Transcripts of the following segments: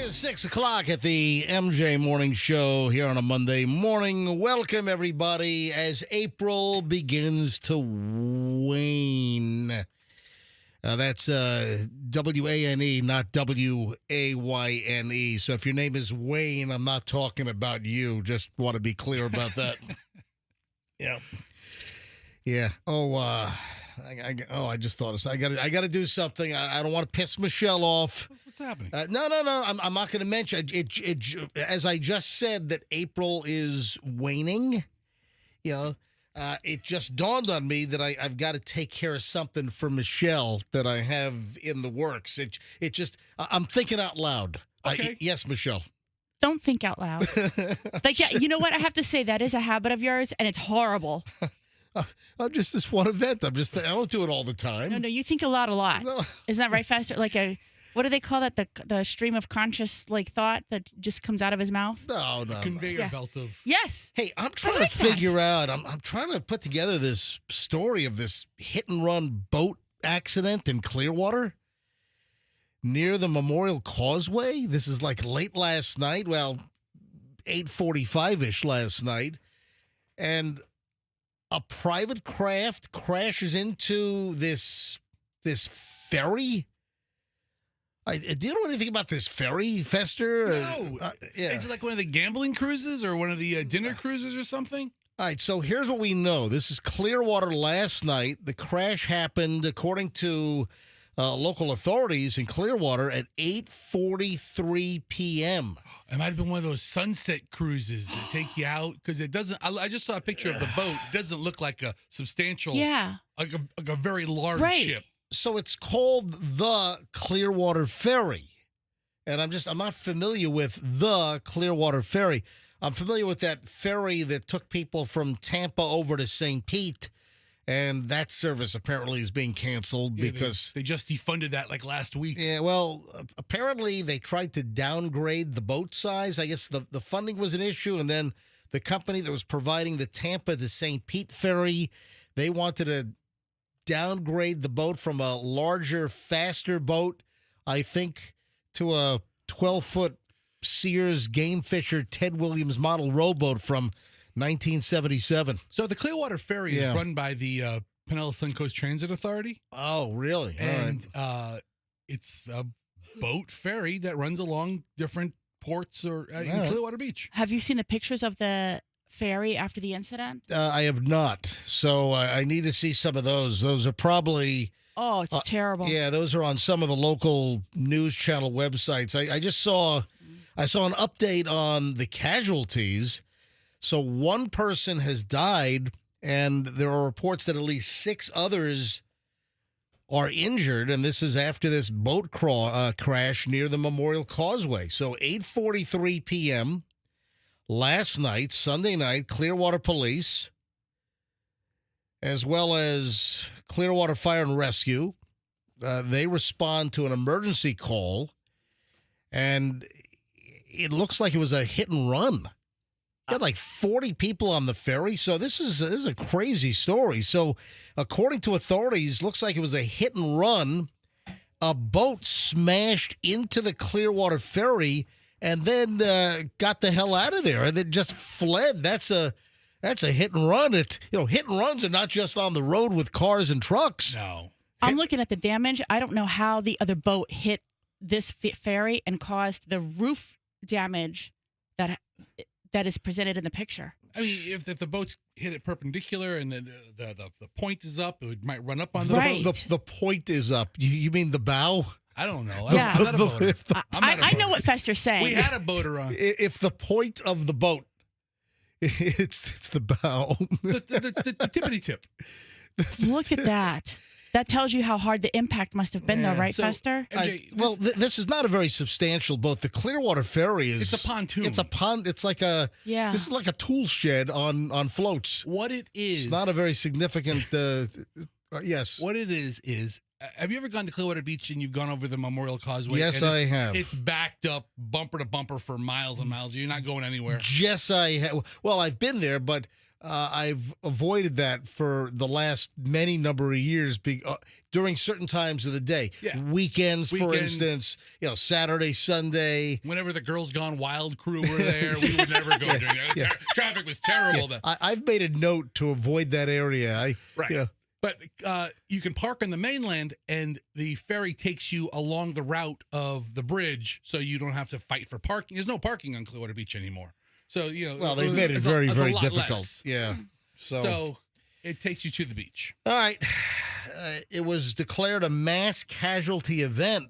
is 6 o'clock at the MJ Morning Show here on a Monday morning. Welcome, everybody, as April begins to wane. That's W-A-N-E, not W-A-Y-N-E. So if your name is Wayne, I'm not talking about you. Just want to be clear about that. Yeah. Yeah. I just thought of something. I got to do something. I don't want to piss Michelle off. What's happening? No. I'm not going to mention it. As I just said, that April is waning. You know, it just dawned on me that I've got to take care of something for Michelle that I have in the works. I'm thinking out loud. Okay. Yes, Michelle. Don't think out loud. Yeah, you know what? I have to say that is a habit of yours, and it's horrible. I'm just this one event. I don't do it all the time. No, you think a lot. No. Isn't that right, Fester? What do they call that? The stream of conscious thought that just comes out of his mouth? No. Conveyor belt of. Yes. Hey, I'm trying to figure out. I'm trying to put together this story of this hit and run boat accident in Clearwater near the Memorial Causeway. This is like late last night. Well, 8:45-ish last night, and a private craft crashes into this ferry. Do you know anything about this ferry, Fester? No. Yeah. Is it like one of the gambling cruises or one of the dinner cruises or something? All right, so here's what we know. This is Clearwater last night. The crash happened, according to local authorities in Clearwater, at 8:43 p.m. It might have been one of those sunset cruises that take you out because it doesn't. I just saw a picture of the boat. It doesn't look like a substantial, like a very large ship. So it's called the Clearwater Ferry, and I'm not familiar with the Clearwater Ferry. I'm familiar with that ferry that took people from Tampa over to St. Pete, and that service apparently is being canceled because they just defunded that like last week. Yeah, well, apparently they tried to downgrade the boat size. I guess the funding was an issue, and then the company that was providing the Tampa to St. Pete ferry, they wanted to downgrade the boat from a larger, faster boat, I think, to a 12-foot Sears Game Fisher Ted Williams model rowboat from 1977. So the Clearwater Ferry is run by the Pinellas Suncoast Transit Authority. Oh, really? And it's a boat ferry that runs along different ports or in Clearwater Beach. Have you seen the pictures of the ferry after the incident? I have not. So I need to see some of those. Those are probably... Oh, it's terrible. Yeah, those are on some of the local news channel websites. I just saw an update on the casualties. So one person has died, and there are reports that at least 6 others are injured, and this is after this boat crash near the Memorial Causeway. So 8:43 p.m. last night, Sunday night, Clearwater Police, as well as Clearwater Fire and Rescue, they respond to an emergency call, and it looks like it was a hit and run. You had like 40 people on the ferry, so this is a crazy story. So, according to authorities, looks like it was a hit and run. A boat smashed into the Clearwater Ferry and then got the hell out of there, and then just fled. That's a hit and run. Hit and runs are not just on the road with cars and trucks. No, I'm looking at the damage. I don't know how the other boat hit this ferry and caused the roof damage that is presented in the picture. I mean, if the boats hit it perpendicular and the point is up, it might run up on the boat. The point is up. You mean the bow? I don't know. Yeah. I'm not a boater. I know what Fester's saying. We had a boater on. If the point of the boat, it's the bow. The tippity tip. Look at that. That tells you how hard the impact must have been, though, right, Fester? MJ, this is not a very substantial boat. The Clearwater Ferry is... It's a pontoon. It's like a... Yeah. This is like a tool shed on floats. What it is... It's not a very significant... yes. What it is... Have you ever gone to Clearwater Beach and you've gone over the Memorial Causeway? Yes, I have. It's backed up bumper to bumper for miles and miles. You're not going anywhere. Yes, I have. Well, I've been there, but I've avoided that for the last many number of years during certain times of the day. Yeah. Weekends, for instance, Saturday, Sunday. Whenever the Girls Gone Wild crew were there, we would never go during that. Yeah. Traffic was terrible. Yeah. I've made a note to avoid that area. Right. But you can park on the mainland, and the ferry takes you along the route of the bridge, so you don't have to fight for parking. There's no parking on Clearwater Beach anymore. So, well, they've made it very, very difficult. Less. Yeah. So it takes you to the beach. All right. It was declared a mass casualty event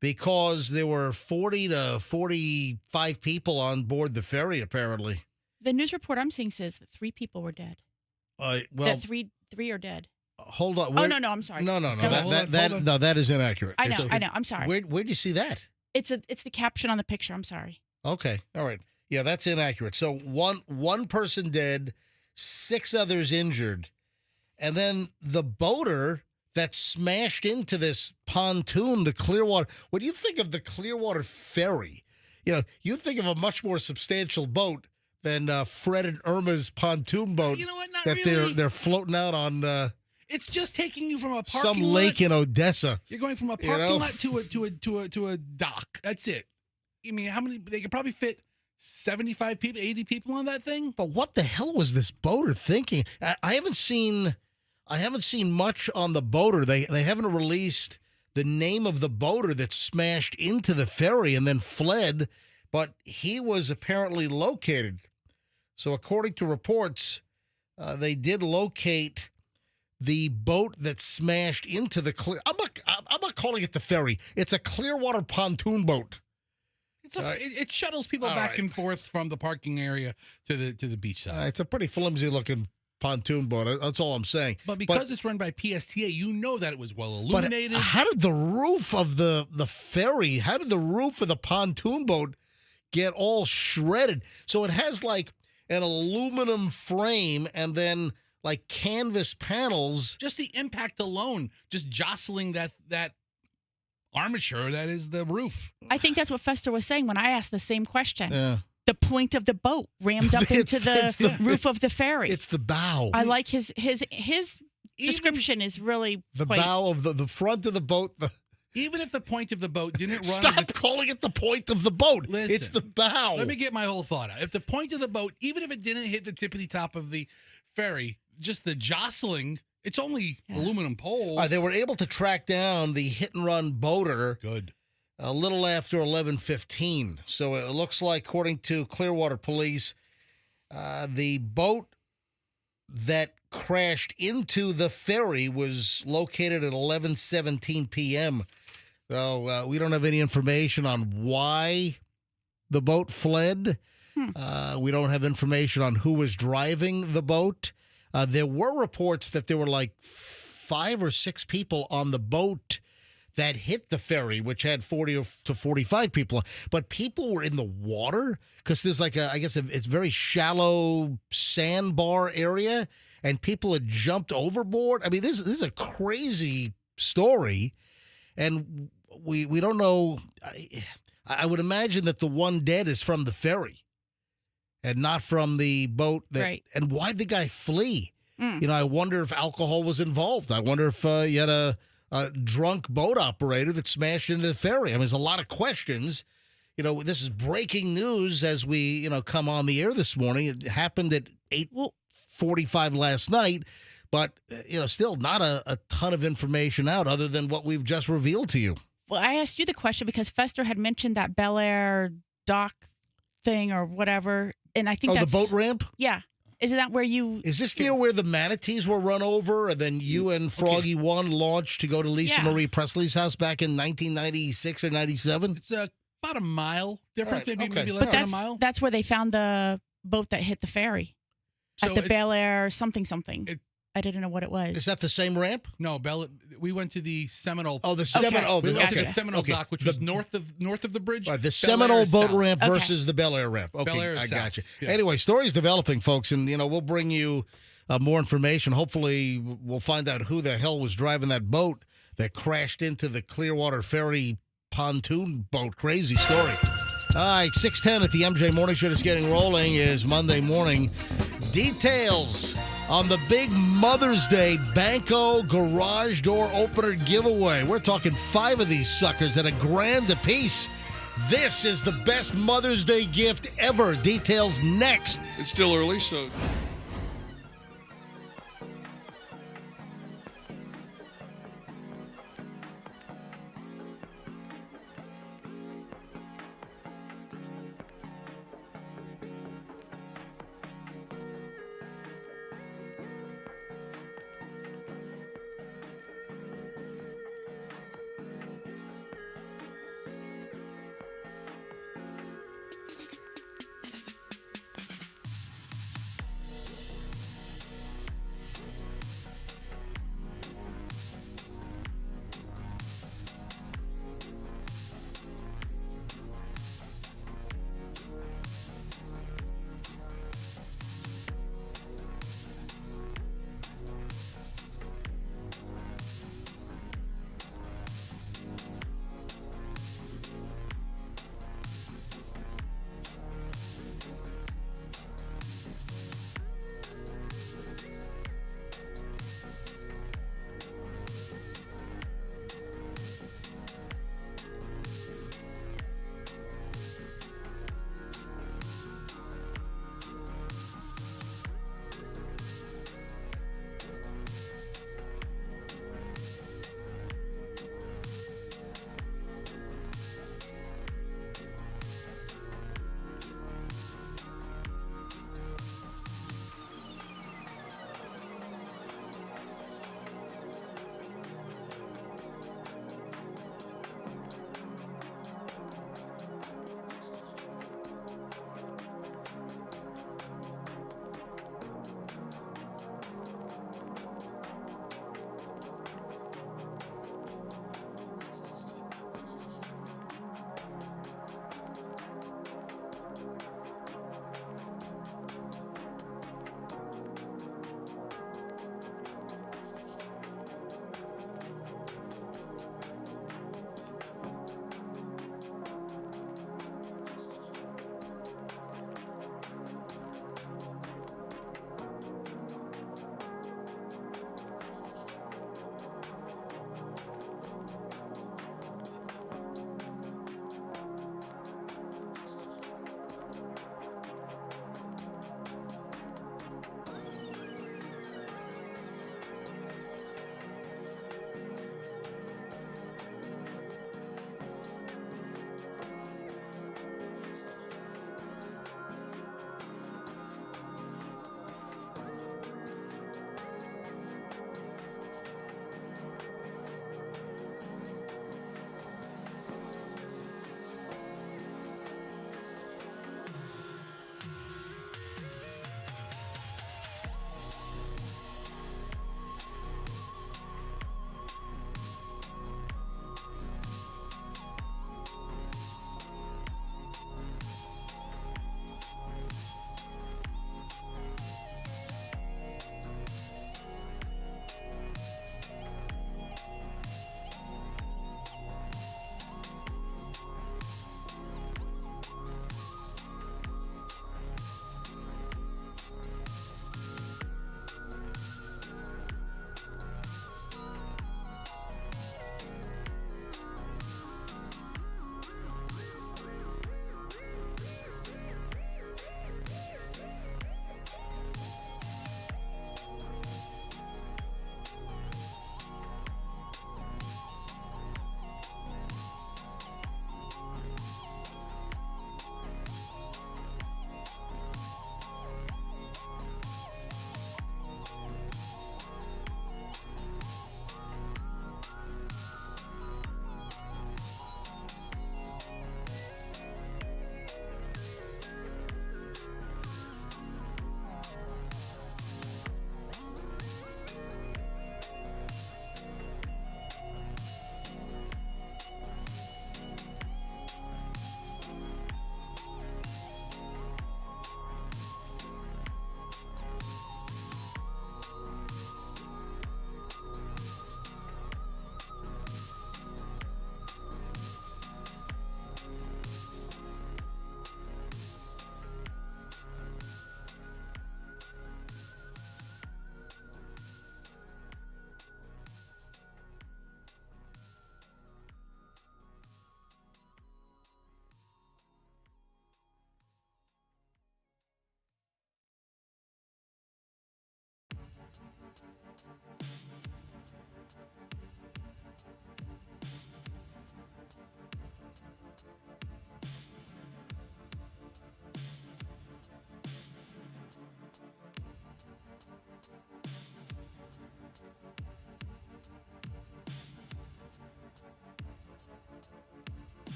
because there were 40 to 45 people on board the ferry, apparently. The news report I'm seeing says that 3 people were dead. Well, that three are dead. Hold on. No, I'm sorry. No. That is inaccurate. I know. I'm sorry. Where'd you see that? It's the caption on the picture. I'm sorry. Okay. All right. Yeah, that's inaccurate. So one person dead, 6 others injured, and then the boater that smashed into this pontoon, the Clearwater. When you think of the Clearwater ferry, you think of a much more substantial boat than Fred and Irma's pontoon boat. You know what? Not that really. They're floating out on. It's just taking you from a parking some lot. lake in Odessa. You're going from a parking lot to a dock. That's it. I mean, how many? They could probably fit 75 people, 80 people on that thing. But what the hell was this boater thinking? I haven't seen much on the boater. They haven't released the name of the boater that smashed into the ferry and then fled, but he was apparently located. So according to reports, they did locate the boat that smashed into the I'm not calling it the ferry. It's a Clearwater pontoon boat. It shuttles people back and forth from the parking area to the beach side. It's a pretty flimsy looking pontoon boat. That's all I'm saying. But because it's run by PSTA, you know that it was well illuminated. But how did the roof of the ferry, how did the roof of the pontoon boat get all shredded? So it has like an aluminum frame and then like canvas panels. Just the impact alone, just jostling that armature that is the roof. I think that's what Fester was saying when I asked the same question. Yeah. The point of the boat rammed up into the roof of the ferry. It's the bow. I like his description is really the bow of the front of the boat. Even if the point of the boat didn't run... Stop calling it the point of the boat. Listen, it's the bow. Let me get my whole thought out. If the point of the boat, even if it didn't hit the tippity top of the ferry, just the jostling... It's only aluminum poles. They were able to track down the hit-and-run boater. Good. A little after 11:15. So it looks like, according to Clearwater Police, the boat that crashed into the ferry was located at 11:17 p.m. So we don't have any information on why the boat fled. We don't have information on who was driving the boat. There were reports that there were like 5 or 6 people on the boat that hit the ferry, which had 40 to 45 people. But people were in the water because there's like it's very shallow sandbar area, and people had jumped overboard. I mean, this is a crazy story, and we don't know. I would imagine that the one dead is from the ferry and not from the boat. Right. And why'd the guy flee? I wonder if alcohol was involved. I wonder if you had a drunk boat operator that smashed into the ferry. I mean, there's a lot of questions. This is breaking news as we, come on the air this morning. It happened at 8:45 last night, but, still not a ton of information out other than what we've just revealed to you. Well, I asked you the question because Fester had mentioned that Bel Air dock thing or whatever, and I think that's... the boat ramp? Yeah. Isn't that where you... Is this near where the manatees were run over and then you and Froggy One launched to go to Lisa Marie Presley's house back in 1996 or 97? It's about a mile difference, maybe less but than a mile. That's where they found the boat that hit the ferry at the Bel Air something. I didn't know what it was. Is that the same ramp? No, we went to the Seminole. Oh, the Seminole. We went to the Seminole dock, which was north of the bridge. Right, the Seminole boat ramp versus the Bel Air ramp. Okay, Bel Air I south. got you. Yeah. Anyway, story's developing, folks, and we'll bring you more information. Hopefully, we'll find out who the hell was driving that boat that crashed into the Clearwater Ferry pontoon boat. Crazy story. All right, 6:10 at the MJ Morning Show. Just getting rolling is Monday morning. Details on the big Mother's Day Banco garage door opener giveaway. We're talking 5 of these suckers at $1,000 a piece. This is the best Mother's Day gift ever. Details next. It's still early, so...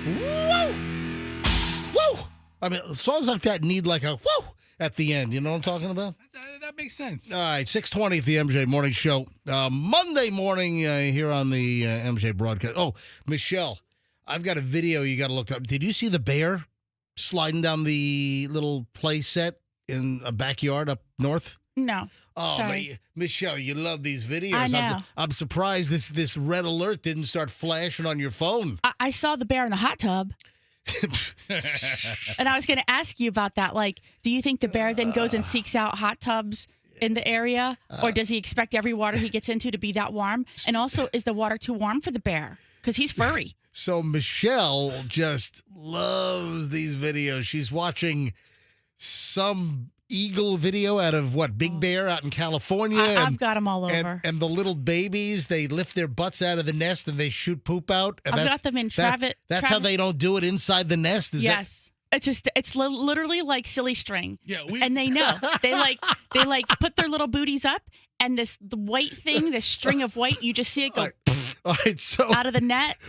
Woo! Woo! I mean, songs like that need like a woo at the end. You know what I'm talking about? That makes sense. All right, 6:20 at the MJ Morning Show. Monday morning here on the MJ broadcast. Oh, Michelle, I've got a video you got to look up. Did you see the bear sliding down the little play set in a backyard up north? No. Oh, Sorry. Michelle, you love these videos. I know. I'm surprised this red alert didn't start flashing on your phone. I saw the bear in the hot tub, and I was going to ask you about that. Like, do you think the bear then goes and seeks out hot tubs in the area, or does he expect every water he gets into to be that warm? And also, is the water too warm for the bear? Because he's furry. So Michelle just loves these videos. She's watching some eagle video out of Big Bear out in California. I've got them all over. And the little babies, they lift their butts out of the nest and they shoot poop out. And I've got them in That's how they don't do it inside the nest. Yes. It's literally like silly string. Yeah, and they know. They put their little booties up, and the white thing, this string of white, you just see it go All right, so out of the nest,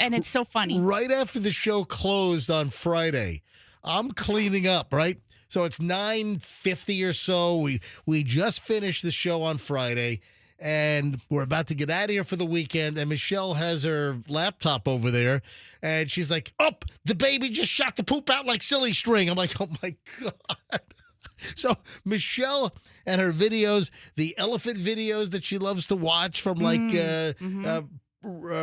and it's so funny. Right after the show closed on Friday, I'm cleaning up, right? So it's 9:50 or so. We just finished the show on Friday, and we're about to get out of here for the weekend. And Michelle has her laptop over there, and she's like, "Oh, the baby just shot the poop out like silly string." I'm like, "Oh my God." So Michelle and her videos, the elephant videos that she loves to watch from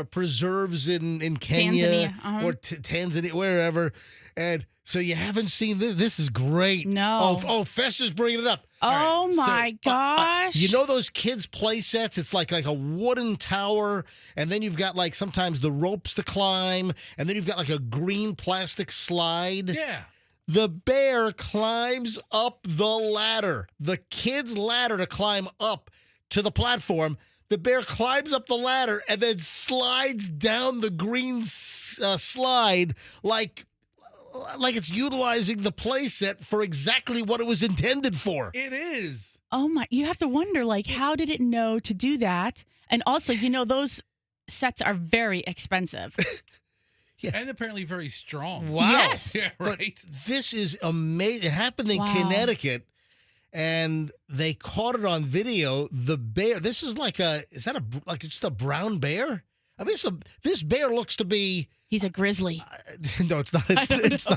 preserves in Kenya Tanzania, or Tanzania, wherever. And so you haven't seen this. This is great. No. Oh, Fess is bringing it up. Oh right, my gosh. You know those kids' play sets? It's like a wooden tower, and then you've got like sometimes the ropes to climb, and then you've got like a green plastic slide. Yeah. The bear climbs up the ladder, the kid's ladder to climb up to the platform. The bear climbs up the ladder and then slides down the green slide like it's utilizing the play set for exactly what it was intended for. It is. Oh my! You have to wonder, like, how did it know to do that? And also, those sets are very expensive. Yeah. And apparently very strong. Wow. Yes. Yeah, But right. this is amazing. It happened in Wow. Connecticut, and they caught it on video. The bear. This is just a brown bear? I mean, this bear looks to be. He's a grizzly. No, it's not. It's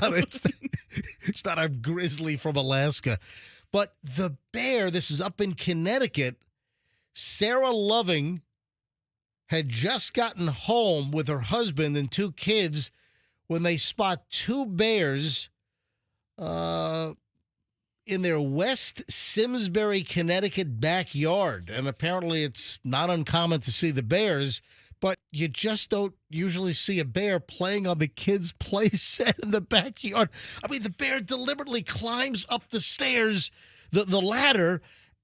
not a grizzly from Alaska. But the bear, this is up in Connecticut. Sarah Loving had just gotten home with her husband and 2 kids when they spot 2 bears in their West Simsbury, Connecticut backyard. And apparently it's not uncommon to see the bears, but you just don't usually see a bear playing on the kids' play set in the backyard. I mean, the bear deliberately climbs up the stairs, the ladder,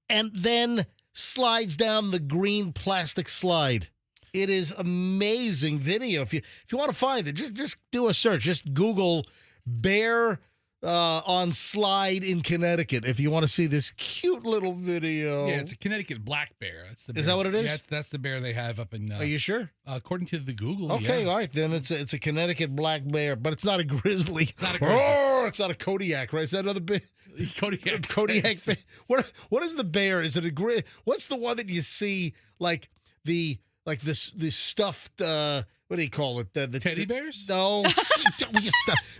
and then slides down the green plastic slide. It is amazing video. If you want to find it, just do a search. Just Google bear on slide in Connecticut if you want to see this cute little video. Yeah, it's a Connecticut black bear. That's the bear. Is that what it is? Yeah, that's the bear they have up in. Are you sure? According to the Google. Okay, yeah. all right. Then it's a Connecticut black bear, but it's not a grizzly. Not a grizzly. Oh, it's not a Kodiak, right? Is that another bear? Kodiak. Kodiak bear. What is the bear? Is it a gri? What's the one that you see like this stuffed? What do you call it? The Teddy bears? No,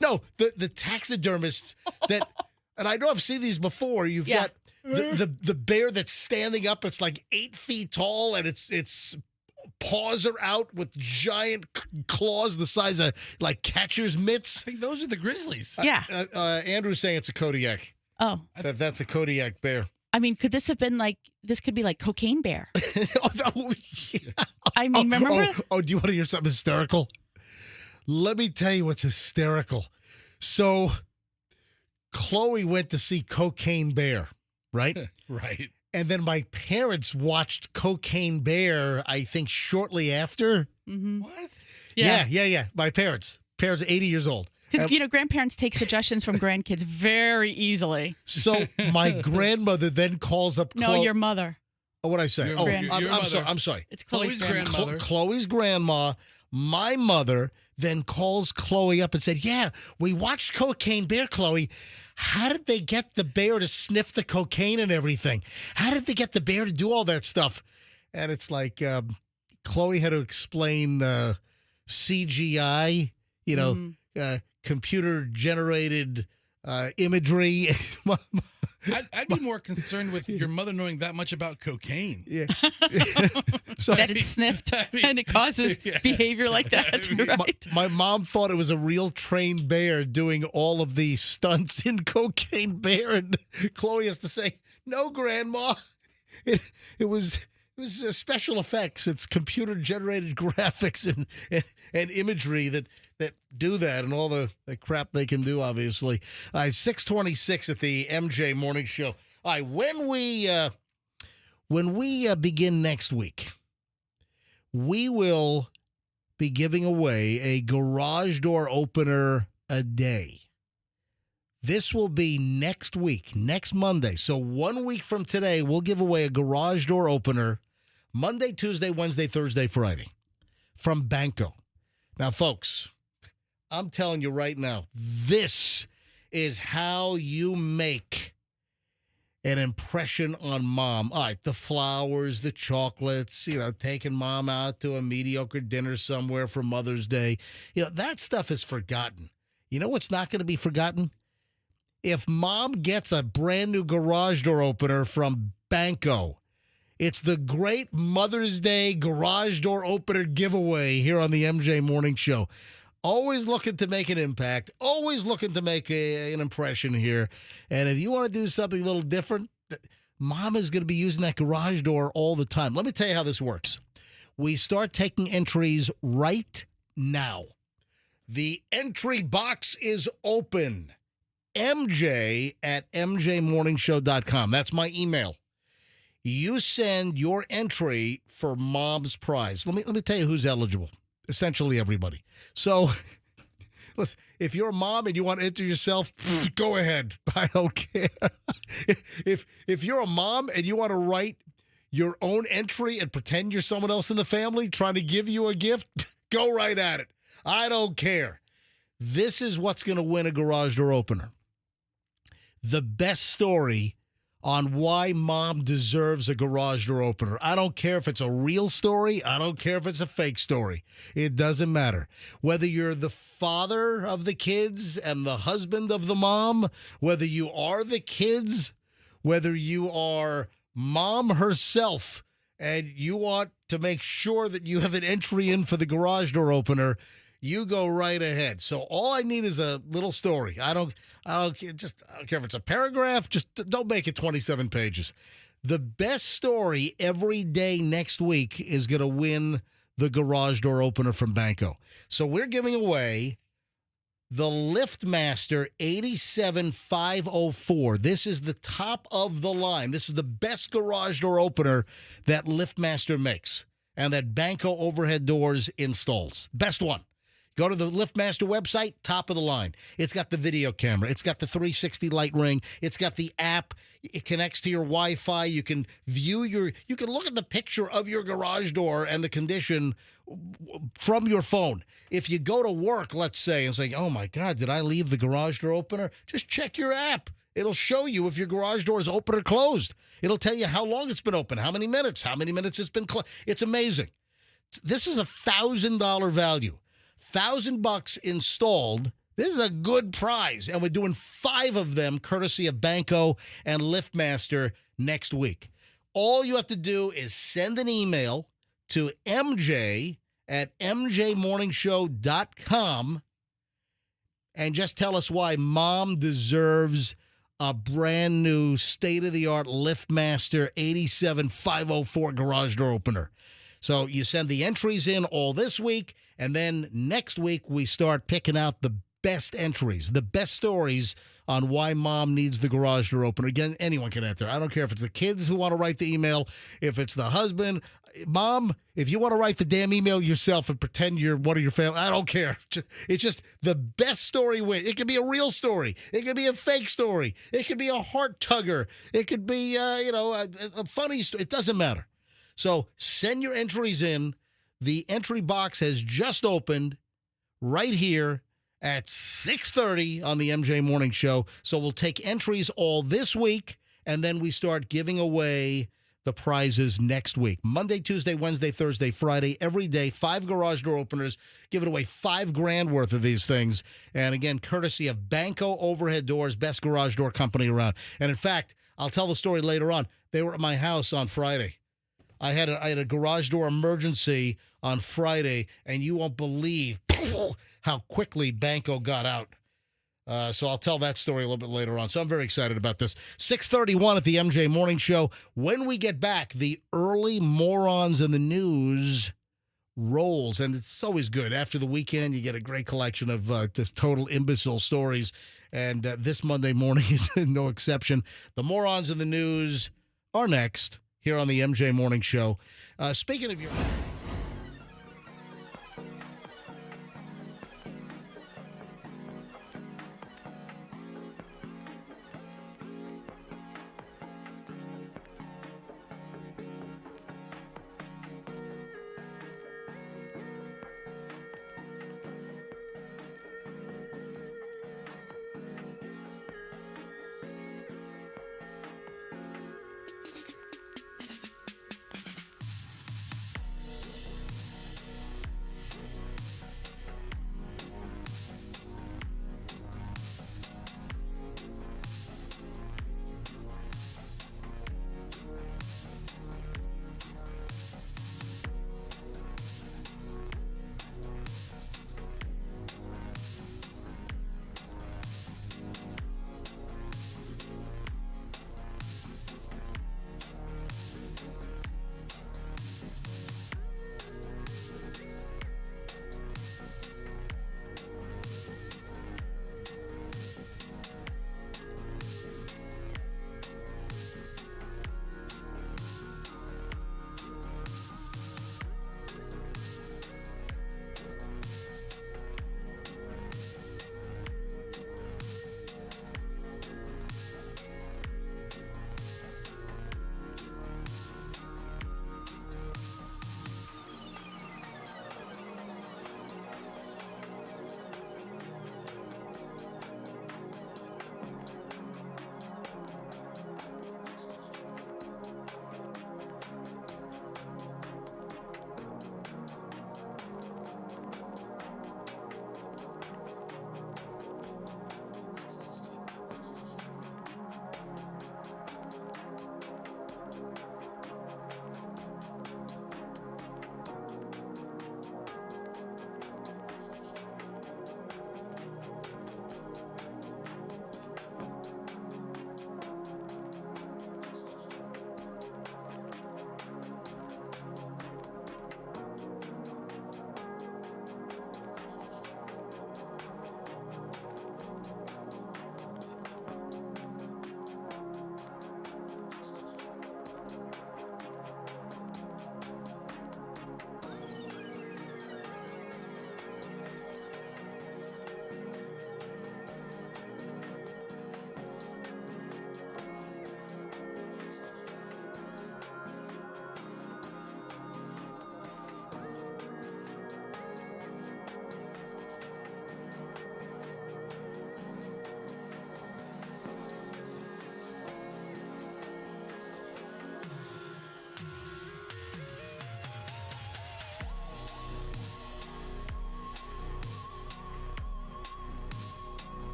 no. The taxidermists that, and I know I've seen these before. You've got the bear that's standing up. It's like 8 feet tall, and its paws are out with giant claws the size of like catcher's mitts. I think those are the grizzlies. Yeah. Andrew's saying it's a Kodiak. Oh. That's a Kodiak bear. I mean, could this could be like Cocaine Bear? Oh, no, yeah. I mean, remember? Oh, do you want to hear something hysterical? Let me tell you what's hysterical. So, Chloe went to see Cocaine Bear, right? Right. And then my parents watched Cocaine Bear, I think, shortly after. Mm-hmm. What? Yeah. My parents 80 years old. Because, grandparents take suggestions from grandkids very easily. So my grandmother then calls up Chloe. No, your mother. Oh, what'd I say? Your I'm sorry. It's Chloe's grandmother. Chloe's grandma, my mother, then calls Chloe up and said, "Yeah, we watched Cocaine Bear, Chloe. How did they get the bear to sniff the cocaine and everything? How did they get the bear to do all that stuff?" And it's like Chloe had to explain CGI, computer-generated imagery. I'd be more concerned with your mother knowing that much about cocaine. Yeah. So That it's sniffed and it causes behavior like that, right? my mom thought it was a real trained bear doing all of the stunts in Cocaine Bear, and Chloe has to say, "No, Grandma, it was special effects. It's computer generated graphics and imagery that do that, and all the crap they can do, obviously." 6:26 at the MJ Morning Show. All right, when we begin next week, we will be giving away a garage door opener a day. This will be next week, next Monday. So 1 week from today, we'll give away a garage door opener Monday, Tuesday, Wednesday, Thursday, Friday from Banco. Now, folks, I'm telling you right now, this is how you make an impression on mom. All right, the flowers, the chocolates, taking mom out to a mediocre dinner somewhere for Mother's Day. That stuff is forgotten. You know what's not going to be forgotten? If mom gets a brand new garage door opener from Banco. It's the great Mother's Day garage door opener giveaway here on the MJ Morning Show. Always looking to make an impact, always looking to make an impression here. And if you want to do something a little different, mom is going to be using that garage door all the time. Let me tell you how this works. We start taking entries right now. The entry box is open. MJ at mjmorningshow.com. That's my email. You send your entry for mom's prize. Let me tell you who's eligible. Essentially everybody. So, listen, if you're a mom and you want to enter yourself, go ahead. I don't care. If you're a mom and you want to write your own entry and pretend you're someone else in the family trying to give you a gift, go right at it. I don't care. This is what's going to win a garage door opener. The best story on why mom deserves a garage door opener. I don't care if it's a real story. I don't care if it's a fake story. It doesn't matter. Whether you're the father of the kids and the husband of the mom, whether you are the kids, whether you are mom herself, and you want to make sure that you have an entry in for the garage door opener, you go right ahead. So all I need is a little story. I don't care if it's a paragraph. Just don't make it 27 pages. The best story every day next week is going to win the garage door opener from Banco. So we're giving away the LiftMaster 87504. This is the top of the line. This is the best garage door opener that LiftMaster makes and that Banco Overhead Doors installs. Best one. Go to the LiftMaster website, top of the line. It's got the video camera. It's got the 360 light ring. It's got the app. It connects to your Wi-Fi. You can you can look at the picture of your garage door and the condition from your phone. If you go to work, let's say, and say, oh my God, did I leave the garage door opener? Just check your app. It'll show you if your garage door is open or closed. It'll tell you how long it's been open, how many minutes it's been closed. It's amazing. This is $1,000 value. $1,000 installed. This is a good prize, and we're doing 5 of them courtesy of Banco and LiftMaster next week. All you have to do is send an email to MJ at mjmorningshow.com and just tell us why mom deserves a brand new state-of-the-art LiftMaster 87504 garage door opener. So you send the entries in all this week, and then next week we start picking out the best entries, the best stories on why mom needs the garage door opener. Again, anyone can enter. I don't care if it's the kids who want to write the email, if it's the husband. Mom, if you want to write the damn email yourself and pretend you're one of your family, I don't care. It's just the best story win. It could be a real story. It could be a fake story. It could be a heart tugger. It could be, a funny story. It doesn't matter. So send your entries in. The entry box has just opened right here at 6:30 on the MJ Morning Show. So we'll take entries all this week, and then we start giving away the prizes next week. Monday, Tuesday, Wednesday, Thursday, Friday, every day, 5 garage door openers, giving away $5,000 worth of these things. And again, courtesy of Banco Overhead Doors, best garage door company around. And in fact, I'll tell the story later on. They were at my house on Friday. I had a garage door emergency on Friday, and you won't believe how quickly Banco got out. So I'll tell that story a little bit later on. So I'm very excited about this. 6:31 at the MJ Morning Show. When we get back, the early Morons in the News rolls. And it's always good. After the weekend, you get a great collection of just total imbecile stories. And this Monday morning is no exception. The Morons in the News are next here on the MJ Morning Show. Speaking of your...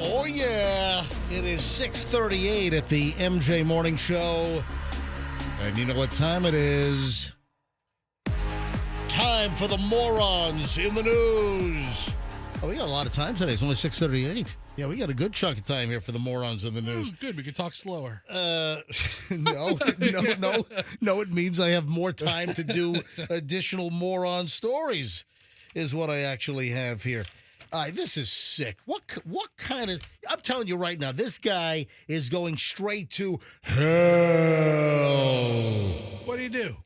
Oh, yeah. It is 6:38 at the MJ Morning Show. And you know what time it is? Time for the morons in the news. Oh, we got a lot of time today. It's only 6:38. Yeah, we got a good chunk of time here for the morons in the news. Good, we can talk slower. No. It means I have more time to do additional moron stories is what I actually have here. This is sick. What kind of... I'm telling you right now, this guy is going straight to hell. What do you do?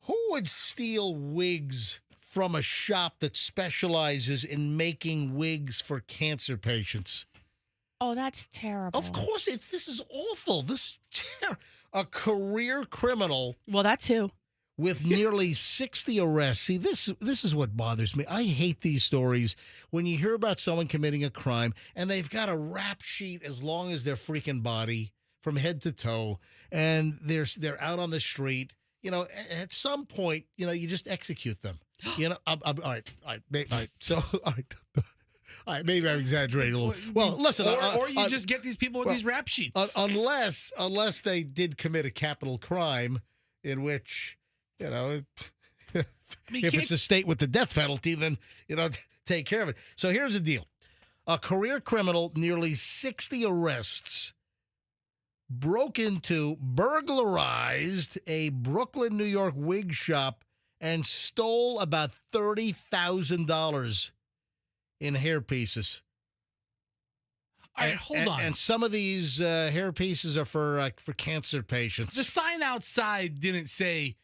Who would steal wigs from a shop that specializes in making wigs for cancer patients? Oh, that's terrible. Of course, this is awful. This is a career criminal. Well, that's who. With nearly 60 arrests. See, this is what bothers me. I hate these stories when you hear about someone committing a crime and they've got a rap sheet as long as their freaking body from head to toe, and they're out on the street. You know, at some point, you know, you just execute them. You know, all right. So, all right, maybe I'm exaggerating a little. Well, listen. Or you just get these people with these rap sheets. Unless they did commit a capital crime in which... You know, if it's a state with the death penalty, then, you know, take care of it. So here's the deal. A career criminal, nearly 60 arrests, broke into, burglarized a Brooklyn, New York wig shop and stole about $30,000 in hair pieces. All right, hold on. And some of these hair pieces are for cancer patients. The sign outside didn't say...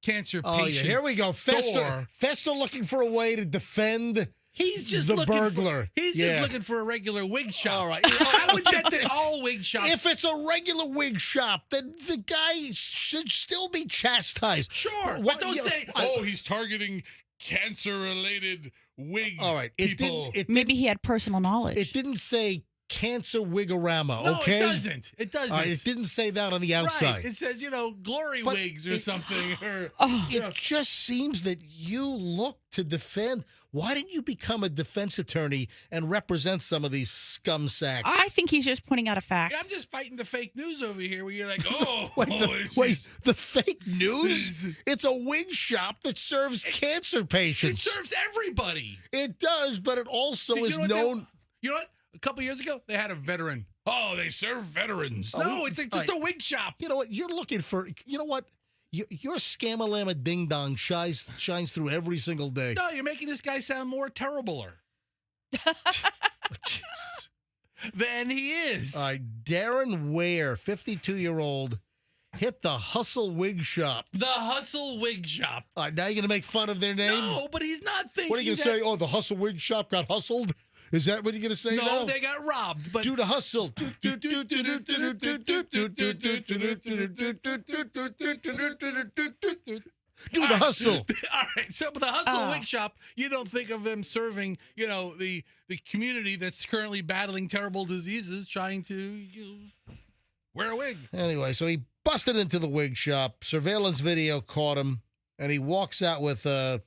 cancer patient. Oh, yeah. Here we go. Fester looking for a way to defend he's just the looking burglar. He's just looking for a regular wig shop. All right. I would bet that all wig shops. If it's a regular wig shop, then the guy should still be chastised. Sure. But don't say, he's targeting cancer-related wig people. Maybe he had personal knowledge. It didn't say cancer wigorama, no, okay? it doesn't. It doesn't. It didn't say that on the outside. Right. It says, glory wigs or something. It just seems that you look to defend. Why didn't you become a defense attorney and represent some of these scum sacks? I think he's just pointing out a fact. I'm just fighting the fake news over here where you're like, the fake news? It's a wig shop that serves cancer patients. It serves everybody. It does, but it also is known... You know what? A couple years ago, they had a veteran. Oh, they serve veterans. No, it's just a wig shop. You know what? You're looking for... You know what? Your scam-a-llama ding-dong shines through every single day. No, you're making this guy sound more terribler. Jesus. Than he is. All right, Darren Ware, 52-year-old, hit the Hustle Wig Shop. The Hustle Wig Shop. All right, now you're going to make fun of their name? No, but he's not thinking. What are you going to say? Oh, the Hustle Wig Shop got hustled? Is that what you're going to say now? No, they got robbed. But do the hustle. Do the hustle. All right. So, but the Hustle Wig Shop, you don't think of them serving, the community that's currently battling terrible diseases, trying to wear a wig. Anyway, so he busted into the wig shop. Surveillance video caught him, and he walks out with a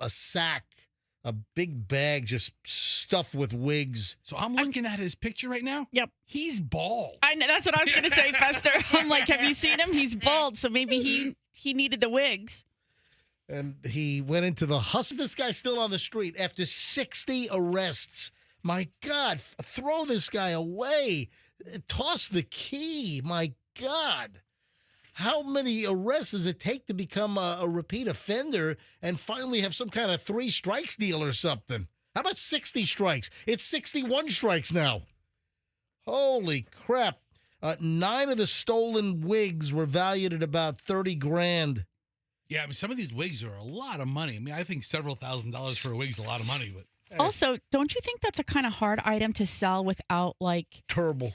sack, a big bag just stuffed with wigs. So I'm looking at his picture right now. Yep. He's bald. I know, that's what I was going to say, Fester. I'm like, have you seen him? He's bald, so maybe he needed the wigs. And he went into the hustle. This guy's still on the street after 60 arrests. My God, throw this guy away. Toss the key. My God. How many arrests does it take to become a repeat offender and finally have some kind of 3 strikes deal or something? How about 60 strikes? It's 61 strikes now. Holy crap. 9 of the stolen wigs were valued at about $30,000. Yeah, I mean, some of these wigs are a lot of money. I mean, I think several $1,000s for a wig is a lot of money, but. Also, don't you think that's a kind of hard item to sell without, like, terrible,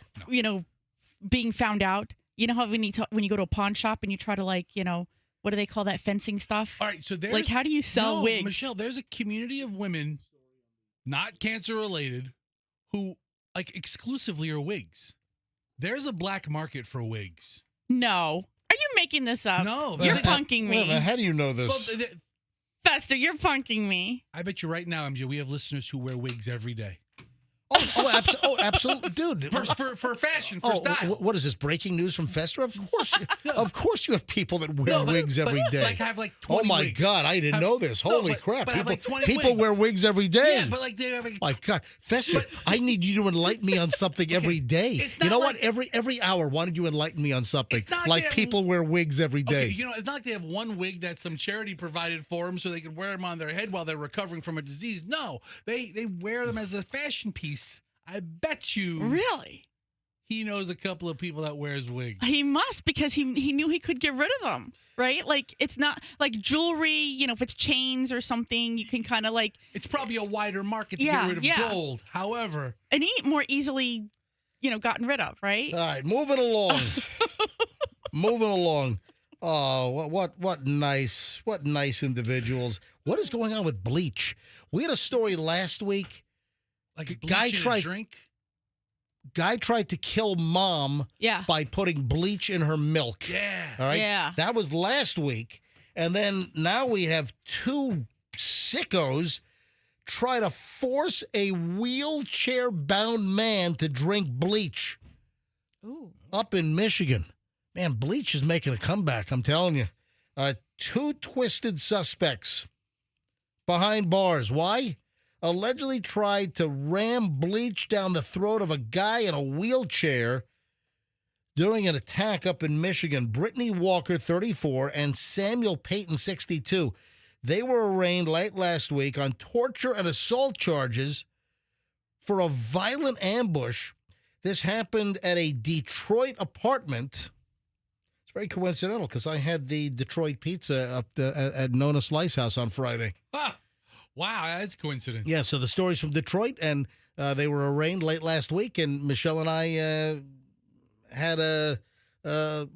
being found out? You know how when you go to a pawn shop and you try to, like, what do they call that fencing stuff? All right, so there's like, how do you sell wigs? Michelle, there's a community of women, not cancer related, who like exclusively are wigs. There's a black market for wigs. No, are you making this up? No, you're punking me. How do you know this? Well, Fester, you're punking me. I bet you right now, MJ, we have listeners who wear wigs every day. Absolutely, dude. For fashion, for style. What is this, breaking news from Fester? Of course, of course you have people that wear wigs every day. Like have like 20 oh my wigs. God, I didn't know this. Holy crap! But People wear wigs every day. Yeah, but like they have like, my God, Fester, I need you to enlighten me on something every day. You know what? Every hour, why don't you enlighten me on something? Like people wear wigs every day. Okay, it's not like they have one wig that some charity provided for them so they can wear them on their head while they're recovering from a disease. No, they wear them as a fashion piece. I bet you. Really? He knows a couple of people that wears wigs. He must, because he knew he could get rid of them, right? Like, it's not like jewelry, if it's chains or something, you can kind of like. It's probably a wider market to get rid of gold. However. And more easily, gotten rid of, right? All right, moving along. Moving along. Oh, what nice individuals. What is going on with bleach? We had a story last week. Like a drink? Guy tried to kill mom by putting bleach in her milk. Yeah. All right? Yeah. That was last week. And then now we have 2 sickos try to force a wheelchair-bound man to drink bleach. Ooh. Up in Michigan. Man, bleach is making a comeback, I'm telling you. 2 twisted suspects behind bars. Why? Allegedly tried to ram bleach down the throat of a guy in a wheelchair during an attack up in Michigan. Brittany Walker, 34, and Samuel Payton, 62. They were arraigned late last week on torture and assault charges for a violent ambush. This happened at a Detroit apartment. It's very coincidental because I had the Detroit pizza up at Nona Slice House on Friday. Ah. Wow, that's a coincidence. Yeah, so the story's from Detroit, and they were arraigned late last week, and Michelle and I had a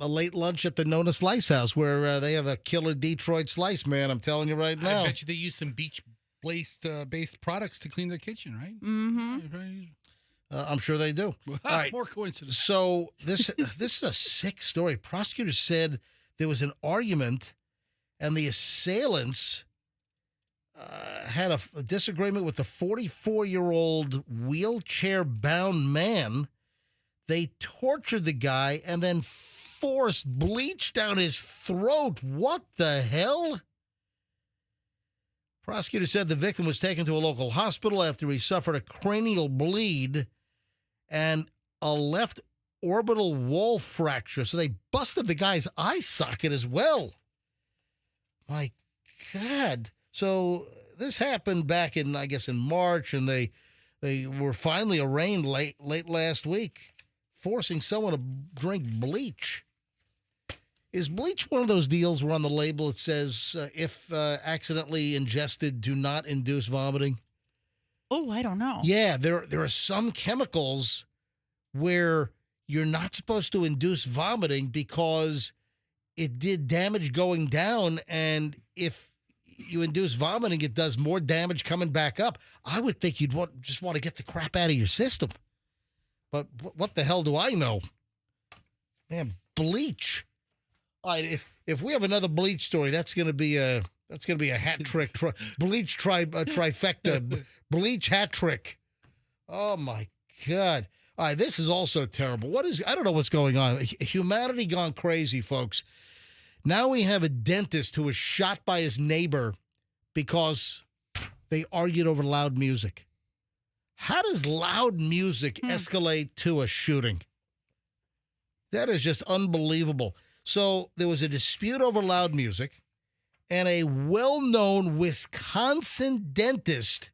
late lunch at the Nona Slice House where they have a killer Detroit slice, man. I'm telling you right now. I bet you they use some beach-based products to clean their kitchen, right? Mm-hmm. I'm sure they do. All right. More coincidence. So this is a sick story. Prosecutors said there was an argument, and the assailants had a disagreement with the 44-year-old wheelchair-bound man. They tortured the guy and then forced bleach down his throat. What the hell? Prosecutor said the victim was taken to a local hospital after he suffered a cranial bleed and a left orbital wall fracture. So they busted the guy's eye socket as well. My God. So this happened back in, I guess, in March, and they were finally arraigned late last week, forcing someone to drink bleach. Is bleach one of those deals where on the label it says, if accidentally ingested, do not induce vomiting? Oh, I don't know. Yeah, there are some chemicals where you're not supposed to induce vomiting because it did damage going down, and if you induce vomiting, it does more damage coming back up. I would think you'd just want to get the crap out of your system. But what the hell do I know? Man, bleach. All right, if we have another bleach story, that's going to be a hat trick. Bleach trifecta. Bleach hat trick. Oh my God. All right, this is also terrible. I don't know what's going on. Humanity gone crazy, folks. Now we have a dentist who was shot by his neighbor because they argued over loud music. How does loud music escalate to a shooting? That is just unbelievable. So there was a dispute over loud music, and a well-known Wisconsin dentist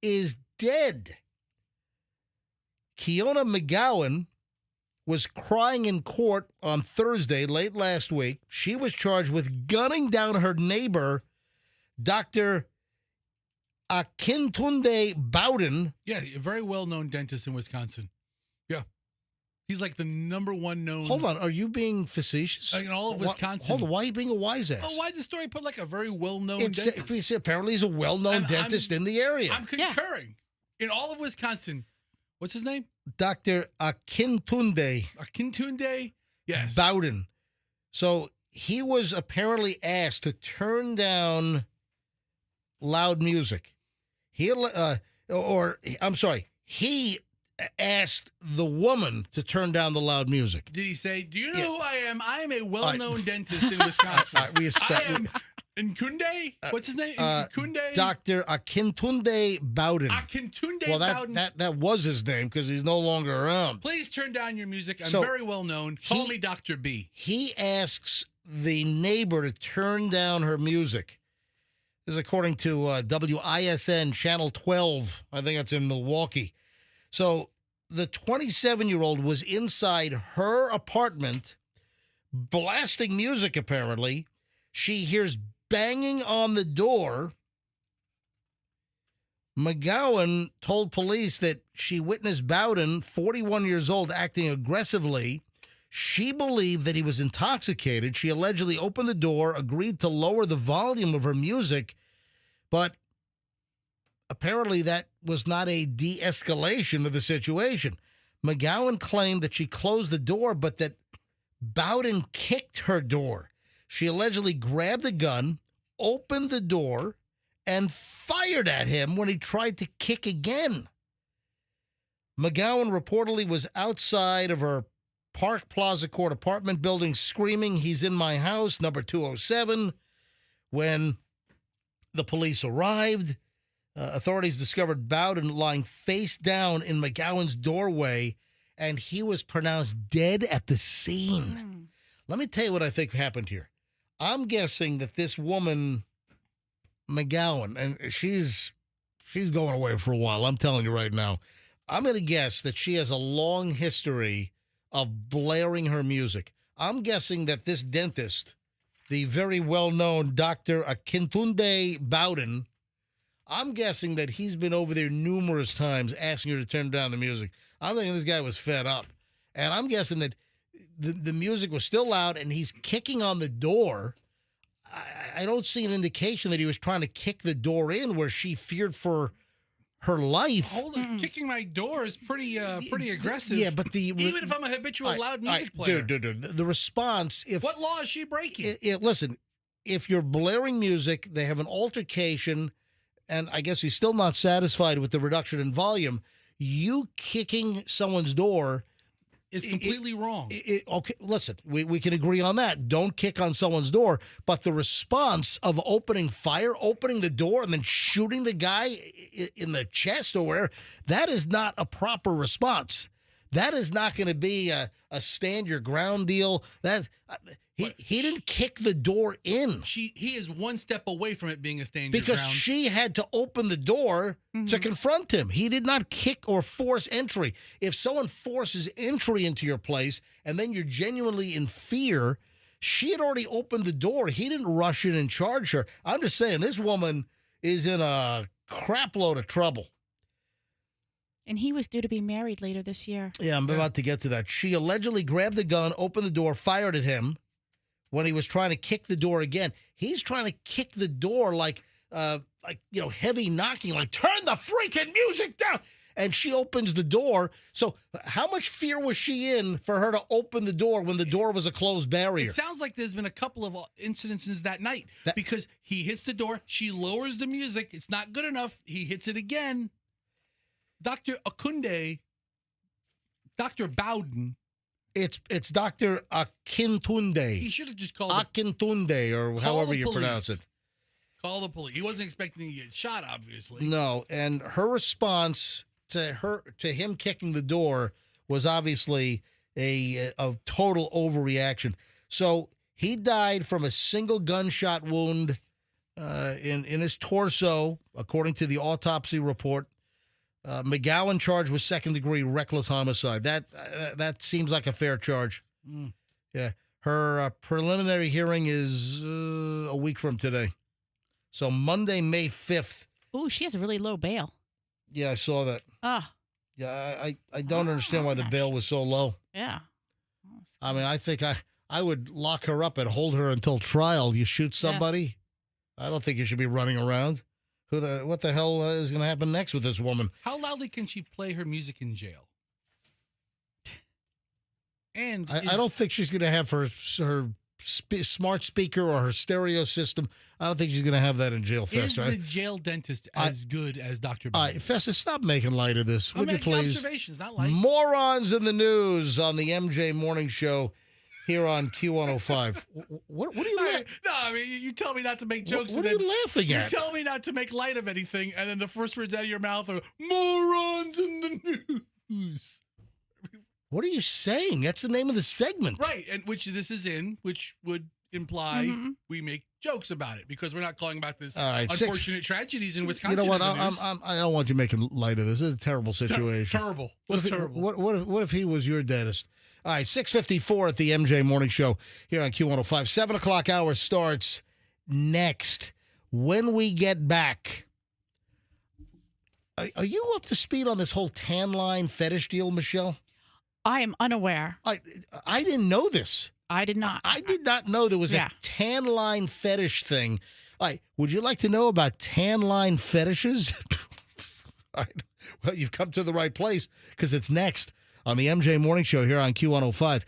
is dead. Keona McGowan was crying in court on Thursday, late last week. She was charged with gunning down her neighbor, Dr. Akintunde Bowden. Yeah, a very well-known dentist in Wisconsin. Yeah. He's like the number one known. Hold on, are you being facetious? In all of Wisconsin. Hold on, why are you being a wise ass? Oh, why did the story put like a very well-known dentist? Apparently he's a well-known dentist in the area. I'm concurring. In all of Wisconsin. What's his name? Dr. Akintunde. Akintunde? Yes. Bowden. So he was apparently asked to turn down loud music. He asked the woman to turn down the loud music. Did he say, do you know who I am? I am a well-known dentist in Wisconsin. I am Nkunde? What's his name? Nkunde? Dr. Akintunde Bowden. Akintunde Bowden. That was his name because he's no longer around. Please turn down your music. I'm very well known. Call me Dr. B. He asks the neighbor to turn down her music. This is according to WISN Channel 12. I think that's in Milwaukee. So the 27-year-old was inside her apartment blasting music, apparently. She hears banging on the door. McGowan told police that she witnessed Bowden, 41 years old, acting aggressively. She believed that he was intoxicated. She allegedly opened the door, agreed to lower the volume of her music, but apparently that was not a de-escalation of the situation. McGowan claimed that she closed the door, but that Bowden kicked her door. She allegedly grabbed a gun, opened the door, and fired at him when he tried to kick again. McGowan reportedly was outside of her Park Plaza Court apartment building screaming, "He's in my house," number 207. When the police arrived, authorities discovered Bowden lying face down in McGowan's doorway, and he was pronounced dead at the scene. Let me tell you what I think happened here. I'm guessing that this woman, McGowan, and she's going away for a while, I'm telling you right now. I'm going to guess that she has a long history of blaring her music. I'm guessing that this dentist, the very well-known Dr. Akintunde Bowden, I'm guessing that he's been over there numerous times asking her to turn down the music. I'm thinking this guy was fed up. And I'm guessing that the music was still loud and he's kicking on the door. I don't see an indication that he was trying to kick the door in where she feared for her life. Hold on. Kicking my door is pretty aggressive. Yeah, but even if I'm a habitual loud music player. Dude, the response, what law is she breaking? Listen, if you're blaring music, they have an altercation, and I guess he's still not satisfied with the reduction in volume, you kicking someone's door is completely wrong. Okay, listen, we can agree on that. Don't kick on someone's door. But the response of opening fire, opening the door, and then shooting the guy in the chest or where, that is not a proper response. That is not going to be a stand your ground deal. He didn't kick the door in. He is one step away from it being a stand your ground. Because she had to open the door to confront him. He did not kick or force entry. If someone forces entry into your place and then you're genuinely in fear, she had already opened the door. He didn't rush in and charge her. I'm just saying, this woman is in a crap load of trouble. And he was due to be married later this year. Yeah, I'm about to get to that. She allegedly grabbed the gun, opened the door, fired at him. when he was trying to kick the door again. He's trying to kick the door like heavy knocking, like turn the freaking music down. And she opens the door. So how much fear was she in for her to open the door when the door was a closed barrier? It sounds like there's been a couple of incidences that night because he hits the door. She lowers the music. It's not good enough. He hits it again. Dr. Akunde, Dr. Bowden. It's Dr. Akintunde. He should have just called Akintunde, or however you pronounce it. Call the police. He wasn't expecting to get shot, obviously. No, and her response to him kicking the door was obviously a total overreaction. So he died from a single gunshot wound in his torso, according to the autopsy report. McGowan charged with second-degree reckless homicide. That seems like a fair charge. Mm. Yeah, her preliminary hearing is a week from today. So Monday, May 5th. Oh, she has a really low bail. Yeah, I saw that. Oh. Yeah, I don't understand why the bail was so low. Yeah. I mean, I think I would lock her up and hold her until trial. You shoot somebody, I don't think you should be running around. What the hell is going to happen next with this woman? How loudly can she play her music in jail? And I don't think she's going to have her smart speaker or her stereo system. I don't think she's going to have that in jail, Fester. Is the jail dentist as good as Dr. Bowden? All right, Fester, stop making light of this, would you please? Observations, not light. Morons in the news on the MJ Morning Show here on Q105. What are you laughing? No, I mean, you tell me not to make jokes. What are you laughing at? You tell me not to make light of anything, and then the first words out of your mouth are morons in the news. What are you saying? That's the name of the segment. Right, and which this is in, which would imply we make jokes about it because we're not calling about this unfortunate tragedies in Wisconsin. You know what? I don't want you making light of this. It's a terrible situation. Terrible. Terrible. What if he was your dentist? All right, 6:54 at the MJ Morning Show here on Q105. 7 o'clock hour starts next. When we get back, are you up to speed on this whole tan line fetish deal, Michelle? I am unaware. I didn't know this. I did not. I did not know there was a tan line fetish thing. All right, would you like to know about tan line fetishes? All right. Well, you've come to the right place because it's next on the MJ Morning Show here on Q105.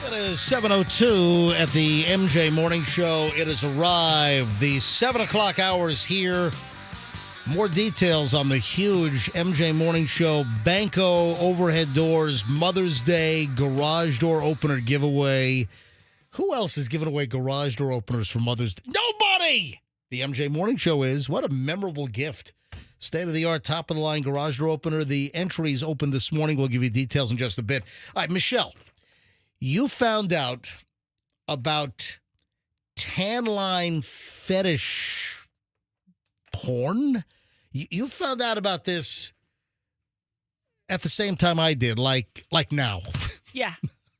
It is 7:02 at the MJ Morning Show. It has arrived. The 7 o'clock hour is here. More details on the huge MJ Morning Show Banco overhead doors Mother's Day garage door opener giveaway. Who else is giving away garage door openers for Mother's Day? Nobody! The MJ Morning Show is. What a memorable gift. State-of-the-art, top-of-the-line garage door opener. The entries opened this morning. We'll give you details in just a bit. All right, Michelle, you found out about tan line fetish porn? You found out about this at the same time I did, like now. Yeah.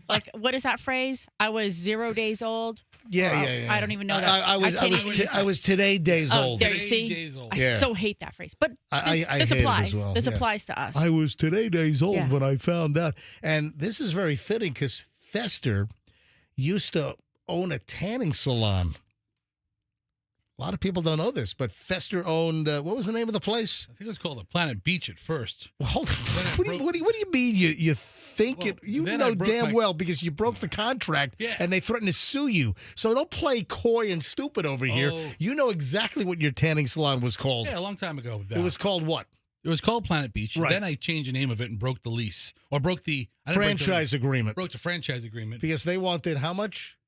Like, what is that phrase? I was 0 days old. Yeah. I don't even know that. I was today days old. There you see? Days old. I so hate that phrase. But I this hate applies. it as well. This applies to us. I was today days old Yeah. when I found out. And this is very fitting because Fester used to own a tanning salon. A lot of people don't know this, but Fester owned, what was the name of the place? I think it was called the Planet Beach at first. Well, hold on. What do you mean you think Well, it? You then know I broke damn my- well because you broke the contract Yeah. and they threatened to sue you. So don't play coy and stupid over here. Oh. You know exactly what your tanning salon was called. Yeah, a long time ago. It was called what? It was called Planet Beach. Right. Then I changed the name of it and broke the lease. Or broke the... I didn't break the Franchise lease. agreement. Broke the franchise agreement. Because they wanted how much?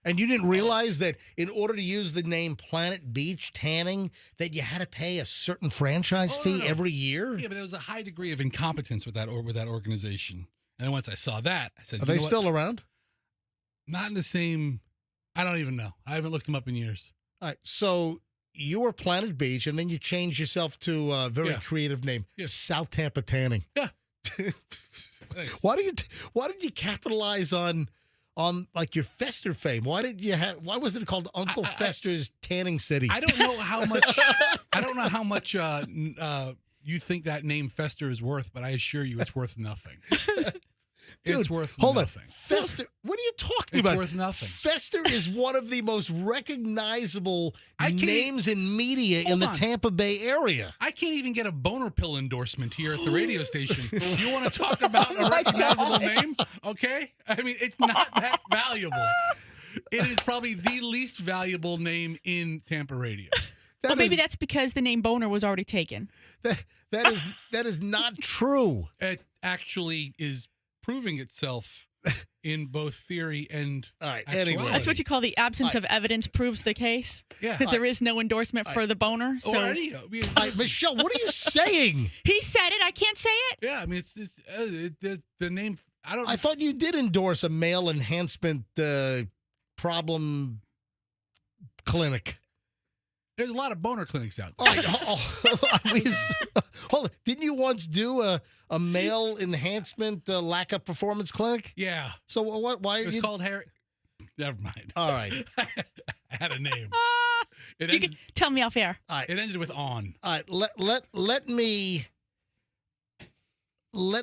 And you didn't realize that in order to use the name Planet Beach Tanning, that you had to pay a certain franchise fee no. every year? Yeah, but there was a high degree of incompetence with that organization. And then once I saw that, I said, Are they still around? Not in the same... I don't even know. I haven't looked them up in years. All right, so you were Planet Beach, and then you changed yourself to a very Yeah. creative name, Yeah. South Tampa Tanning. Yeah. Why did you capitalize on like your Fester fame? Why was it called Uncle Fester's Tanning City? I don't know how much... I don't know how much you think that name Fester is worth, but I assure you it's worth nothing. Dude, it's worth hold nothing. on. Fester, what are you talking It's about? worth nothing. Fester is one of the most recognizable I can't- names in media in Hold the on. Tampa Bay area. I can't even get a boner pill endorsement here at the radio station. You want to talk about a recognizable name? Okay? I mean, it's not that valuable. It is probably the least valuable name in Tampa radio. Well, maybe that's because the name Boner was already taken. That is not true. It actually is proving itself in both theory and All right. actuality. Anyway, That's what you call the absence of evidence proves the case. Yeah. Because there is no endorsement for the boner. Or So any, I mean, Michelle, what are you saying? he said it. I can't say it. yeah, I mean, it's the name. I thought you did endorse a male enhancement problem clinic. There's a lot of boner clinics out Oh, there. hold on. Didn't you once do a male enhancement lack of performance clinic? Yeah. So what? Why It are was you? called Harry. Never mind. All right. I had a name. It You ended, can tell me off air. All right. it ended with on. All right. Let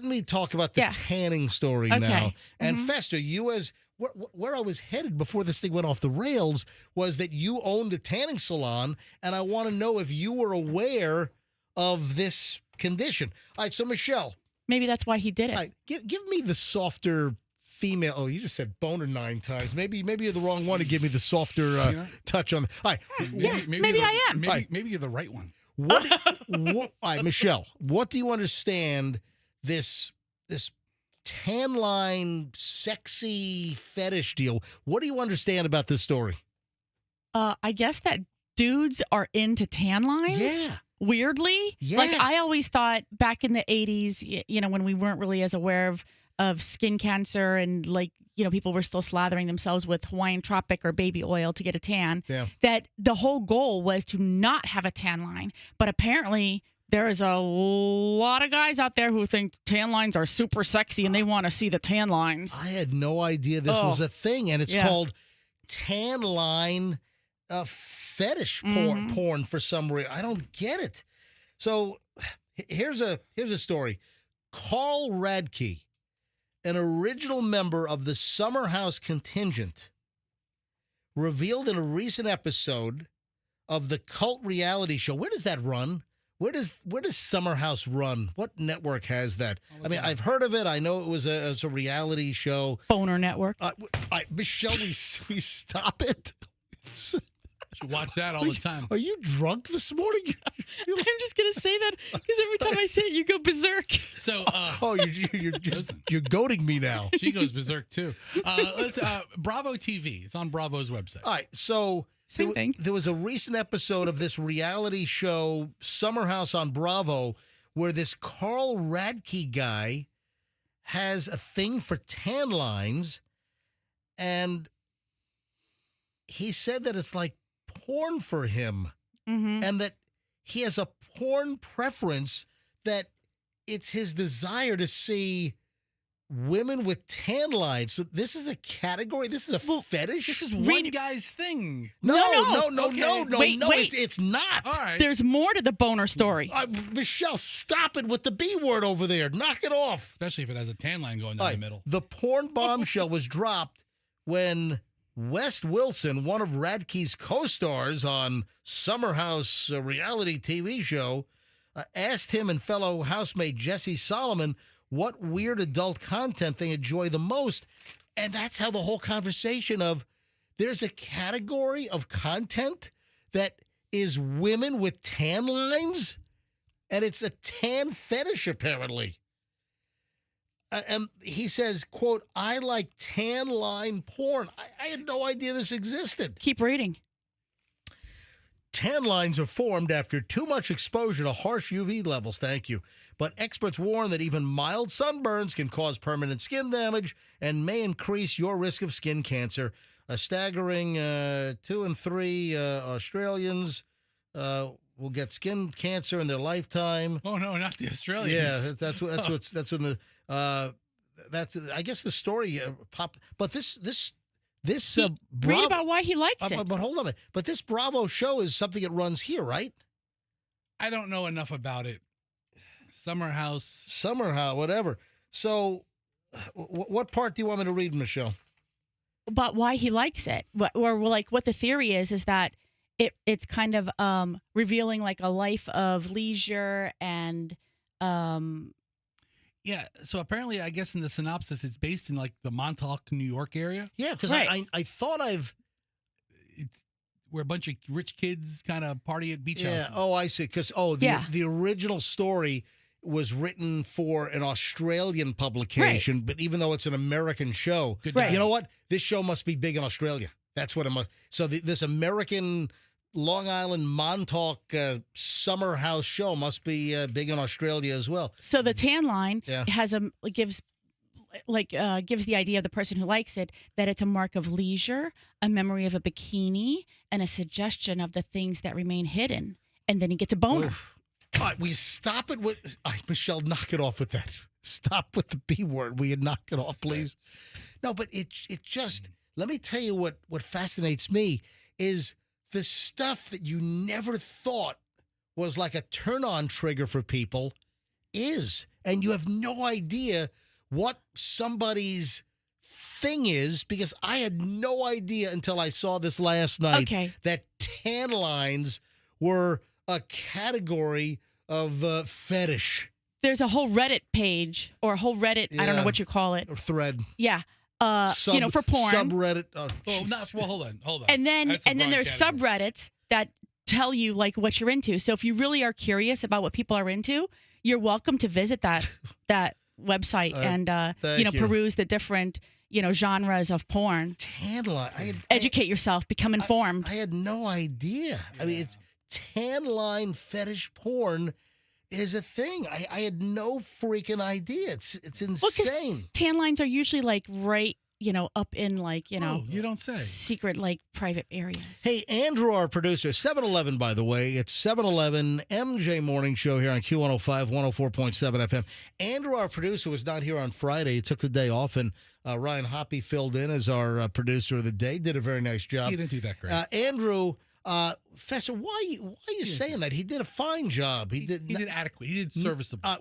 me talk about the Yeah. tanning story Okay. now. And Mhm. Fester, you as where I was headed before this thing went off the rails was that you owned a tanning salon, and I want to know if you were aware of this condition. All right, so Michelle, Maybe that's why he did it. all right, give me the softer female. Oh, you just said boner 9 times. Maybe you're the wrong one to give me the softer know? touch on. All right, maybe you're I am. Maybe you're the right one. what, all right, Michelle, what do you understand this tan line sexy fetish deal? What do you understand about this story? I guess that dudes are into tan lines. Yeah. Weirdly. Yeah. Like I always thought back in the 80s, when we weren't really as aware of skin cancer and people were still slathering themselves with Hawaiian Tropic or baby oil to get a tan, Yeah. that the whole goal was to not have a tan line. But apparently there is a lot of guys out there who think tan lines are super sexy and they want to see the tan lines. I had no idea this was a thing, and it's called tan line fetish porn for some reason. I don't get it. So here's a story. Carl Radke, an original member of the Summer House contingent, revealed in a recent episode of the cult reality show. Where does that run? Where does Summer House run? What network has that? I mean, I've heard of it. I know it was a reality show. Boner Network. Michelle, we stop it. You watch that all the time. Are you drunk this morning? I'm just going to say that because every time I say it, you go berserk. So, you're goading me now. she goes berserk too. Bravo TV. It's on Bravo's website. All right, so Same thing. There was a recent episode of this reality show, Summer House on Bravo, where this Carl Radke guy has a thing for tan lines, and he said that it's like porn for him, and that he has a porn preference, that it's his desire to see women with tan lines. So this is a category. This is a fetish. This is one guy's thing. No. Wait. It's not. All right. There's more to the boner story. Michelle, stop it with the B word over there. Knock it off. Especially if it has a tan line going down the middle. The porn bombshell was dropped when West Wilson, one of Radke's co-stars on Summer House reality TV show, asked him and fellow housemate Jesse Solomon what weird adult content they enjoy the most. And that's how the whole conversation of there's a category of content that is women with tan lines, and it's a tan fetish, apparently. And he says, quote, I like tan line porn. I had no idea this existed. Keep reading. Tan lines are formed after too much exposure to harsh UV levels. Thank you. But experts warn that even mild sunburns can cause permanent skin damage and may increase your risk of skin cancer. A staggering 2 in 3 Australians will get skin cancer in their lifetime. Oh no, not the Australians. Yeah, that's when the that's I guess the story popped. But this Read about why he likes it. But hold on a minute. But this Bravo show is something that runs here, right? I don't know enough about it. Summer House, whatever. So, what part do you want me to read, Michelle? About why he likes it, or like what the theory is that it's kind of revealing like a life of leisure and yeah. So apparently, I guess in the synopsis, it's based in like the Montauk, New York area. Yeah, because right. I thought where a bunch of rich kids kind of party at beach houses. Oh, I see. Because the original story was written for an Australian publication, but even though it's an American show, you know what? This show must be big in Australia. That's what it must. So this American Long Island Montauk summer house show must be big in Australia as well. So the tan line gives the idea of the person who likes it that it's a mark of leisure, a memory of a bikini, and a suggestion of the things that remain hidden. And then he gets a boner. Oof. All right, we stop it with Michelle. Knock it off with that. Stop with the B word. Will you knock it off, please? No, but it just. Let me tell you what fascinates me is the stuff that you never thought was like a turn-on trigger for people is, and you have no idea what somebody's thing is, because I had no idea until I saw this last night that tan lines were a category of fetish. There's a whole Reddit page or a whole Reddit, I don't know what you call it. Or thread. Yeah. For porn. Subreddit. Hold on. And then there's subreddits that tell you like what you're into. So if you really are curious about what people are into, you're welcome to visit that website and peruse the different genres of porn. Tan line. Educate yourself, become informed. I had no idea. Yeah. I mean, it's tan line fetish porn is a thing. I had no freaking idea. It's insane. Tan lines are usually like right, up in like, you don't say. Secret like private areas. Hey, Andrew, our producer, 7-Eleven, by the way. It's 7-Eleven MJ Morning Show here on Q105, 104.7 FM. Andrew, our producer, was not here on Friday. He took the day off, and Ryan Hoppy filled in as our producer of the day. Did a very nice job. He didn't do that great. Andrew, Fester, why are you saying that? He did a fine job. He did adequate. He did serviceable.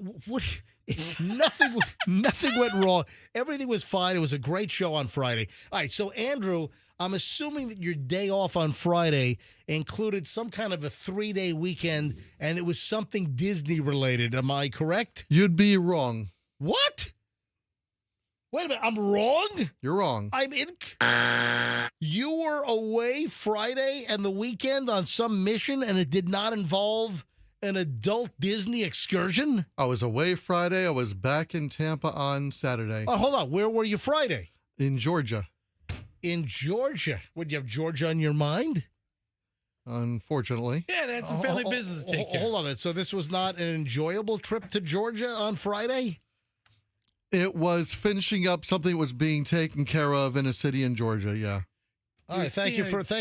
Nothing went wrong. Everything was fine. It was a great show on Friday. All right, so Andrew, I'm assuming that your day off on Friday included some kind of a 3-day weekend, and it was something Disney related. Am I correct? You'd be wrong. What? Wait a minute, I'm wrong? You're wrong. You were away Friday and the weekend on some mission, and it did not involve an adult Disney excursion? I was away Friday. I was back in Tampa on Saturday. Oh, hold on. Where were you Friday? In Georgia. In Georgia? Would you have Georgia on your mind? Unfortunately. Yeah, they had some family business to take care of. Hold on. So this was not an enjoyable trip to Georgia on Friday? It was finishing up something that was being taken care of in a city in Georgia, yeah. All right, thank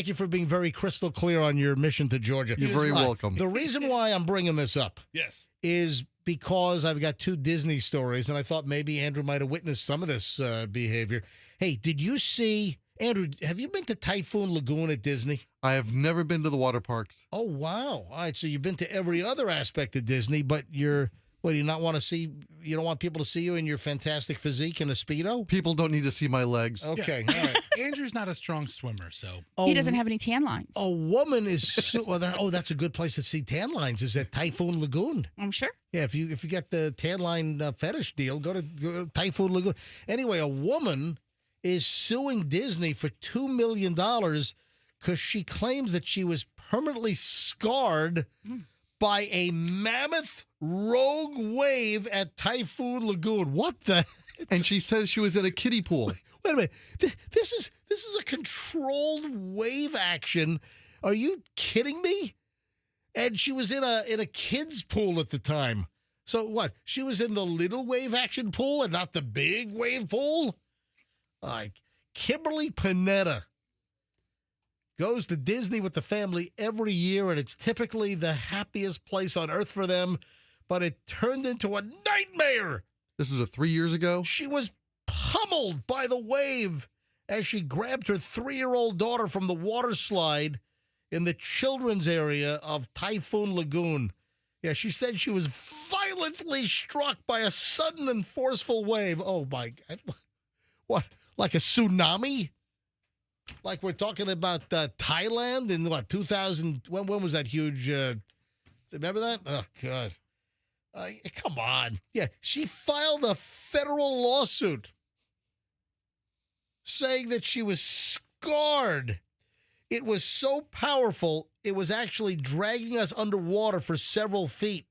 you for being very crystal clear on your mission to Georgia. You're very welcome. The reason why I'm bringing this up is because I've got 2 Disney stories, and I thought maybe Andrew might have witnessed some of this behavior. Hey, did you see, Andrew, have you been to Typhoon Lagoon at Disney? I have never been to the water parks. Oh, wow. All right, so you've been to every other aspect of Disney, but do you not want to see, you don't want people to see you in your fantastic physique in a Speedo? People don't need to see my legs. Okay, all right. Andrew's not a strong swimmer, so. He doesn't have any tan lines. A woman is, that's a good place to see tan lines, is at Typhoon Lagoon. I'm sure. Yeah, if you get the tan line fetish deal, go to Typhoon Lagoon. Anyway, a woman is suing Disney for $2 million because she claims that she was permanently scarred by a mammoth rogue wave at Typhoon Lagoon. What the? And she says she was at a kiddie pool. Wait a minute. This is a controlled wave action. Are you kidding me? And she was in a kids pool at the time. So what? She was in the little wave action pool and not the big wave pool? Kimberly Panetta goes to Disney with the family every year, and it's typically the happiest place on earth for them, but it turned into a nightmare. This is 3 years ago? She was pummeled by the wave as she grabbed her 3-year-old daughter from the water slide in the children's area of Typhoon Lagoon. Yeah, she said she was violently struck by a sudden and forceful wave. Oh, my God. What, like a tsunami? Like we're talking about Thailand in, 2000? When was that huge? Remember that? Oh, God. Come on. Yeah, she filed a federal lawsuit saying that she was scarred. It was so powerful, it was actually dragging us underwater for several feet.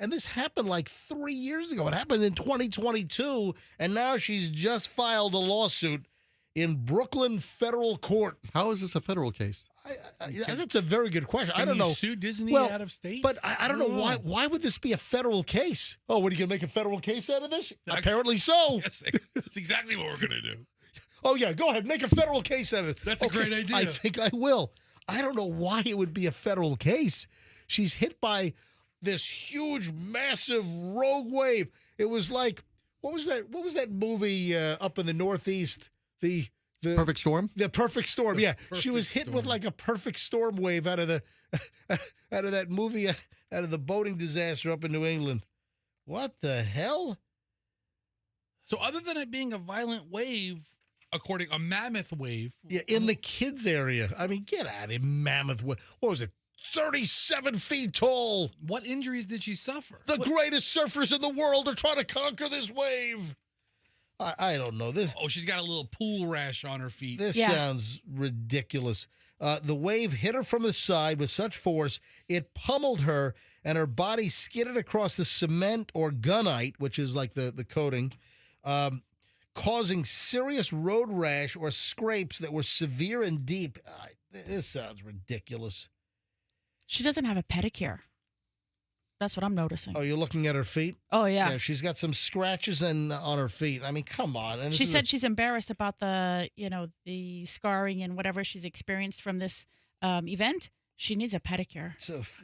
And this happened like 3 years ago. It happened in 2022, and now she's just filed a lawsuit in Brooklyn federal court. How is this a federal case? That's a very good question. I don't know. Sue Disney Well, out of state? But I don't know why. Why would this be a federal case? Oh, what are you going to make a federal case out of this? Apparently so. Yes, that's exactly what we're going to do. Oh, yeah, go ahead. Make a federal case out of it. That's a great idea. I think I will. I don't know why it would be a federal case. She's hit by this huge, massive rogue wave. It was like, what was that movie up in the Northeast? The Perfect Storm? The Perfect Storm, yeah. She was hit Storm. with like a perfect storm wave out of that movie, out of the boating disaster up in New England. What the hell? So other than it being a violent wave, a mammoth wave. Yeah, in the kids area. I mean, get out of here, mammoth wave. What was it? 37 feet tall. What injuries did she suffer? The greatest surfers in the world are trying to conquer this wave. I don't know this. Oh, she's got a little pool rash on her feet. This sounds ridiculous. The wave hit her from the side with such force, it pummeled her, and her body skidded across the cement or gunite, which is like the coating, causing serious road rash or scrapes that were severe and deep. This sounds ridiculous. She doesn't have a pedicure. That's what I'm noticing. Oh, you're looking at her feet? Oh, yeah. Yeah, she's got some scratches on her feet. I mean, come on. And She said she's embarrassed about the scarring and whatever she's experienced from this event. She needs a pedicure.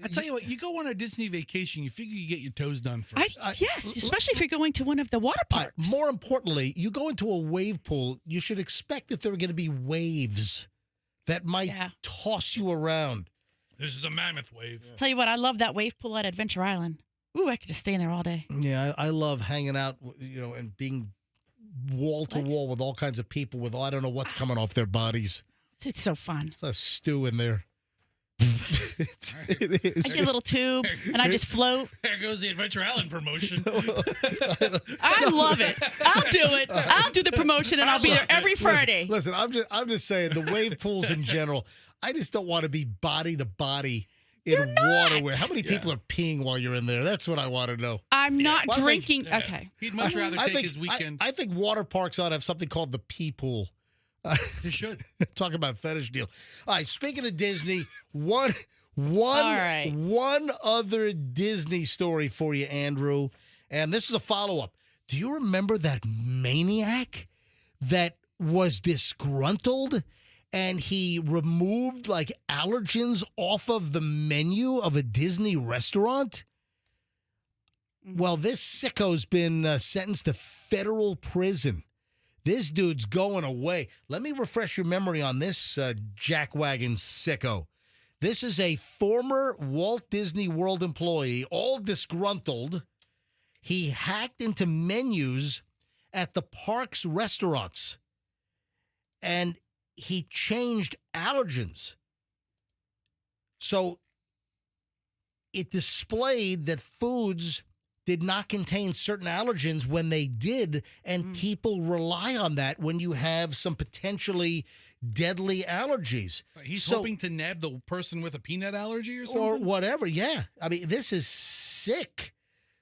I tell you what, you go on a Disney vacation, you figure you get your toes done first. Yes, especially if you're going to one of the water parks. More importantly, you go into a wave pool, you should expect that there are going to be waves that might toss you around. This is a mammoth wave. Tell you what, I love that wave pool at Adventure Island. Ooh, I could just stay in there all day. Yeah, I love hanging out, and being wall to wall with all kinds of people with I don't know what's coming off their bodies. It's so fun. It's a stew in there. It is. I get a little tube and I just float. There goes the Adventure Island promotion. I love it. I'll do it. I'll do the promotion and I'll be there every Friday. Listen, I'm just saying the wave pools in general. I just don't want to be body to body in water. How many people are peeing while you're in there? That's what I want to know. I'm not drinking. Okay. He'd much rather take his weekend. I think water parks ought to have something called the pee pool. You should. Talk about fetish deal. All right, speaking of Disney, one other Disney story for you, Andrew. And this is a follow-up. Do you remember that maniac that was disgruntled and he removed like allergens off of the menu of a Disney restaurant? Well, this sicko's been sentenced to federal prison. This dude's going away. Let me refresh your memory on this jackwagon sicko. This is a former Walt Disney World employee, all disgruntled. He hacked into menus at the park's restaurants, and he changed allergens. So it displayed that foods did not contain certain allergens when they did, and people rely on that when you have some potentially deadly allergies. He's hoping to nab the person with a peanut allergy or something? Or whatever, yeah. I mean, this is sick.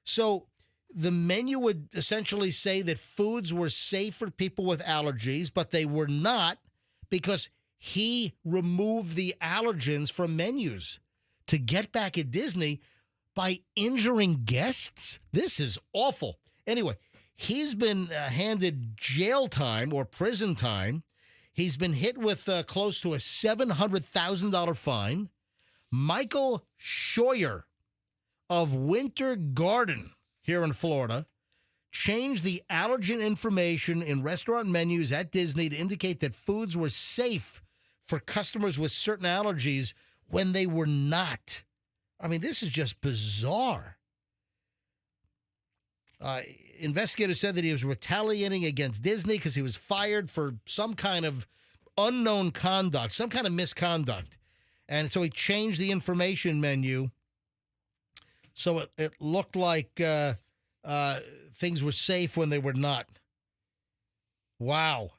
So the menu would essentially say that foods were safe for people with allergies, but they were not because he removed the allergens from menus to get back at Disney by injuring guests. This is awful. Anyway, he's been handed jail time or prison time. He's been hit with close to a $700,000 fine. Michael Scheuer of Winter Garden here in Florida changed the allergen information in restaurant menus at Disney to indicate that foods were safe for customers with certain allergies when they were not. I mean, this is just bizarre. Investigators said that he was retaliating against Disney because he was fired for some kind of unknown conduct, some kind of misconduct. And so he changed the information menu so it looked like things were safe when they were not. Wow.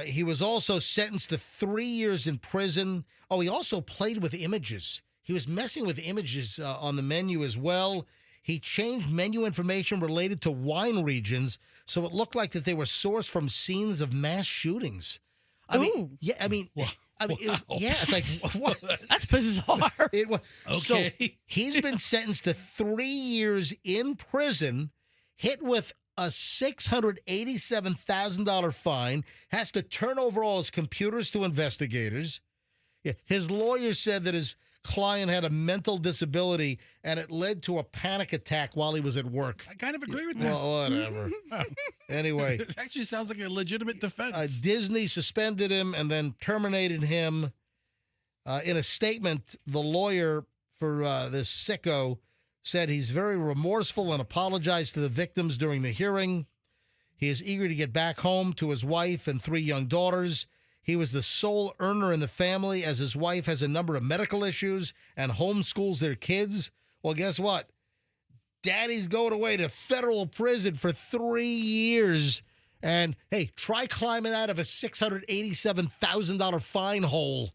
He was also sentenced to 3 years in prison. Oh, he also played with images. He was messing with images on the menu as well. He changed menu information related to wine regions so it looked like that they were sourced from scenes of mass shootings. I mean, yeah, I mean, it was, yeah, it's like, what? That's bizarre. It was, Okay. So he's been sentenced to 3 years in prison, hit with a $687,000 fine, has to turn over all his computers to investigators. Yeah, his lawyer said that his client had a mental disability and it led to a panic attack while he was at work. I kind of agree with that. Well, whatever. Anyway, It actually sounds like a legitimate defense. Disney suspended him and then terminated him. In a statement, the lawyer for this sicko said he's very remorseful and apologized to the victims during the hearing. He is eager to get back home to his wife and 3 young daughters. He was the sole earner in the family as his wife has a number of medical issues and homeschools their kids. Well, guess what? Daddy's going away to federal prison for 3 years. And, hey, try climbing out of a $687,000 fine hole.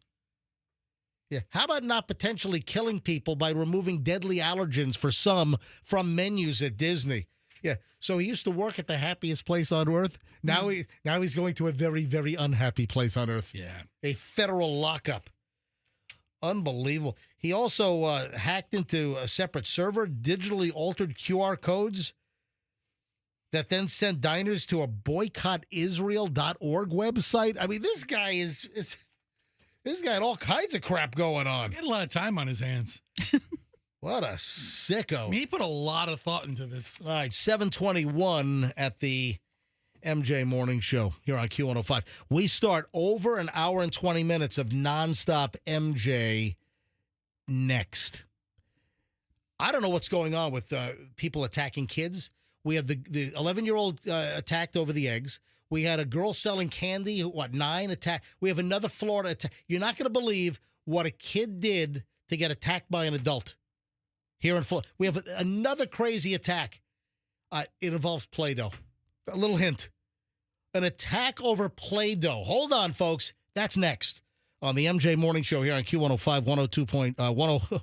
Yeah. How about not potentially killing people by removing deadly allergens for some from menus at Disney? Yeah. So he used to work at the happiest place on earth. Now he's going to a very, very unhappy place on earth. Yeah. A federal lockup. Unbelievable. He also hacked into a separate server, digitally altered QR codes that then sent diners to a boycottisrael.org website. I mean, this guy had all kinds of crap going on. He had a lot of time on his hands. What a sicko. I mean, he put a lot of thought into this. All right, 7:21 at the MJ Morning Show here on Q105. We start over an hour and 20 minutes of nonstop MJ next. I don't know what's going on with people attacking kids. We have the 11-year-old attacked over the eggs. We had a girl selling candy, 9 attacked. We have another Florida attack. You're not going to believe what a kid did to get attacked by an adult here in Florida. We have another crazy attack. It involves Play-Doh. A little hint. An attack over Play-Doh. Hold on, folks. That's next on the MJ Morning Show here on Q105, 102.10.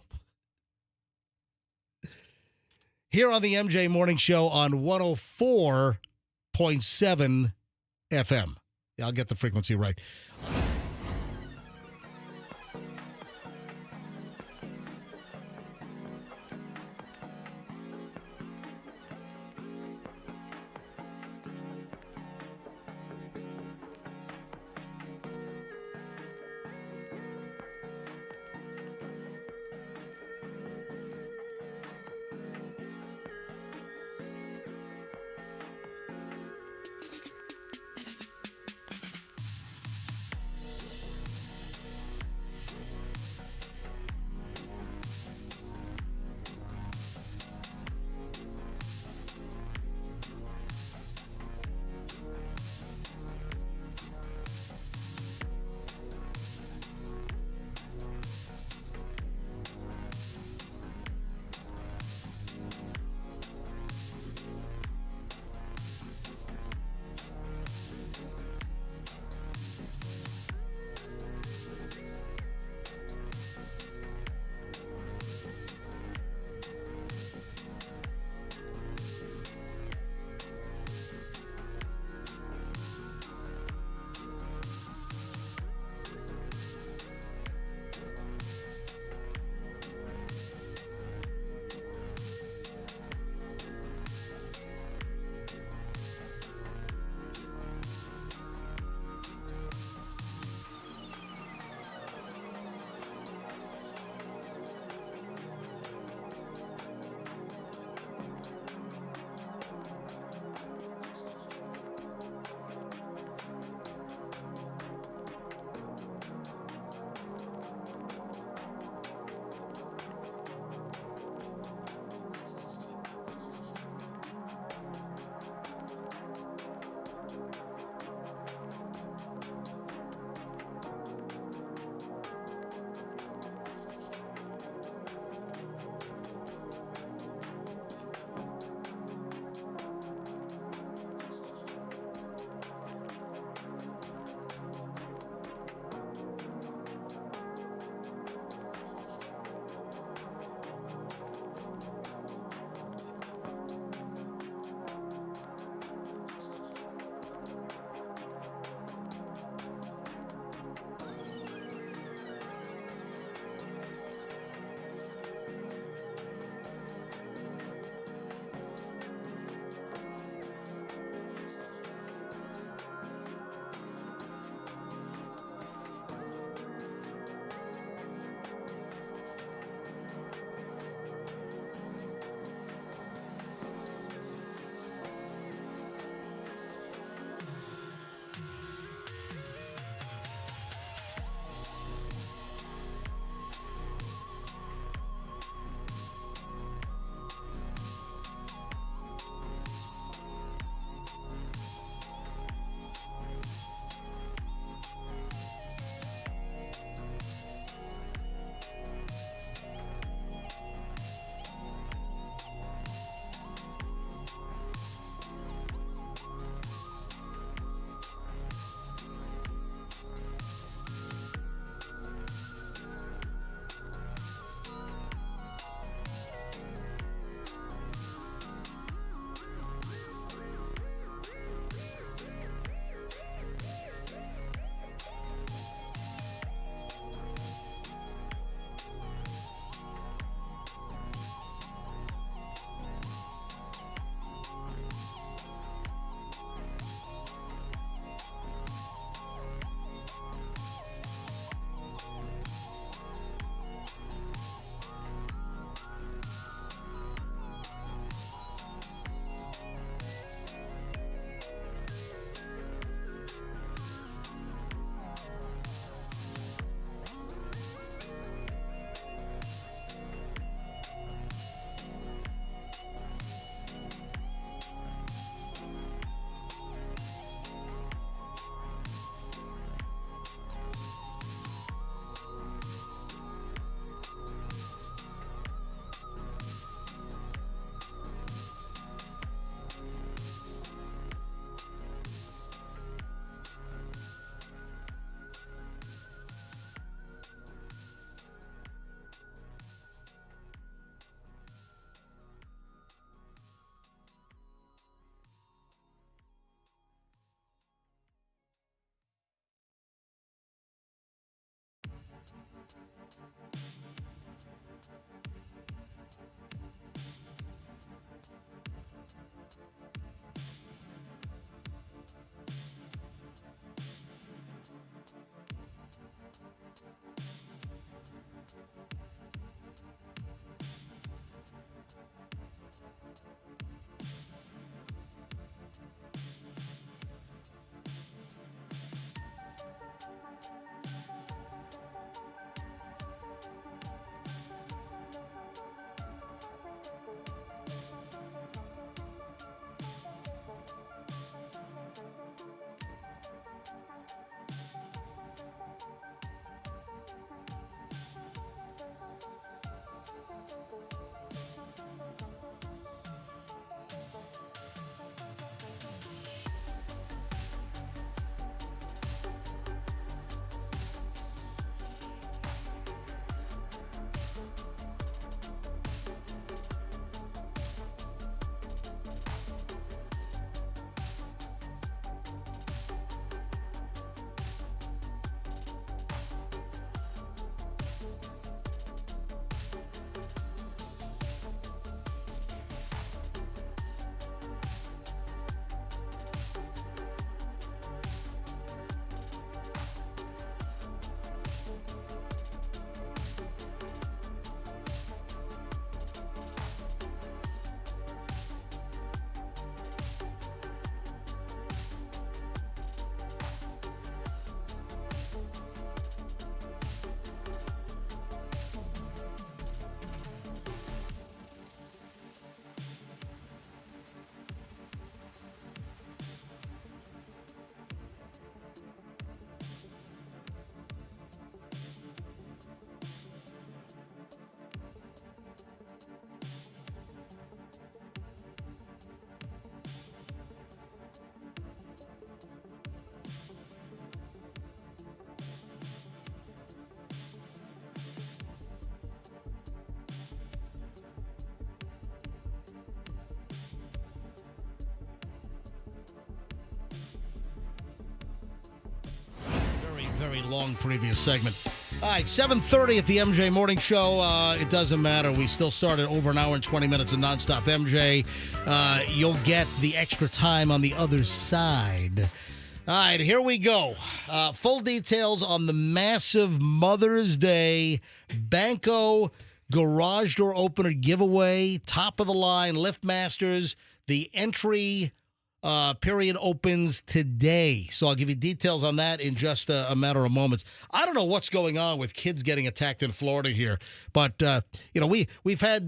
Here on the MJ Morning Show on 104.7 FM. Yeah, I'll get the frequency right. Very long previous segment. All right, 7:30 at the MJ Morning Show. It doesn't matter. We still start at over an hour and 20 minutes of nonstop MJ. You'll get the extra time on the other side. All right, here we go. Full details on the massive Mother's Day Banco garage door opener giveaway. Top of the line, LiftMasters. The entry period opens today. So I'll give you details on that in just a matter of moments. I don't know what's going on with kids getting attacked in Florida here, but we've had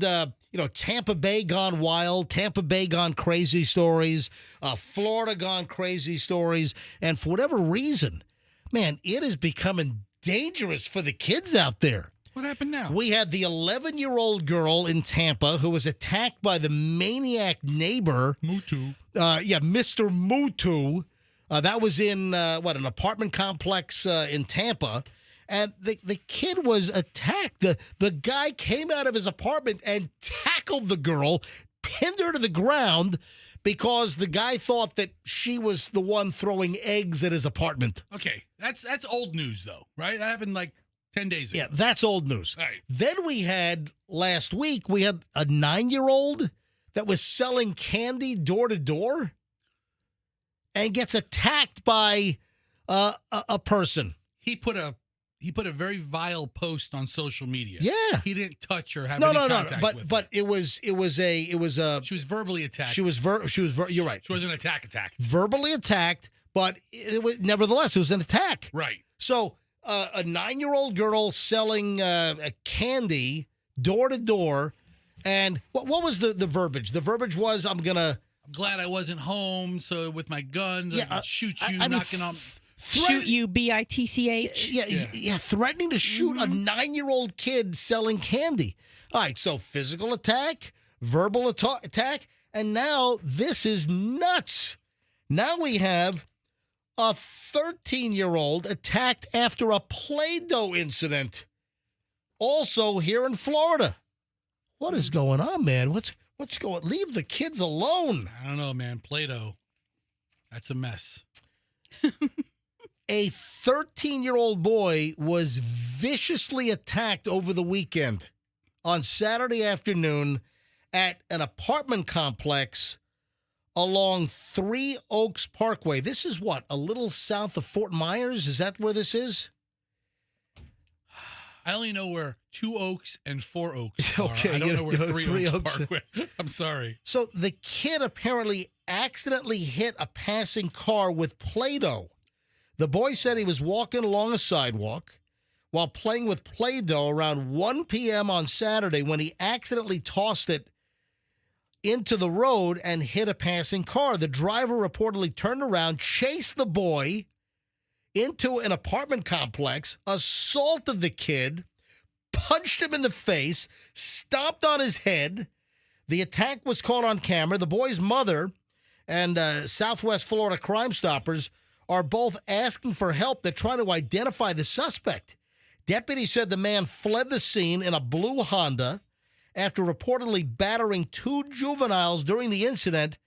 Tampa Bay gone wild, Tampa Bay gone crazy stories, Florida gone crazy stories, and for whatever reason, man, it is becoming dangerous for the kids out there. What happened now? We had the 11-year-old girl in Tampa who was attacked by the maniac neighbor. Mutu. Mr. Mutu. That was in, an apartment complex in Tampa. And the kid was attacked. The guy came out of his apartment and tackled the girl, pinned her to the ground because the guy thought that she was the one throwing eggs at his apartment. Okay, that's old news, though, right? That happened like 10 days ago. Yeah, that's old news. All right. Then last week, we had a 9-year-old that was selling candy door to door and gets attacked by a person. He put a very vile post on social media. Yeah. He didn't touch her. No. But it was a. She was verbally attacked. You're right. She wasn't attack. Verbally attacked, but nevertheless, it was an attack. Right. So a 9-year-old girl selling a candy door to door, and what was the verbiage? The verbiage was, I'm glad I wasn't home, so with my gun, I could shoot you, knocking on. Shoot you, BITCH. Yeah, threatening to shoot a 9-year-old kid selling candy. All right, so physical attack, verbal attack, and now this is nuts. Now we have a 13-year-old attacked after a Play-Doh incident, also here in Florida. What is going on, man? What's going? Leave the kids alone. I don't know, man. Play-Doh, that's a mess. A 13-year-old boy was viciously attacked over the weekend on Saturday afternoon at an apartment complex along Three Oaks Parkway. This is what, a little south of Fort Myers? Is that where this is? I only know where 2 Oaks and 4 Oaks are. Okay, I don't know where you know, 3 Oaks Parkway. I'm sorry. So the kid apparently accidentally hit a passing car with Play-Doh. The boy said he was walking along a sidewalk while playing with Play-Doh around 1 p.m. on Saturday when he accidentally tossed it into the road and hit a passing car. The driver reportedly turned around, chased the boy into an apartment complex, assaulted the kid, punched him in the face, stomped on his head. The attack was caught on camera. The boy's mother and Southwest Florida Crime Stoppers are both asking for help. They're trying to identify the suspect. Deputies said the man fled the scene in a blue Honda after reportedly battering 2 juveniles during the incident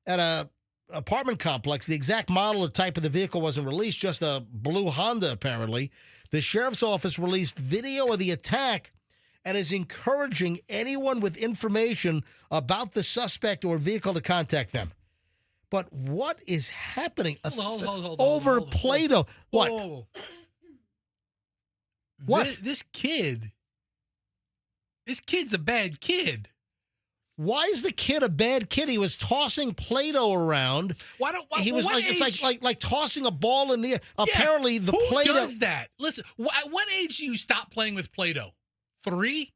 at a apartment complex. The exact model or type of the vehicle wasn't released, just a blue Honda, apparently. The sheriff's office released video of the attack and is encouraging anyone with information about the suspect or vehicle to contact them. But what is happening? Hold Over on. Play-Doh. What? Whoa. What? This kid's a bad kid. Why is the kid a bad kid? He was tossing Play-Doh around. He was what it's age? like tossing a ball in the air. Apparently, the Who Play-Doh. does that? Listen, at what age do you stop playing with Play-Doh? 3?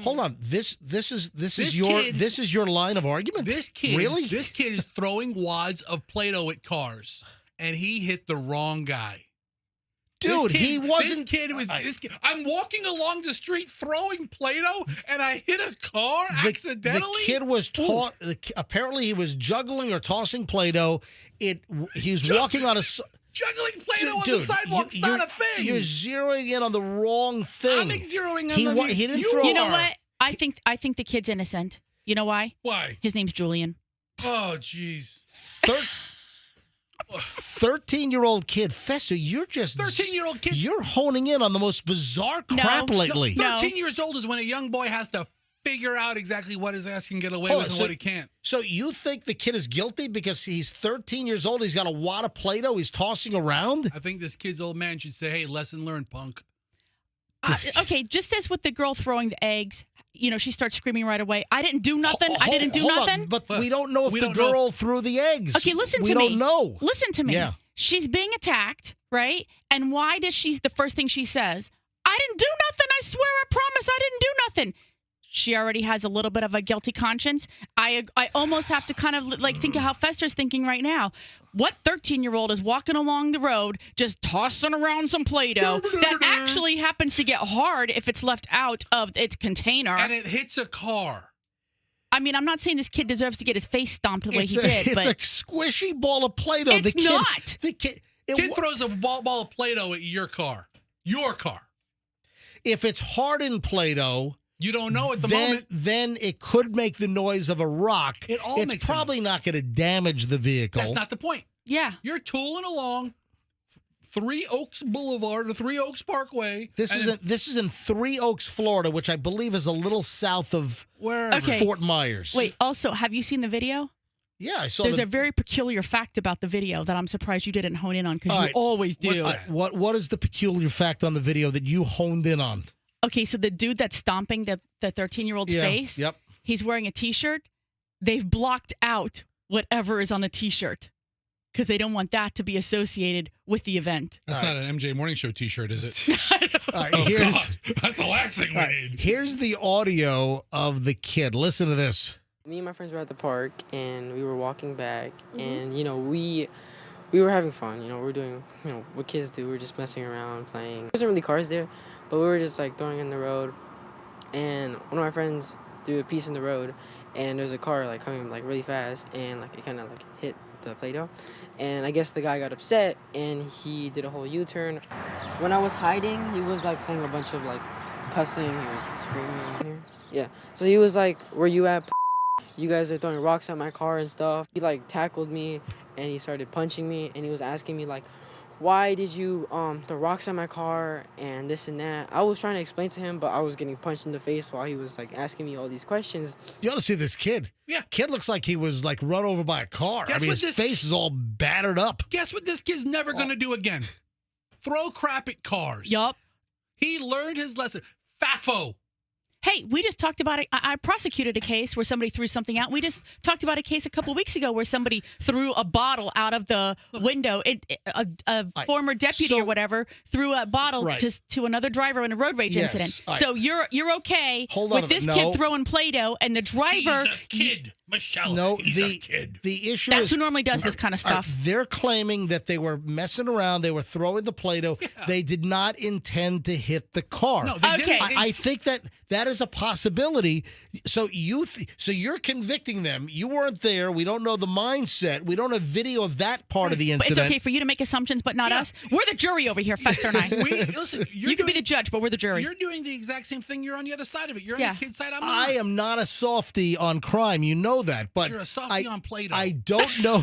Hold on. This is kid- your line of argument. This kid is throwing wads of Play-Doh at cars, and he hit the wrong guy. Dude, he wasn't. This kid. I'm walking along the street throwing Play-Doh, and I hit a car accidentally. The kid was taught. Apparently, he was juggling or tossing Play-Doh. He's walking on a. Juggling Play-Doh on the sidewalk's not a thing. You're zeroing in on the wrong thing. I'm zeroing in He on didn't throw. You know what? I think the kid's innocent. You know why? Why? His name's Julian. Oh, jeez. 13-year-old kid, Fester, you're just 13-year-old kid. You're honing in on the most bizarre crap lately. 13 years old is when a young boy has to figure out exactly what his ass can get away with and what he can't. So you think the kid is guilty because he's 13 years old? He's got a wad of Play-Doh he's tossing around? I think this kid's old man should say, "Hey, lesson learned, punk." Okay, just as with the girl throwing the eggs, she starts screaming right away. I didn't do nothing. I didn't do hold nothing. on, but we don't know if the girl threw the eggs. Okay, listen to me. We don't know. Listen to me. Yeah. She's being attacked, right? And why does the first thing she says, I didn't do nothing. I swear, I promise I didn't do nothing. She already has a little bit of a guilty conscience. I almost have to kind of think of how Fester's thinking right now. What 13-year-old is walking along the road just tossing around some Play-Doh that actually happens to get hard if it's left out of its container? And it hits a car. I mean, I'm not saying this kid deserves to get his face stomped the way he did. It's a squishy ball of Play-Doh. It's not. The kid Throws a ball of Play-Doh at your car. Your car. If it's hardened Play-Doh, you don't know at the moment. Then it could make the noise of a rock. It's probably not going to damage the vehicle. That's not the point. Yeah. You're tooling along 3 Oaks Boulevard or 3 Oaks Parkway. This is in 3 Oaks, Florida, which I believe is a little south of Fort Myers. Wait, also, have you seen the video? Yeah, I saw. There's a very peculiar fact about the video that I'm surprised you didn't hone in on because you always do. What is the peculiar fact on the video that you honed in on? Okay, so the dude that's stomping the 13-year-old's face, he's wearing a T-shirt. They've blocked out whatever is on the T-shirt because they don't want that to be associated with the event. That's not an MJ Morning Show T-shirt, is it? That's the last thing we need. Here's the audio of the kid. Listen to this. Me and my friends were at the park, and we were walking back, and, we were having fun. We were doing, what kids do. We were just messing around, playing. There wasn't really cars there, but we were just, throwing in the road, and one of my friends threw a piece in the road, and there's a car, coming, really fast, and, it kind of, hit the Play-Doh, and I guess the guy got upset, and he did a whole U-turn. When I was hiding, he was, saying a bunch of, cussing. He was screaming. Yeah, so he was like, "Where you at, You guys are throwing rocks at my car and stuff." He, tackled me, and he started punching me, and he was asking me, why did you throw rocks at my car and this and that. I was trying to explain to him, but I was getting punched in the face while he was like asking me all these questions. You ought to see this kid. Yeah. Kid looks like he was like run over by a car. Guess I mean, what his this- face is all battered up. Guess what this kid's never going to do again? Throw crap at cars. Yup. He learned his lesson. Fafo. Hey, we just talked about it. I prosecuted a case where somebody threw something out. We just talked about a case a couple weeks ago where somebody threw a bottle out of the window. A former deputy or whatever threw a bottle to another driver in a road rage incident. So you're okay with this kid throwing Play-Doh and the driver. He's a kid, Michelle. No, He's a kid. The issue That's is who normally does this kind of stuff. they're claiming that they were messing around. They were throwing the Play-Doh. Yeah. They did not intend to hit the car. No, they didn't. I think that is a possibility. So you're convicting them. You weren't there. We don't know the mindset. We don't have video of that part of the incident. It's okay for you to make assumptions, but not us. We're the jury over here, Fester and I. Listen, you can be the judge, but we're the jury. You're doing the exact same thing. You're on the other side of it. You're on the kid's side. I am not a softie on crime. You know that, but you're a softie on Play-Doh. I don't know.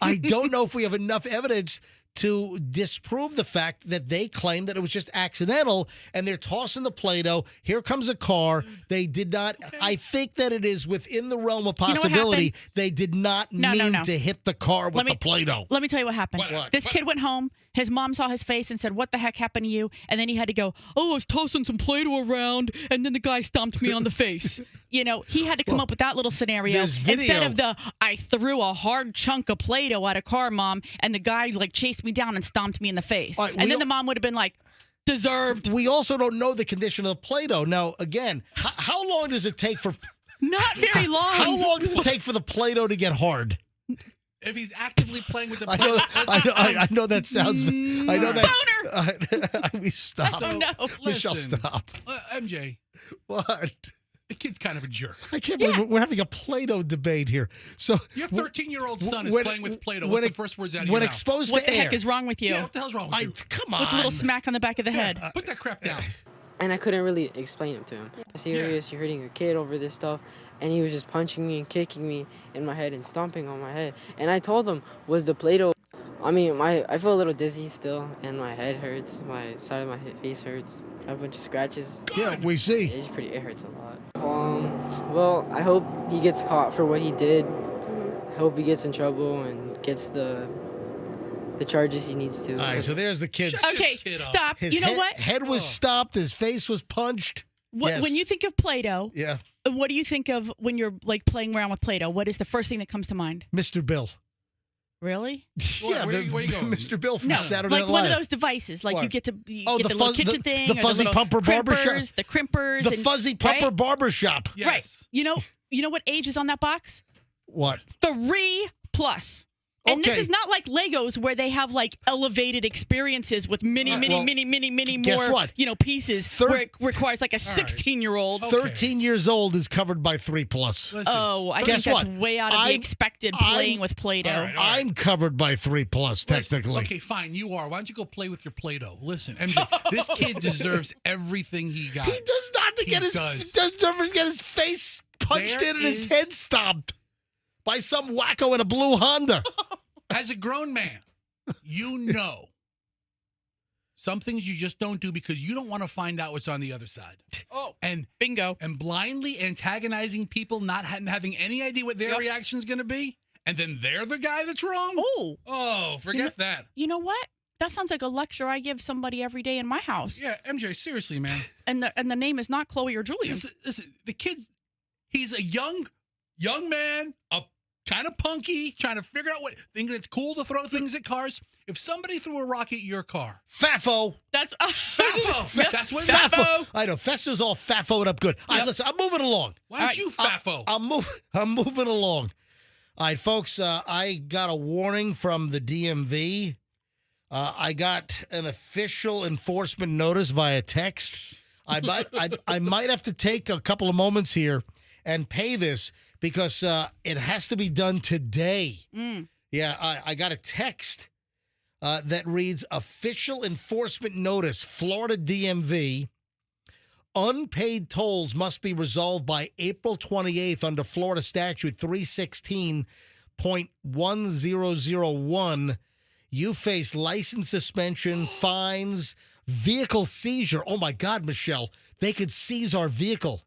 I don't know if we have enough evidence to disprove the fact that they claim that it was just accidental and they're tossing the Play-Doh. Here comes a car. They did not. Okay. I think that it is within the realm of possibility. They did not mean to hit the car with the Play-Doh. Let me tell you what happened. This kid went home. His mom saw his face and said, "What the heck happened to you?" And then he had to go, "Oh, I was tossing some Play-Doh around, and then the guy stomped me on the face." You know, he had to come up with that little scenario instead of the "I threw a hard chunk of Play-Doh at a car, Mom, and the guy like chased me down and stomped me in the face." Right, and then the mom would have been like, "Deserved." We also don't know the condition of the Play-Doh. Now, again, how long does it take for? Not very long. How long does it take for the Play-Doh to get hard? If he's actively playing with the Play-Doh, I know that sounds. I know that. Boner. Stop. Oh no, Michelle, stop. MJ, what? The kid's kind of a jerk. I can't believe we're having a Play-Doh debate here. So your 13-year-old son is playing with Play-Doh. What's the first words out of your mouth? When exposed what to the air. heck is wrong with you? Yeah, what the hell's wrong with you? Come on. With a little smack on the back of the head. Put that crap down. And I couldn't really explain it to him. Serious, you're hurting a kid over this stuff. And he was just punching me and kicking me in my head and stomping on my head. And I told him, was the Play-Doh... I mean, I feel a little dizzy still, and my head hurts. My side of my face hurts. I have a bunch of scratches. Yeah, we see. It hurts a lot. Well, I hope he gets caught for what he did. I hope he gets in trouble and gets the charges he needs to. All right, so there's the kid. Okay, stop. His you know what? Head was stopped. His face was punched. When you think of Play-Doh, yeah. What do you think of when you're like playing around with Play-Doh? What is the first thing that comes to mind? Mr. Bill. Really? Yeah, where you going? Mr. Bill from Saturday Night Live. Like one of those devices, like you get the little kitchen thing, the fuzzy pumper barbershop, the crimpers, the fuzzy pumper barbershop. Yes. Right? You know what age is on that box? What? 3+. And this is not like Legos where they have like elevated experiences with many more pieces where it requires like a 16-year-old. 13 years old is covered by 3+. Listen, I think that's way out of the expected playing with Play-Doh. All right. I'm covered by 3+, technically. Okay, fine, you are. Why don't you go play with your Play-Doh? Listen, MJ, this kid deserves everything he got. He does not get his face punched in and his head stomped by some wacko in a blue Honda. As a grown man, you know some things you just don't do because you don't want to find out what's on the other side. Oh, and bingo. And blindly antagonizing people, not having any idea what their reaction's going to be, and then they're the guy that's wrong? Oh, forget that. You know what? That sounds like a lecture I give somebody every day in my house. Yeah, MJ, seriously, man. And the name is not Chloe or Julian. Listen, the kid's, he's a young man, kind of punky, trying to figure out thinking it's cool to throw things at cars. If somebody threw a rock at your car, Fafo. That's Fafo. That's what Fafo. I know. Fester's all Fafoed up good. All right, listen, I'm moving along. Why don't you Fafo? I'm moving along. All right, folks, I got a warning from the DMV. I got an official enforcement notice via text. I might have to take a couple of moments here and pay this because it has to be done today. Yeah, I got a text that reads, official enforcement notice, Florida DMV. Unpaid tolls must be resolved by April 28th under Florida Statute 316.1001. you face license suspension, fines, vehicle seizure. Oh, my God, Michelle. They could seize our vehicle.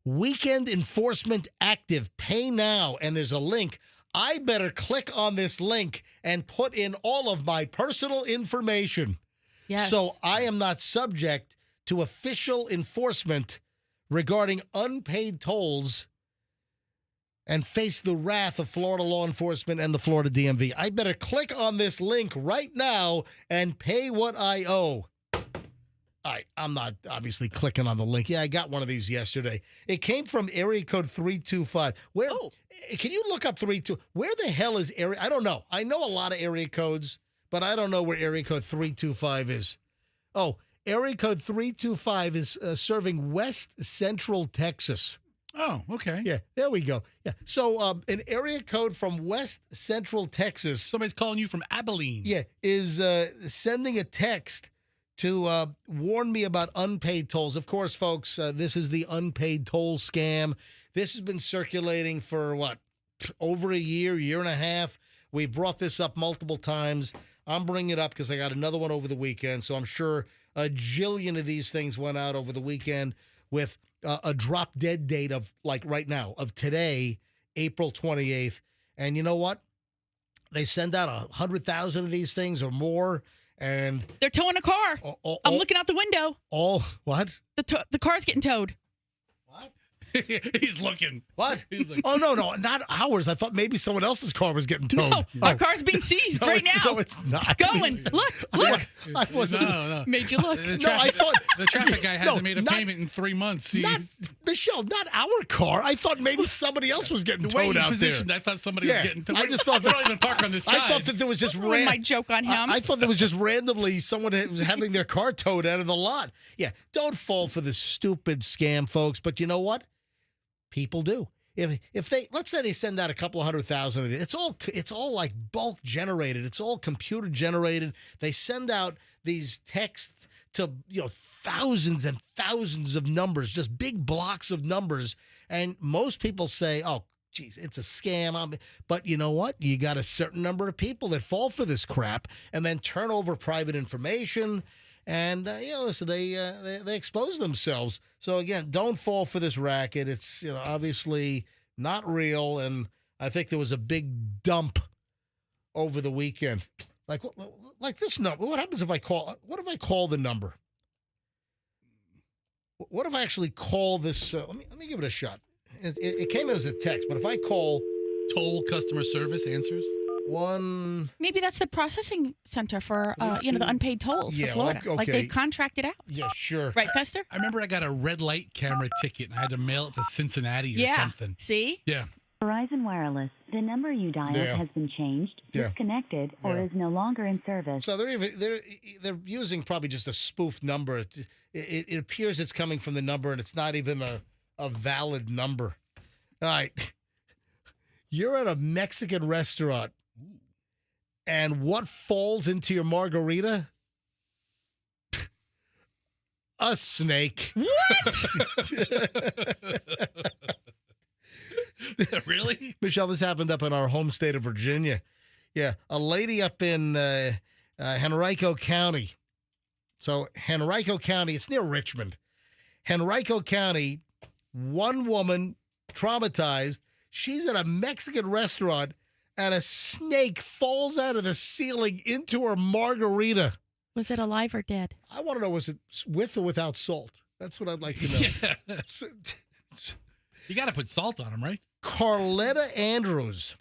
Weekend enforcement active. Pay now. And there's a link. I better click on this link and put in all of my personal information. Yes. So I am not subject to official enforcement regarding unpaid tolls and face the wrath of Florida law enforcement and the Florida DMV. I better click on this link right now and pay what I owe. All right, I'm not obviously clicking on the link. Yeah, I got one of these yesterday. It came from area code 325. Where? Oh. Can you look up 32? Where the hell is area? I don't know. I know a lot of area codes, but I don't know where area code 325 is. Oh, area code 325 is serving West Central Texas. Oh, okay. Yeah, there we go. Yeah. So an area code from West Central Texas. Somebody's calling you from Abilene. Yeah, is sending a text to warn me about unpaid tolls. Of course, folks, this is the unpaid toll scam. This has been circulating for, over a year and a half. We brought this up multiple times. I'm bringing it up because I got another one over the weekend, so I'm sure a jillion of these things went out over the weekend with a drop-dead date of, right now, of today, April 28th. And you know what? They send out 100,000 of these things or more, and They're towing a car. I'm looking out the window. What? The car's getting towed. He's looking. What? He's like, Oh, no, not ours. I thought maybe someone else's car was getting towed. No, Oh. our car's being seized No, right it's- now. No, it's not. It's going. Look. I wasn't. No. Made you look. The No, I thought the traffic guy hasn't No, made a not- payment in 3 months. Not, Michelle, not our car. I thought maybe somebody else was getting the way towed you out there. positioned, I thought somebody Yeah, was getting towed. I just thought we that- don't even park on this side. I thought that there was just Ruined my joke on him. I thought there was just randomly someone was having their car towed out of the lot. Yeah, don't fall for this stupid scam, folks. But you know what? People do. If they, let's say they send out a couple of 100,000 of it, it's all like bulk generated. It's all computer generated. They send out these texts to thousands and thousands of numbers, just big blocks of numbers, and most people say, "Oh, geez, it's a scam." But you know what? You got a certain number of people that fall for this crap and then turn over private information. And listen, they expose themselves. So again, don't fall for this racket. It's obviously not real, and I think there was a big dump over the weekend. Like this number. What happens if I call? What if I call the number? What if I actually call this? Let me give it a shot. It came as a text, but if I call Toll customer service answers. Maybe that's the processing center for the unpaid tolls for Florida. Okay. Like they've contracted out. Yeah, sure. Right, Fester? I remember I got a red light camera ticket and I had to mail it to Cincinnati or something. See? Yeah. Verizon Wireless. The number you dialed has been changed, disconnected, or is no longer in service. So they're using probably just a spoofed number. It appears it's coming from the number, and it's not even a valid number. All right. You're at a Mexican restaurant, and what falls into your margarita? A snake. What? Really? Michelle, this happened up in our home state of Virginia. Yeah, a lady up in Henrico County. So Henrico County, it's near Richmond. Henrico County, one woman traumatized. She's at a Mexican restaurant, and a snake falls out of the ceiling into her margarita. Was it alive or dead? I want to know, was it with or without salt? That's what I'd like to know. Yeah. You got to put salt on them, right? Carletta Andrews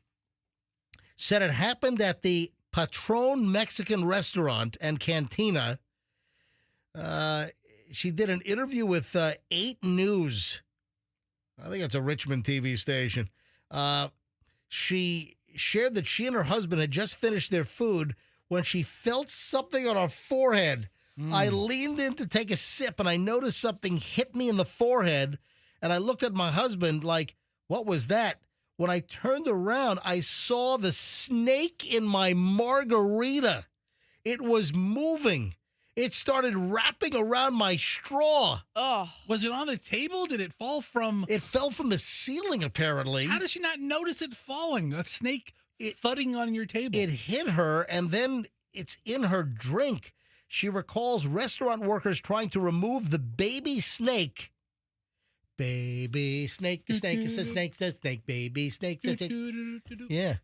said it happened at the Patron Mexican restaurant and cantina. She did an interview with 8 News. I think it's a Richmond TV station. She shared that she and her husband had just finished their food when she felt something on her forehead. I leaned in to take a sip, and I noticed something hit me in the forehead, and I looked at my husband like, what was that? When I turned around, I saw the snake in my margarita. It was moving. It started wrapping around my straw. Oh. Was it on the table? Did it fall from? It fell from the ceiling, apparently. How does she not notice it falling? A snake thudding on your table. It hit her, and then it's in her drink. She recalls restaurant workers trying to remove the baby snake. Baby snake, a snake, it's a snake, a snake, baby snake, a snake. Yeah.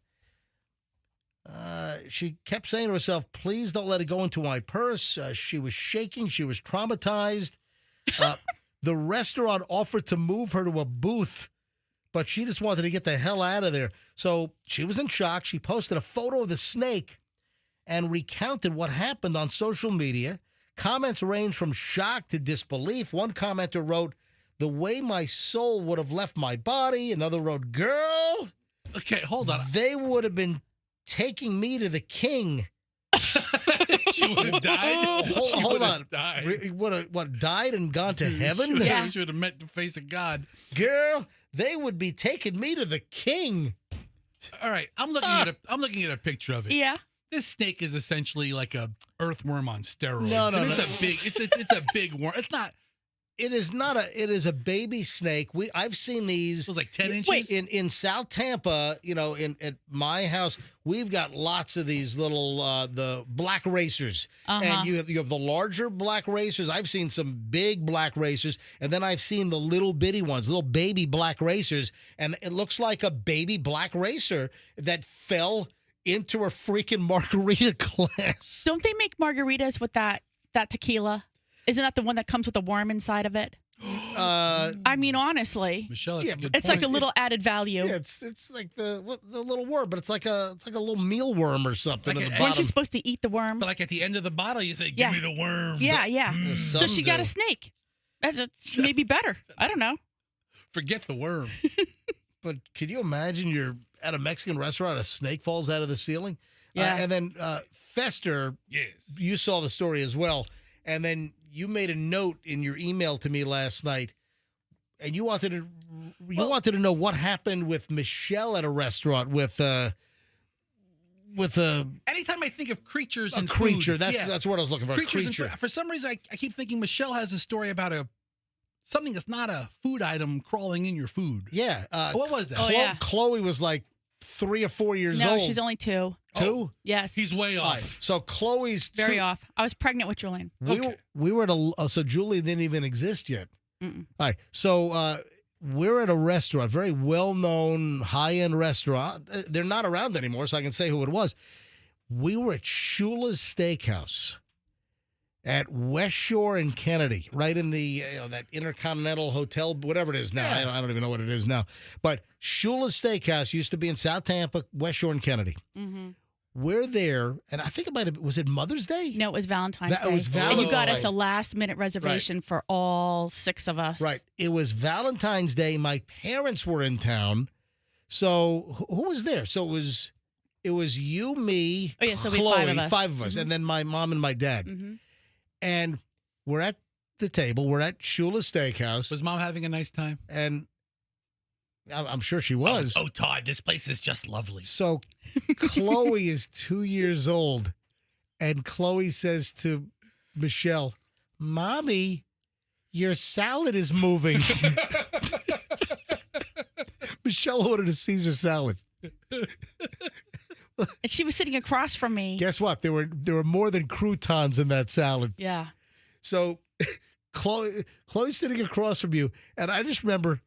She kept saying to herself, please don't let it go into my purse. She was shaking. She was traumatized. The restaurant offered to move her to a booth, but she just wanted to get the hell out of there. So she was in shock. She posted a photo of the snake and recounted what happened on social media. Comments range from shock to disbelief. One commenter wrote, the way my soul would have left my body. Another wrote, girl. Okay, hold on. They would have been taking me to the king. She would have died. Hold on. Died. What, died and gone to heaven? She would have met the face of God. Girl, they would be taking me to the king. All right, I'm looking at a picture of it. Yeah. This snake is essentially like a earthworm on steroids. No. It's a big worm. It's not. It is not a. It is a baby snake. I've seen these. It was like 10 inches. Wait, in South Tampa, at my house, we've got lots of these little the black racers, and you have the larger black racers. I've seen some big black racers, and then I've seen the little bitty ones, little baby black racers, and it looks like a baby black racer that fell into a freaking margarita glass. Don't they make margaritas with that tequila? Isn't that the one that comes with a worm inside of it? I mean, honestly, Michelle, that's a good it's point. like a little added value. Yeah, it's like the little worm, but it's like a little mealworm or something. Like at the Weren't bottom. you supposed to eat the worm? But like at the end of the bottle, you say, "Give me the worm." Yeah. So she got do. a snake. That's maybe better. I don't know. Forget the worm. But can you imagine you're at a Mexican restaurant, a snake falls out of the ceiling? Yeah. And then Fester, Yes. you saw the story as well. And then you made a note in your email to me last night, and you wanted to know what happened with Michelle at a restaurant with a Anytime I think of creatures and creature. food, That's what I was looking for. creatures a and creature. food. For some reason, I keep thinking Michelle has a story about something that's not a food item crawling in your food. Yeah. What was that? Chloe was like 3 or 4 years old. No, she's only 2. 2? Yes. He's way All off. right. So Chloe's Very off. I was pregnant with Julian. We were at so Julie didn't even exist yet. Mm-mm. All right. So we're at a restaurant, very well-known, high-end restaurant. They're not around anymore, so I can say who it was. We were at Shula's Steakhouse at West Shore and Kennedy, right in the that Intercontinental Hotel, whatever it is now. Yeah. I don't even know what it is now. But Shula's Steakhouse used to be in South Tampa, West Shore and Kennedy. Mm-hmm. We're there, and I think was it Mother's Day? No, it was Valentine's Day. It was And you got Valentine's. us a last-minute reservation for all 6 of us. Right. It was Valentine's Day. My parents were in town. So who was there? So it was you, me, Oh, yeah, so we Chloe, had 5 of us. and then my mom and my dad. Mm-hmm. And we're at the table. We're at Shula's Steakhouse. Was Mom having a nice time? And I'm sure she was. Oh, Todd, this place is just lovely. So Chloe is 2 years old. And Chloe says to Michelle, Mommy, your salad is moving. Michelle ordered a Caesar salad. And she was sitting across from me. Guess what? There were more than croutons in that salad. Yeah. So Chloe's sitting across from you, and I just remember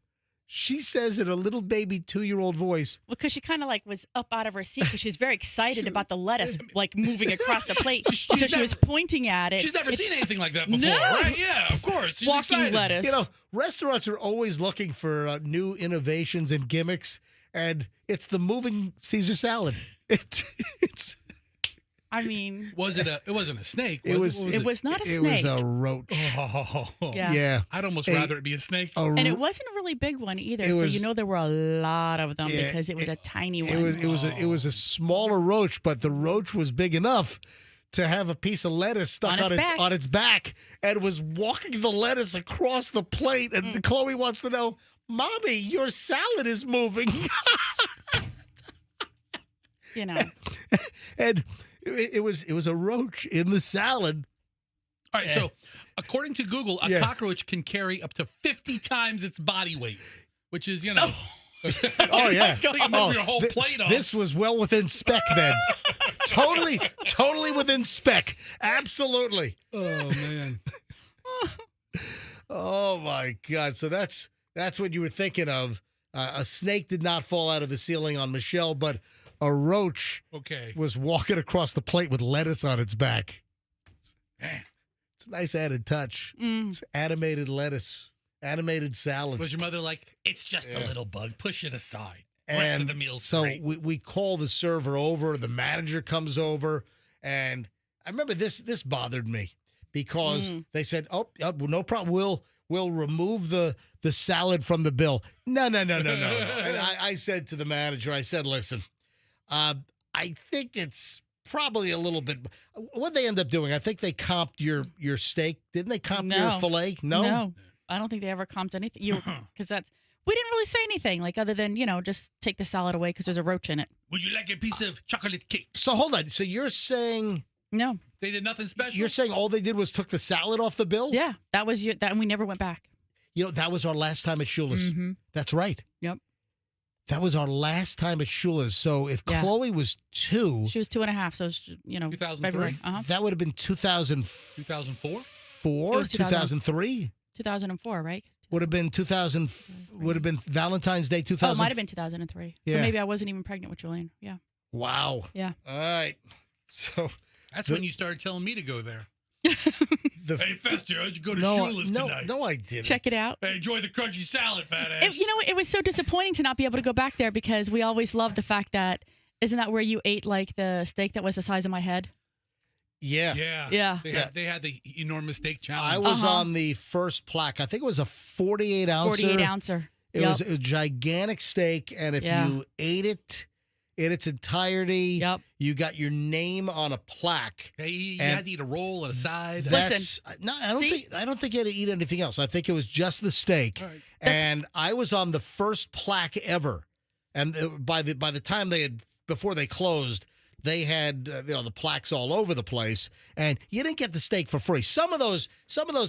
she says in a little baby 2-year-old voice. Because she kind of was up out of her seat because she was very excited about the lettuce moving across the plate. So she was pointing at it. She's never seen anything like that before, No. right? Yeah, of course. She's Walking excited. lettuce. Restaurants are always looking for new innovations and gimmicks, and it's the moving Caesar salad. It's. I mean, It wasn't a snake. it was not a It snake. was a roach. Oh, Yeah. I'd almost rather it be a snake. And it wasn't a really big one either. It was- So there were a lot of them Yeah, because it was a tiny one. It was a smaller roach, but the roach was big enough to have a piece of lettuce stuck on its back and was walking the lettuce across the plate. And Chloe wants to know, Mommy, your salad is moving. And it was a roach in the salad. All right, so according to Google, a cockroach can carry up to 50 times its body weight, which is, Oh, yeah. You can move your whole plate off. This was well within spec then. totally within spec. Absolutely. Oh, man. Oh, my God. So that's what you were thinking of. A snake did not fall out of the ceiling on Michelle, but a roach was walking across the plate with lettuce on its back. It's a nice added touch. It's animated lettuce, animated salad. Was your mother like, it's just a little bug, push it aside. And rest of the meal's so great. we call the server over, the manager comes over, and I remember this bothered me because they said, oh, no problem, we'll remove the salad from the bill. No. And I said to the manager, I said, listen, I think it's probably a little bit. What'd they end up doing? I think they comped your steak. Didn't they comp your filet? No, I don't think they ever comped anything. Because we didn't really say anything, like other than just take the salad away because there's a roach in it. Would you like a piece of chocolate cake? So hold on. So you're saying no? They did nothing special. You're saying all they did was took the salad off the bill? Yeah, that was that, and we never went back. That was our last time at Shula's. Mm-hmm. That's right. Yep. That was our last time at Shula's. So if Chloe was 2. She was 2.5, so it was, 2003? February. That would have been 2004? 2003? 2004, right? Would have been Valentine's Day 2000. Oh, it might have been 2003. Yeah. So maybe I wasn't even pregnant with Julian. Yeah. Wow. Yeah. All right. So that's when you started telling me to go there. Hey, Fester, how'd you go to Shula's tonight? No, I didn't. Check it out. Hey, enjoy the crunchy salad, fat ass. It was so disappointing to not be able to go back there because we always loved the fact that, isn't that where you ate like the steak that was the size of my head? Yeah. Yeah. They had the enormous steak challenge. I was on the first plaque. I think it was a 48-ouncer. 48-ouncer. It was a gigantic steak, and if you ate it in its entirety, you got your name on a plaque. Hey, you had to eat a roll and a side. Listen, no, I don't think you had to eat anything else. I think it was just the steak. Right. And I was on the first plaque ever. And by the time before they closed, they had the plaques all over the place, and you didn't get the steak for free. Some of those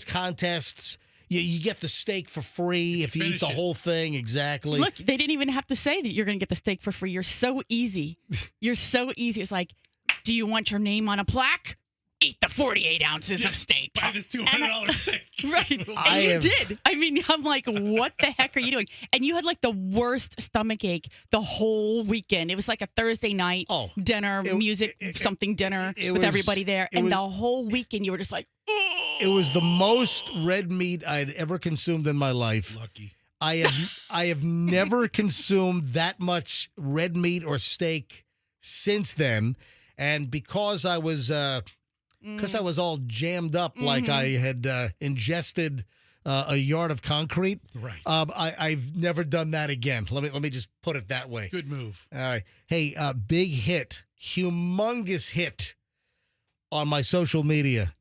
contests, you get the steak for free if you eat the whole thing. Exactly. Look, they didn't even have to say that you're going to get the steak for free. You're so easy. You're so easy. It's like, do you want your name on a plaque? Eat the 48 ounces of steak. Buy this $200 steak. Right. And you did. I mean, I'm like, what the heck are you doing? And you had like the worst stomach ache the whole weekend. It was like a Thursday night dinner, dinner with everybody there. And the whole weekend you were just like, oh. It was the most red meat I'd ever consumed in my life. Lucky. I have never consumed that much red meat or steak since then. And because I was all jammed up like I had ingested a yard of concrete. Right. I've never done that again. Let me just put it that way. Good move. All right. Hey, big hit, humongous hit on my social media.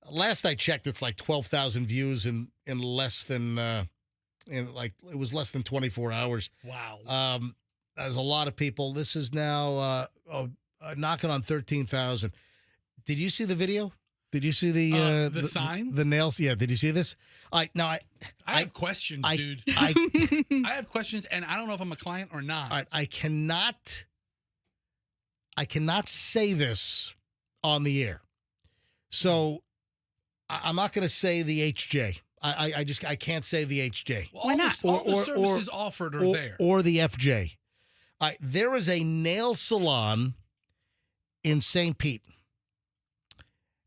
Last I checked, it's like 12,000 views in less than it was less than 24 hours. Wow. There's a lot of people. This is now knocking on 13,000. Did you see the video? Did you see the sign? The nails? Yeah. Did you see this? I have questions, dude. I have questions, and I don't know if I'm a client or not. All right, I cannot say this on the air, so I'm not going to say the HJ. I can't say the HJ. Well, why not? All the services offered are there. Or the FJ. There is a nail salon in St. Pete.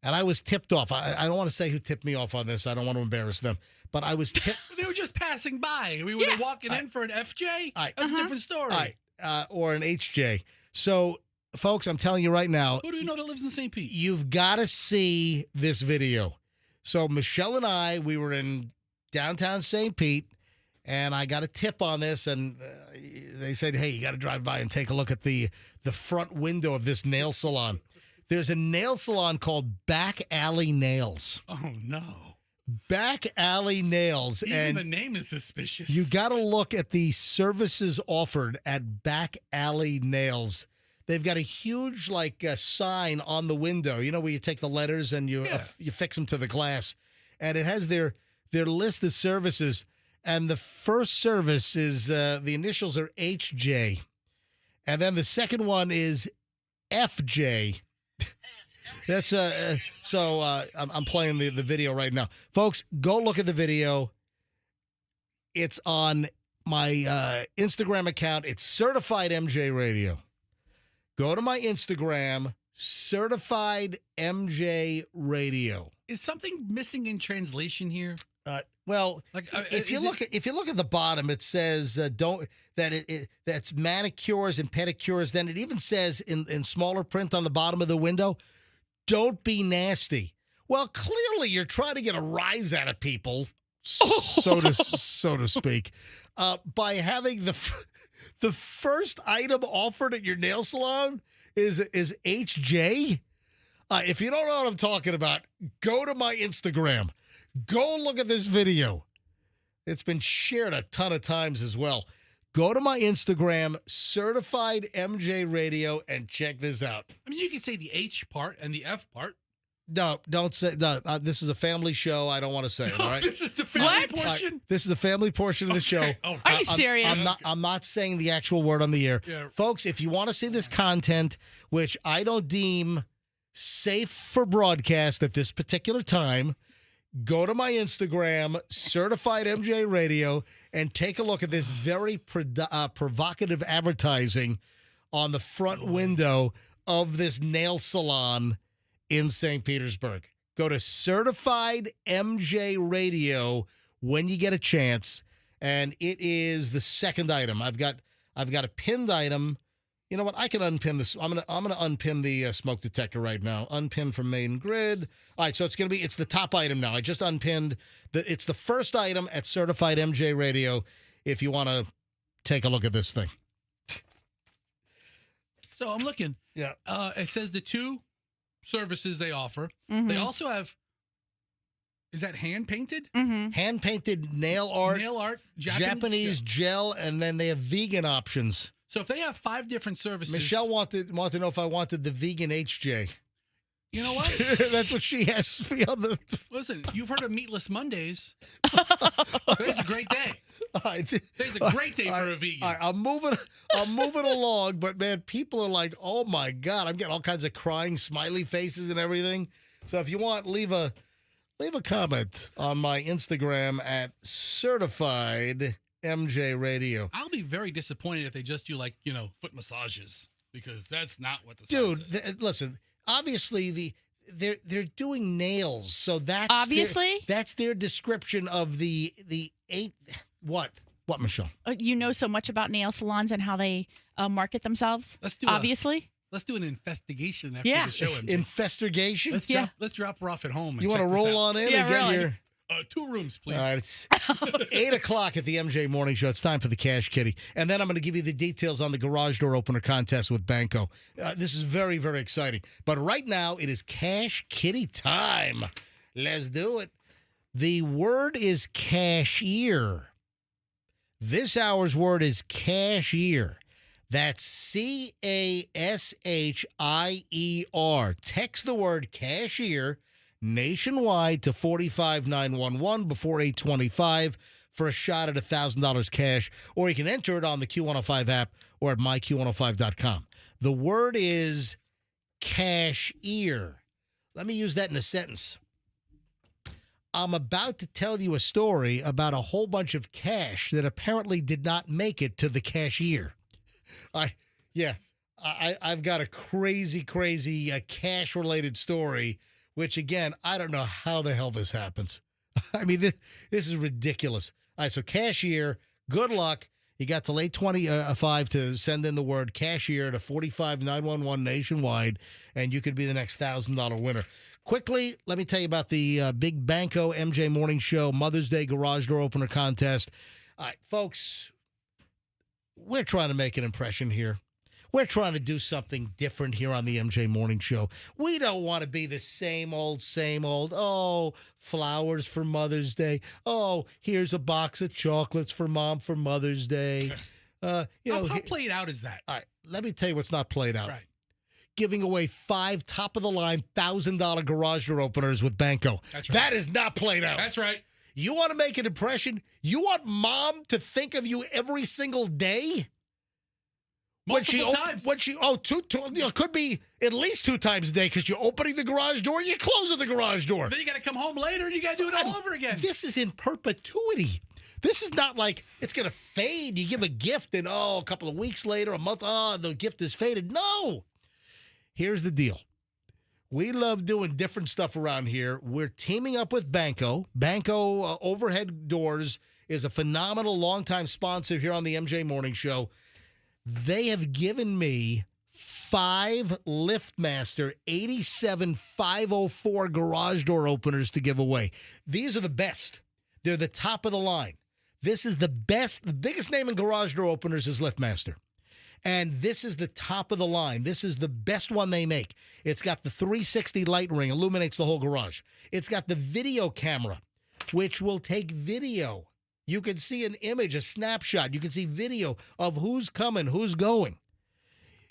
And I was tipped off. I don't want to say who tipped me off on this. I don't want to embarrass them. But I was tipped. They were just passing by. We were walking in for an FJ. That's a different story. Or an HJ. So, folks, I'm telling you right now. Who do you know that lives in St. Pete? You've got to see this video. So Michelle and I, we were in downtown St. Pete, and I got a tip on this, and they said, hey, you got to drive by and take a look at the front window of this nail salon. There's a nail salon called Back Alley Nails. Oh, no. Back Alley Nails. Even the name is suspicious. You got to look at the services offered at Back Alley Nails. They've got a huge sign on the window, where you take the letters and you fix them to the glass. And it has their list of services. And the first service is the initials are HJ. And then the second one is FJ. That's I'm playing the video right now. Folks, go look at the video. It's on my Instagram account. It's Certified MJ Radio. Go to my Instagram, Certified MJ Radio. Is something missing in translation here? Well, if you look at the bottom, it says that's manicures and pedicures. Then it even says in smaller print on the bottom of the window, don't be nasty. Well, clearly you're trying to get a rise out of people, so to speak, by having the first item offered at your nail salon is HJ. If you don't know what I'm talking about, go to my Instagram. Go look at this video. It's been shared a ton of times as well. Go to my Instagram, Certified MJ Radio, and check this out. I mean, you can say the H part and the F part. No, don't say no. This is a family show. I don't want to say it. All right. This is the family portion. This is the family portion of the show. Oh, Are you serious? I'm not saying the actual word on the air, folks. If you want to see this content, which I don't deem safe for broadcast at this particular time, go to my Instagram, Certified MJ Radio, and take a look at this very provocative advertising on the front window of this nail salon in St. Petersburg. Go to Certified MJ Radio when you get a chance, and it is the second item. I've got a pinned item. You know what? I can unpin this. I'm gonna unpin the smoke detector right now. Unpin from main grid. All right, so it's the top item now. I just unpinned it's the first item at Certified MJ Radio. If you want to take a look at this thing. So I'm looking. Yeah. It says the two services they offer. Mm-hmm. They also have. Is that hand painted? Mm-hmm. Hand painted nail art. Nail art. Japanese gel, and then they have vegan options. So if they have 5 different services. Michelle wanted to know if I wanted the vegan HJ. You know what? That's what she asked me on the. Listen, you've heard of Meatless Mondays. Today's a great day. Today's a great day for a vegan. All right, I'm moving along, but man, people are like, "Oh my God!" I'm getting all kinds of crying smiley faces and everything. So if you want, leave a comment on my Instagram at Certified MJ Radio. I'll be very disappointed if they just do foot massages, because that's not what the sign says. Listen. Obviously, they're doing nails, so that's obviously that's their description of the eight. What Michelle? You know so much about nail salons and how they market themselves. Let's do an investigation after the show. Investigation. Let's drop her off at home. You want to roll on in and get your 2 rooms, please. All right, it's 8 o'clock at the MJ Morning Show. It's time for the Cash Kitty. And then I'm going to give you the details on the garage door opener contest with Banco. This is very, very exciting. But right now, it is Cash Kitty time. Let's do it. The word is cashier. This hour's word is cashier. That's CASHIER. Text the word cashier nationwide to 45911 before 825 for a shot at $1,000 cash, or you can enter it on the Q105 app or at myQ105.com. The word is cashier. Let me use that in a sentence. I'm about to tell you a story about a whole bunch of cash that apparently did not make it to the cashier. I've got a crazy cash-related story, which, again, I don't know how the hell this happens. I mean, this is ridiculous. All right, so cashier, good luck. You got till 8:25 to send in the word cashier to 45911 nationwide, and you could be the next $1,000 winner. Quickly, let me tell you about the Big Banco MJ Morning Show Mother's Day Garage Door Opener Contest. All right, folks, we're trying to make an impression here. We're trying to do something different here on the MJ Morning Show. We don't want to be the same old. Oh, flowers for Mother's Day. Oh, here's a box of chocolates for Mom for Mother's Day. How played out is that? All right, let me tell you what's not played out. Right. Giving away 5 top-of-the-line $1,000 garage door openers with Banco. That's right. That is not played out. That's right. You want to make an impression? You want mom to think of you every single day? Multiple times. Could be at least 2 times a day because you're opening the garage door and you're closing the garage door. Then you got to come home later and you got to do it all over again. This is in perpetuity. This is not like it's going to fade. You give a gift and, a couple of weeks later, a month, the gift is faded. No. Here's the deal. We love doing different stuff around here. We're teaming up with Banco. Banco Overhead Doors is a phenomenal longtime sponsor here on the MJ Morning Show. They have given me 5 LiftMaster 87504 garage door openers to give away. These are the best. They're the top of the line. This is the best. The biggest name in garage door openers is LiftMaster. And this is the top of the line. This is the best one they make. It's got the 360 light ring, illuminates the whole garage. It's got the video camera, which will take video. You can see an image, a snapshot. You can see video of who's coming, who's going.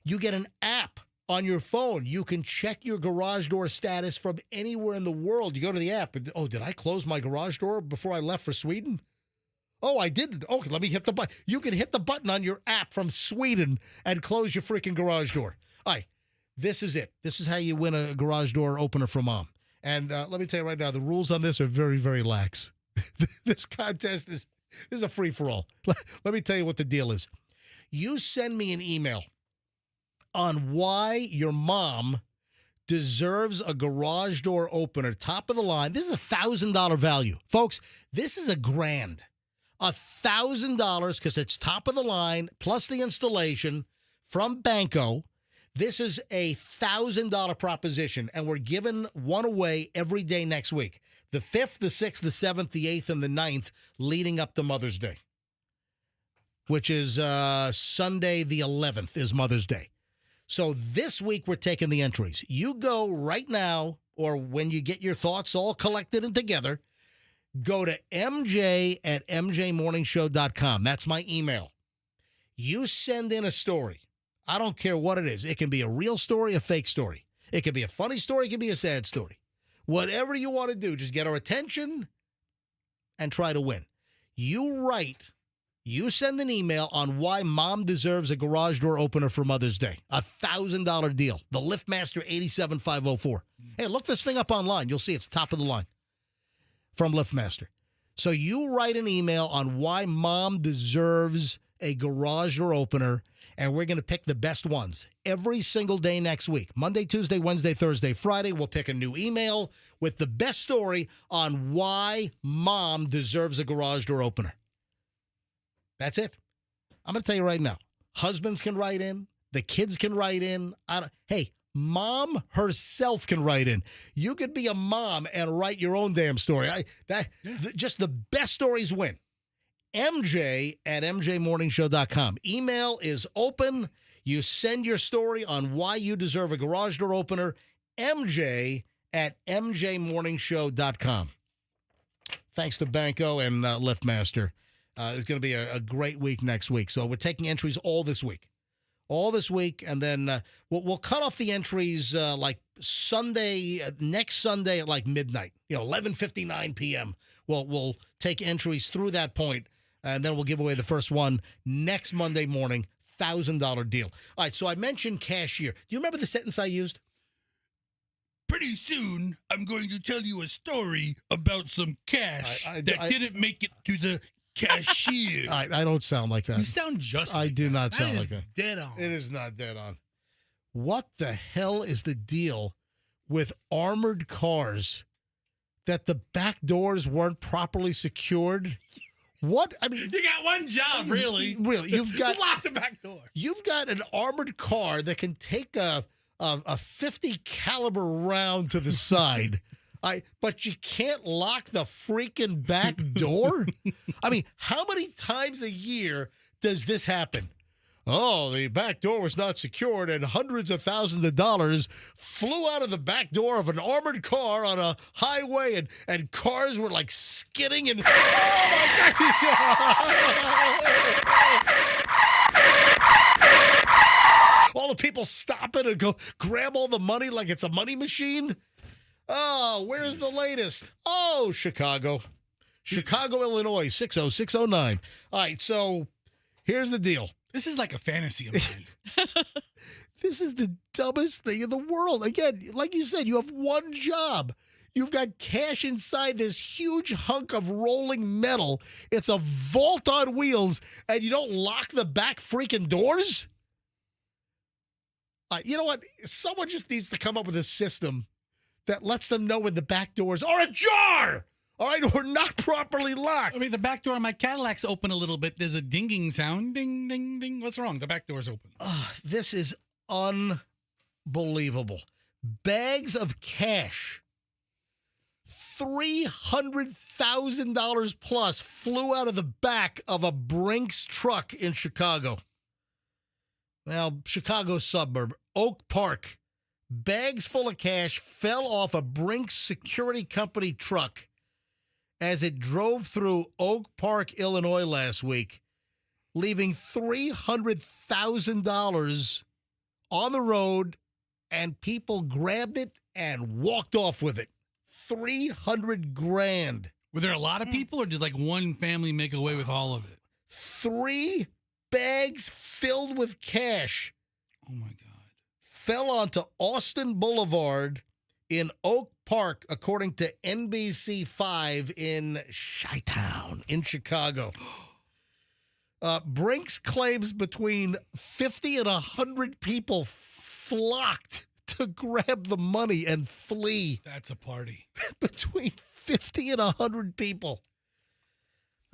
You get an app on your phone. You can check your garage door status from anywhere in the world. You go to the app. And, did I close my garage door before I left for Sweden? Oh, I didn't. Okay, let me hit the button. You can hit the button on your app from Sweden and close your freaking garage door. All right, this is it. This is how you win a garage door opener from mom. And let me tell you right now, the rules on this are very, very lax. This contest is a free-for-all. Let me tell you what the deal is. You send me an email on why your mom deserves a garage door opener, top of the line. This is $1,000 value. Folks, this is $1,000. $1,000 because it's top of the line plus the installation from Banco. This is a $1,000 proposition, and we're giving one away every day next week. The 5th, the 6th, the 7th, the 8th, and the 9th leading up to Mother's Day, which is Sunday the 11th is Mother's Day. So this week we're taking the entries. You go right now, or when you get your thoughts all collected and together, go to mj@mjmorningshow.com. That's my email. You send in a story. I don't care what it is. It can be a real story, a fake story. It can be a funny story. It can be a sad story. Whatever you want to do, just get our attention and try to win. You send an email on why mom deserves a garage door opener for Mother's Day. $1,000 deal. The LiftMaster 87504. Hey, look this thing up online. You'll see it's top of the line from LiftMaster. So you write an email on why mom deserves a garage door opener, and we're going to pick the best ones every single day next week. Monday, Tuesday, Wednesday, Thursday, Friday, we'll pick a new email with the best story on why mom deserves a garage door opener. That's it. I'm going to tell you right now. Husbands can write in. The kids can write in. Hey, mom herself can write in. You could be a mom and write your own damn story. Just the best stories win. mj@mjmorningshow.com. Email is open. You send your story on why you deserve a garage door opener. mj@mjmorningshow.com. Thanks to Banco and LiftMaster. It's going to be a great week next week. So we're taking entries all this week. And then we'll cut off the entries like Sunday, next Sunday at like midnight, 11:59 p.m. We'll take entries through that point, and then we'll give away the first one next Monday morning, $1,000 deal. All right, so I mentioned cashier. Do you remember the sentence I used? Pretty soon, I'm going to tell you a story about some cash that didn't make it to the cashier. I don't sound like that. You sound just like I do not that. sound like that. Dead on. It is not dead on. What the hell is the deal with armored cars that the back doors weren't properly secured? What? I mean, you got one job, really. Really, you've got lock the back door. You've got an armored car that can take a 50 caliber round to the side. But you can't lock the freaking back door? I mean, how many times a year does this happen? Oh, the back door was not secured, and hundreds of thousands of dollars flew out of the back door of an armored car on a highway, and cars were like skidding and... Oh, my God! All the people stopping and go grab all the money like it's a money machine. Oh, where's the latest? Oh, Chicago. Chicago, Illinois, 60609. All right, so here's the deal. This is like a fantasy of mine. This is the dumbest thing in the world. Again, like you said, you have one job. You've got cash inside this huge hunk of rolling metal. It's a vault on wheels, and you don't lock the back freaking doors? You know what? Someone just needs to come up with a system that lets them know when the back doors are ajar, all right, or not properly locked. I mean, the back door on my Cadillac's open a little bit. There's a dinging sound. Ding, ding, ding. What's wrong? The back door's open. This is unbelievable. Bags of cash, $300,000 plus, flew out of the back of a Brinks truck in Chicago. Well, Chicago suburb, Oak Park. Bags full of cash fell off a Brinks security company truck as it drove through Oak Park, Illinois last week, leaving $300,000 on the road, and people grabbed it and walked off with it. $300,000. Were there a lot of people, or did like one family make away with all of it? 3 bags filled with cash. Oh my God. Fell onto Austin Boulevard in Oak Park, according to NBC5 in Chi-Town in Chicago. Brinks claims between 50 and 100 people flocked to grab the money and flee. That's a party. Between 50 and 100 people.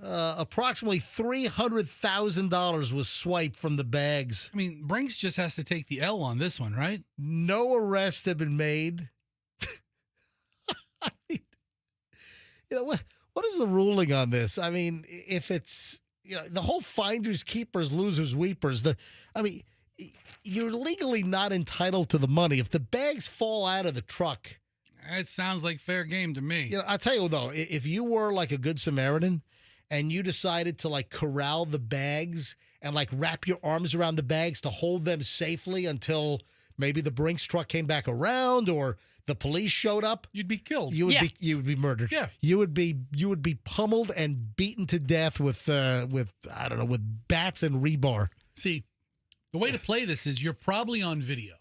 Approximately $300,000 was swiped from the bags. I mean, Brinks just has to take the L on this one, right? No arrests have been made. I mean, you know, what is the ruling on this? I mean, if it's, you know, the whole finders, keepers, losers, weepers, you're legally not entitled to the money. If the bags fall out of the truck. It sounds like fair game to me. You know, I'll tell you, though, if you were like a good Samaritan and you decided to like corral the bags and like wrap your arms around the bags to hold them safely until maybe the Brinks truck came back around or the police showed up, you'd be killed. You would be murdered. Yeah. You would be pummeled and beaten to death with I don't know, with bats and rebar. See, the way to play this is you're probably on video.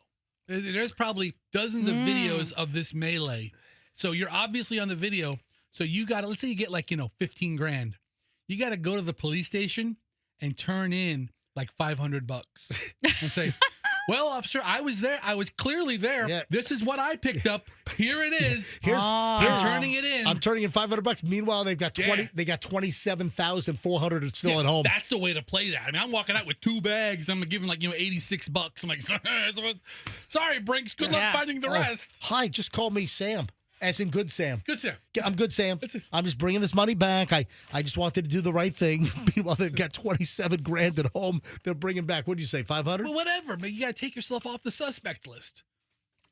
There's probably dozens of videos of this melee. So you're obviously on the video. So you got to, let's say you get like, $15,000. You got to go to the police station and turn in like $500 and say, well, officer, I was there. I was clearly there. Yeah. This is what I picked up. Here it is. I'm turning it in. I'm turning in $500. Meanwhile, they've got 20. Yeah. They got 27,400 still at home. That's the way to play that. I mean, I'm walking out with 2 bags. I'm giving like $86. I'm like, sorry, Brinks. Good luck finding the rest. Hi, just call me Sam. As in Good Sam. Good Sam. I'm Good Sam. I'm just bringing this money back. I just wanted to do the right thing. Meanwhile, they've got $27,000 at home. They're bringing back, what do you say, 500? Well, whatever. But you got to take yourself off the suspect list.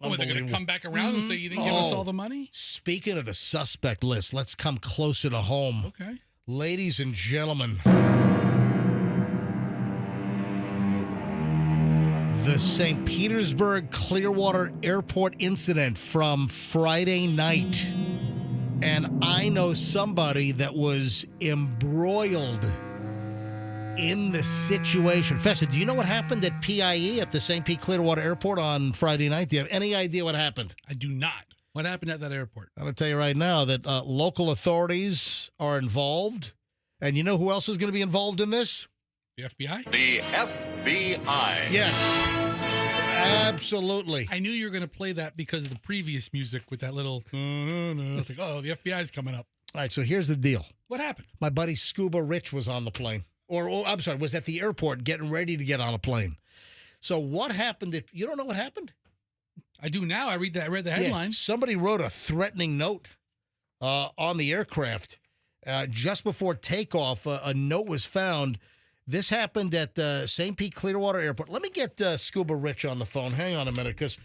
Oh, they're going to come back around and say you didn't give us all the money? Speaking of the suspect list, let's come closer to home. Okay. Ladies and gentlemen, the St. Petersburg Clearwater Airport incident from Friday night. And I know somebody that was embroiled in the situation. Festa, do you know what happened at PIE at the St. Pete Clearwater Airport on Friday night? Do you have any idea what happened? I do not. What happened at that airport? I'm going to tell you right now that local authorities are involved. And you know who else is going to be involved in this? The FBI? The FBI. Yes. Absolutely. I knew you were going to play that because of the previous music with that little... I was like, oh, the FBI's coming up. All right, so here's the deal. What happened? My buddy Scuba Rich was on the plane. Or I'm sorry, was at the airport getting ready to get on a plane. So what happened? You don't know what happened? I do now. I read the headline. Yeah, somebody wrote a threatening note on the aircraft. Just before takeoff, a note was found. This happened at the St. Pete Clearwater Airport. Let me get Scuba Rich on the phone. Hang on a minute, because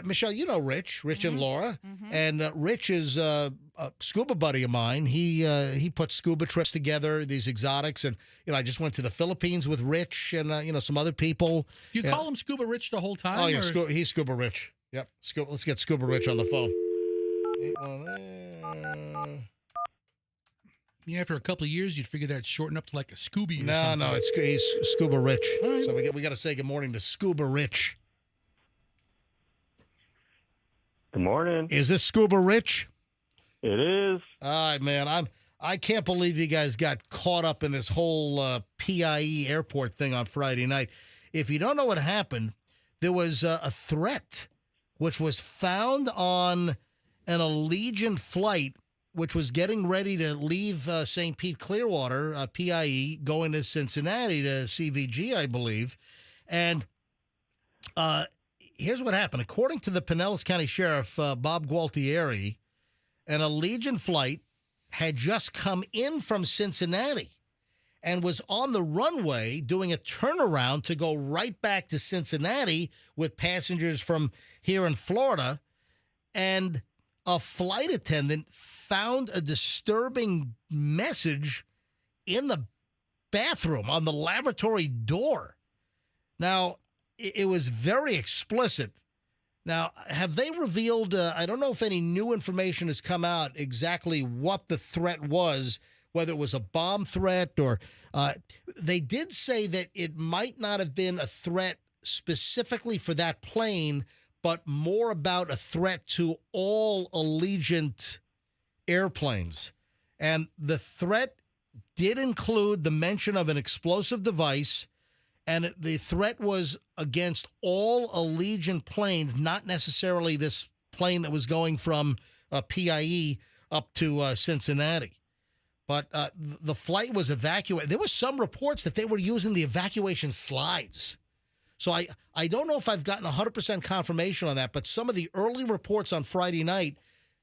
Michelle, you know Rich and Laura, and Rich is a scuba buddy of mine. He puts scuba trips together, these exotics, and I just went to the Philippines with Rich and some other people. Do you call him Scuba Rich the whole time? Oh yeah, he's Scuba Rich. Yep. Let's get Scuba Rich on the phone. Yeah, after a couple of years, you'd figure that'd shorten up to like a Scooby or No, something. no, he's Scuba Rich. Right. So we got to say good morning to Scuba Rich. Good morning. Is this Scuba Rich? It is. All right, man. I can't believe you guys got caught up in this whole PIE airport thing on Friday night. If you don't know what happened, there was a threat which was found on an Allegiant flight which was getting ready to leave St. Pete Clearwater, PIE, going to Cincinnati to CVG, I believe. And here's what happened. According to the Pinellas County Sheriff, Bob Gualtieri, an Allegiant flight had just come in from Cincinnati and was on the runway doing a turnaround to go right back to Cincinnati with passengers from here in Florida. And a flight attendant found a disturbing message in the bathroom on the lavatory door. Now, it was very explicit. Now, have they revealed, I don't know if any new information has come out exactly what the threat was, whether it was a bomb threat or they did say that it might not have been a threat specifically for that plane, but more about a threat to all Allegiant airplanes. And the threat did include the mention of an explosive device, and the threat was against all Allegiant planes, not necessarily this plane that was going from PIE up to Cincinnati. But the flight was evacuated. There were some reports that they were using the evacuation slides. So I don't know if I've gotten 100% confirmation on that, but some of the early reports on Friday night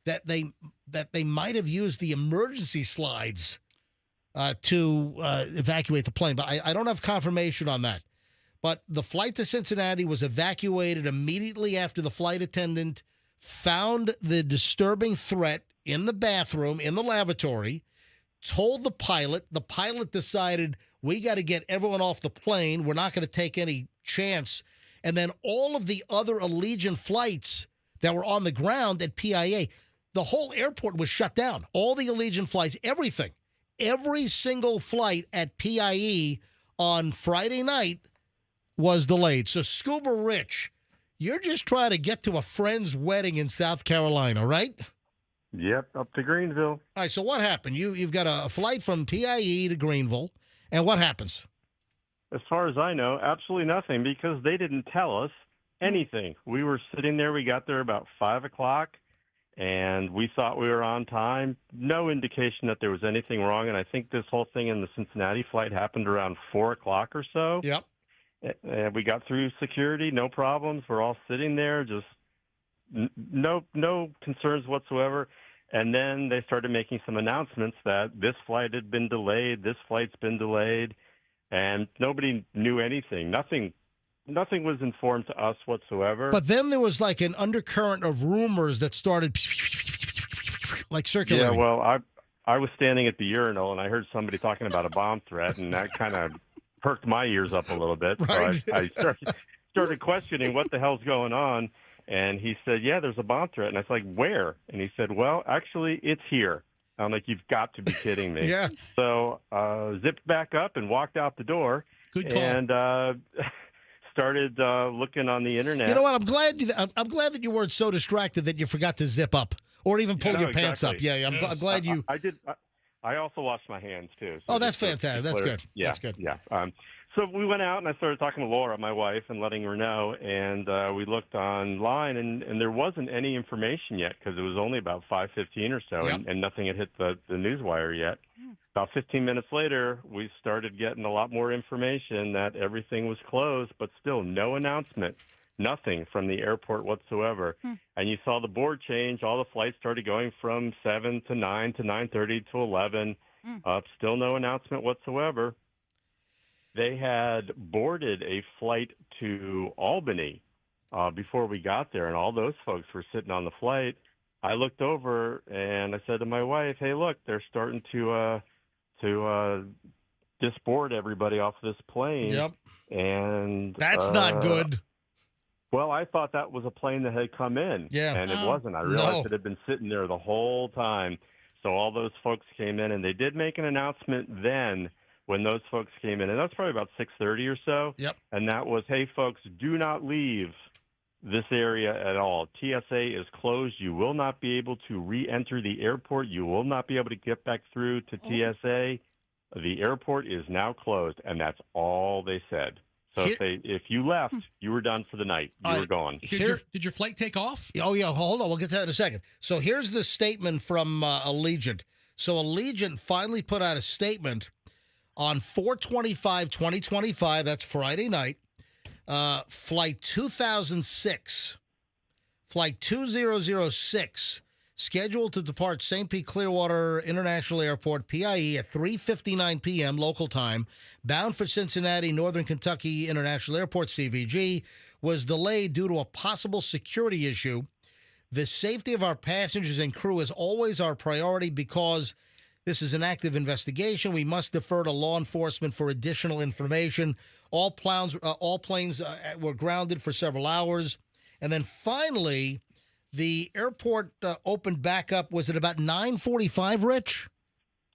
that they might have used the emergency slides to evacuate the plane. But I don't have confirmation on that. But the flight to Cincinnati was evacuated immediately after the flight attendant found the disturbing threat in the bathroom, in the lavatory, told the pilot. The pilot decided, we got to get everyone off the plane. We're not going to take any chance. And then all of the other Allegiant flights that were on the ground at PIA, the whole airport was shut down. All the Allegiant flights, everything. Every single flight at PIE on Friday night was delayed. So Scuba Rich, you're just trying to get to a friend's wedding in South Carolina, right? Yep, up to Greenville. All right, so what happened? You've got a flight from PIE to Greenville, and what happens? As far as I know, absolutely nothing, because they didn't tell us anything. We were sitting there. We got there about 5 o'clock, and we thought we were on time. No indication that there was anything wrong, and I think this whole thing in the Cincinnati flight happened around 4 o'clock or so. Yep. And we got through security, no problems. We're all sitting there, just no concerns whatsoever. And then they started making some announcements that this flight had been delayed, this flight's been delayed, and nobody knew anything. Nothing was informed to us whatsoever. But then there was like an undercurrent of rumors that started like circulating. Yeah, well, I was standing at the urinal, and I heard somebody talking about a bomb threat, and that kind of perked my ears up a little bit. Right. So I started questioning what the hell's going on. And he said, yeah, there's a bomb threat. And I was like, where? And he said, well, actually, it's here. I'm like, you've got to be kidding me. Yeah. So zipped back up and walked out the door. Good call. And started looking on the internet. You know what? I'm glad that you weren't so distracted that you forgot to zip up or even pull your pants up. Exactly. Yeah, I'm glad you. I did. I also washed my hands, too. So Oh, that's fantastic. That's good. Yeah, That's good. Yeah. So we went out, and I started talking to Laura, my wife, and letting her know. And we looked online, and there wasn't any information yet because it was only about 5:15 or so, Yep. and nothing had hit the news wire yet. About 15 minutes later, we started getting a lot more information that everything was closed, but still no announcement, nothing from the airport whatsoever. And you saw the board change. All the flights started going from 7 to 9 to 9:30 to 11. Still no announcement whatsoever. They had boarded a flight to Albany before we got there, and all those folks were sitting on the flight. I looked over, and I said to my wife, hey, look, they're starting to disboard everybody off this plane. Yep. And That's not good. Well, I thought that was a plane that had come in, Yeah. and it wasn't. I realized it had been sitting there the whole time. So all those folks came in, and they did make an announcement then when those folks came in, and that's probably about 6:30 or so. Yep. And that was, hey, folks, do not leave this area at all. TSA is closed. You will not be able to re-enter the airport. You will not be able to get back through to TSA. The airport is now closed, and that's all they said. So if you left, you were done for the night. You were gone. Did your flight take off? Oh, yeah. Hold on. We'll get to that in a second. So here's the statement from Allegiant. So Allegiant finally put out a statement on 4/25/2025. That's Friday night. Flight 2006, Flight 2006, scheduled to depart St. Pete Clearwater International Airport, PIE, at 3:59 p.m. local time, bound for Cincinnati, Northern Kentucky International Airport, CVG, was delayed due to a possible security issue. The safety of our passengers and crew is always our priority because this is an active investigation. We must defer to law enforcement for additional information. All planes were grounded for several hours. And then finally, the airport opened back up. Was it about 9:45, Rich?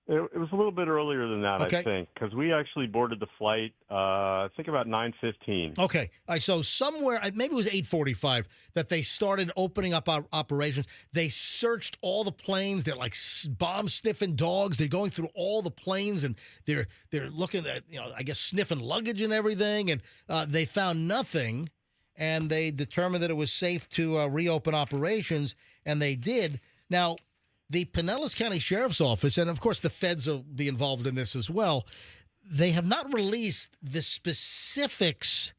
It was a little bit earlier than that, Okay. I think, because we actually boarded the flight, I think about 9:15. Okay. So somewhere, maybe it was 8:45, that they started opening up our operations. They searched all the planes. They're like bomb-sniffing dogs. They're going through all the planes, and they're looking at, I guess, sniffing luggage and everything. And they found nothing, and they determined that it was safe to reopen operations, and they did. Now, the Pinellas County Sheriff's Office, and of course the feds will be involved in this as well, they have not released the specifics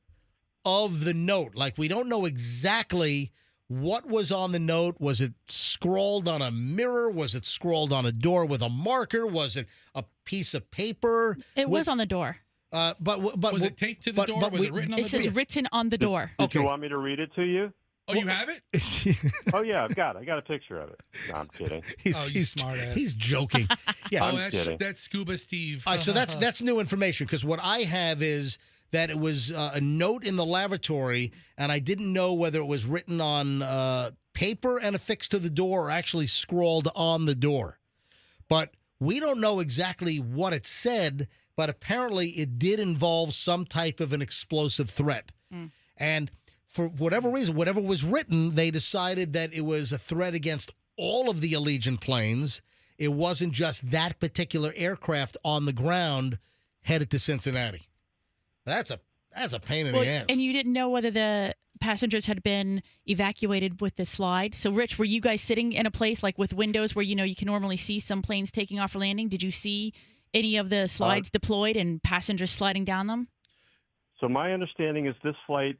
of the note. Like, we don't know exactly what was on the note. Was it scrawled on a mirror? Was it scrawled on a door with a marker? Was it a piece of paper? It was on the door. But was it taped to the door? Was it written on the door? It says written on the door. Did you want me to read it to you? Oh, you have it? Oh, yeah, I got a picture of it. No, I'm kidding. He's smart ass. He's joking. Yeah. That's Scuba Steve. All right, so that's new information, because what I have is that it was a note in the lavatory, and I didn't know whether it was written on paper and affixed to the door or actually scrawled on the door. But we don't know exactly what it said, but apparently it did involve some type of an explosive threat. And for whatever reason, whatever was written, they decided that it was a threat against all of the Allegiant planes. It wasn't just that particular aircraft on the ground headed to Cincinnati. That's a pain in the ass. And you didn't know whether the passengers had been evacuated with the slide. So, Rich, were you guys sitting in a place like with windows where, you can normally see some planes taking off or landing? Did you see any of the slides deployed and passengers sliding down them? So my understanding is this flight,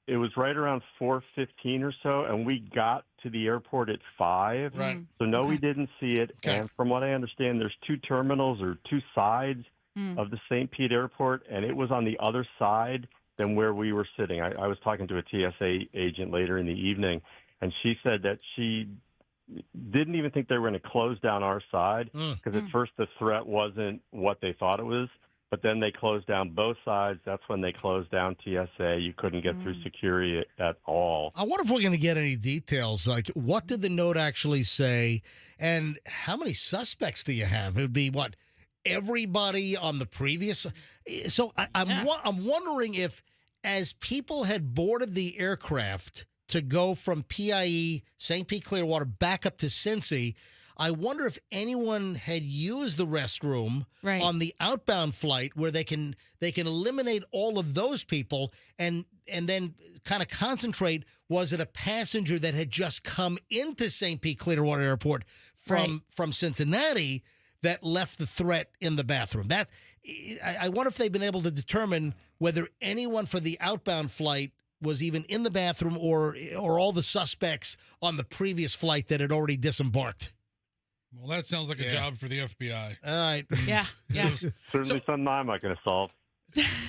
it was right around 4:15 or so, and we got to the airport at 5. Right. So no, we didn't see it. Okay. And from what I understand, there's two terminals or two sides of the St. Pete airport, and it was on the other side than where we were sitting. I was talking to a TSA agent later in the evening, and she said that she didn't even think they were going to close down our side, because at first the threat wasn't what they thought it was. But then they closed down both sides. That's when they closed down TSA. You couldn't get through security at all. I wonder if we're going to get any details. Like, what did the note actually say? And how many suspects do you have? It would be, what, everybody on the previous? So I'm wondering if, as people had boarded the aircraft to go from PIE, St. Pete Clearwater, back up to Cincy, I wonder if anyone had used the restroom on the outbound flight, where they can eliminate all of those people and then kind of concentrate. Was it a passenger that had just come into St. Pete Clearwater Airport from Cincinnati that left the threat in the bathroom? I wonder if they've been able to determine whether anyone for the outbound flight was even in the bathroom, or all the suspects on the previous flight that had already disembarked. Well, that sounds like a job for the FBI. All right. Yeah. Certainly something I'm not going to solve.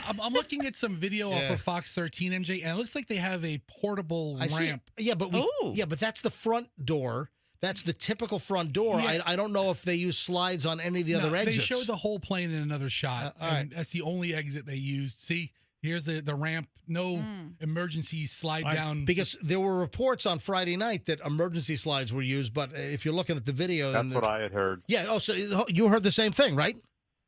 I'm looking at some video off of Fox 13, MJ, and it looks like they have a portable ramp. Yeah, but that's the front door. That's the typical front door. Yeah. I don't know if they use slides on any of the other exits. They showed the whole plane in another shot. All right. That's the only exit they used. See, Here's the ramp. No emergency slide down. Because there were reports on Friday night that emergency slides were used, but if you're looking at the video, That's what I had heard. Yeah. Oh, so you heard the same thing, right?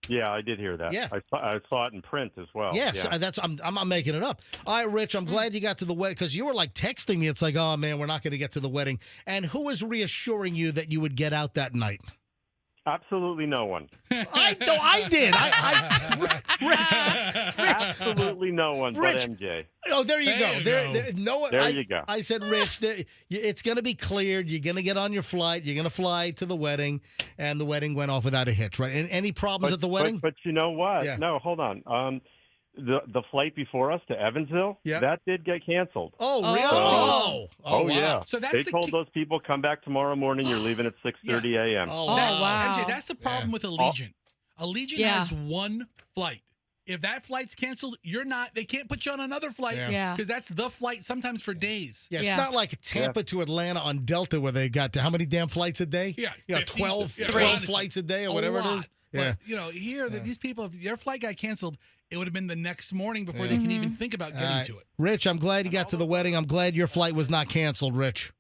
Yeah, I did hear that. Yeah. I saw it in print as well. Yeah, so I'm not making it up. All right, Rich, I'm glad you got to the wedding because you were like texting me. It's like, oh man, we're not going to get to the wedding. And who was reassuring you that you would get out that night? Absolutely no one. I did. Rich, Absolutely no one Rich. but MJ. Oh, there you go. There you go. I said, Rich, it's going to be cleared. You're going to get on your flight. You're going to fly to the wedding, and the wedding went off without a hitch, right? And any problems at the wedding? But you know what? Yeah. No, hold on. The flight before us to Evansville, that did get canceled. Oh, really? Oh, wow. yeah. So that's they told those people, come back tomorrow morning. You're leaving at 6:30 a.m. Oh, wow. MJ, that's the problem with Allegiant. Allegiant has one flight. If that flight's canceled, they can't put you on another flight because that's the flight sometimes for days. Yeah, it's not like Tampa to Atlanta on Delta where they got how many damn flights a day? Yeah, 12 flights a day or whatever it is. Yeah. But, here, these people, if their flight got canceled, it would have been the next morning before they can even think about getting to it. Rich, I'm glad you got to the wedding. I'm glad your flight was not canceled, Rich.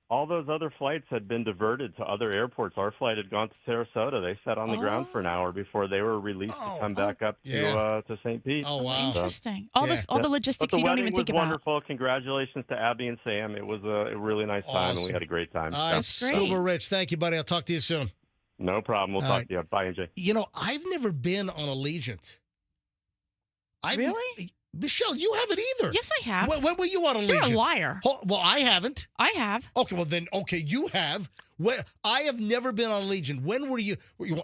All those other flights had been diverted to other airports. Our flight had gone to Sarasota. They sat on the ground for an hour before they were released to come back up to St. Pete. Oh, wow. Interesting. All the logistics you don't even think about. The wedding was about. wonderful. Congratulations to Abby and Sam. It was a really nice time, and we had a great time. Scuba Rich, thank you, buddy. I'll talk to you soon. No problem. We'll talk to you. Bye, NJ. You know, I've never been on Allegiant. Really? Michelle, you haven't either. Yes, I have. When were you on Allegiant? You're a liar. Well, I haven't. I have. Okay, well then, you have. I have never been on Allegiant. When were you?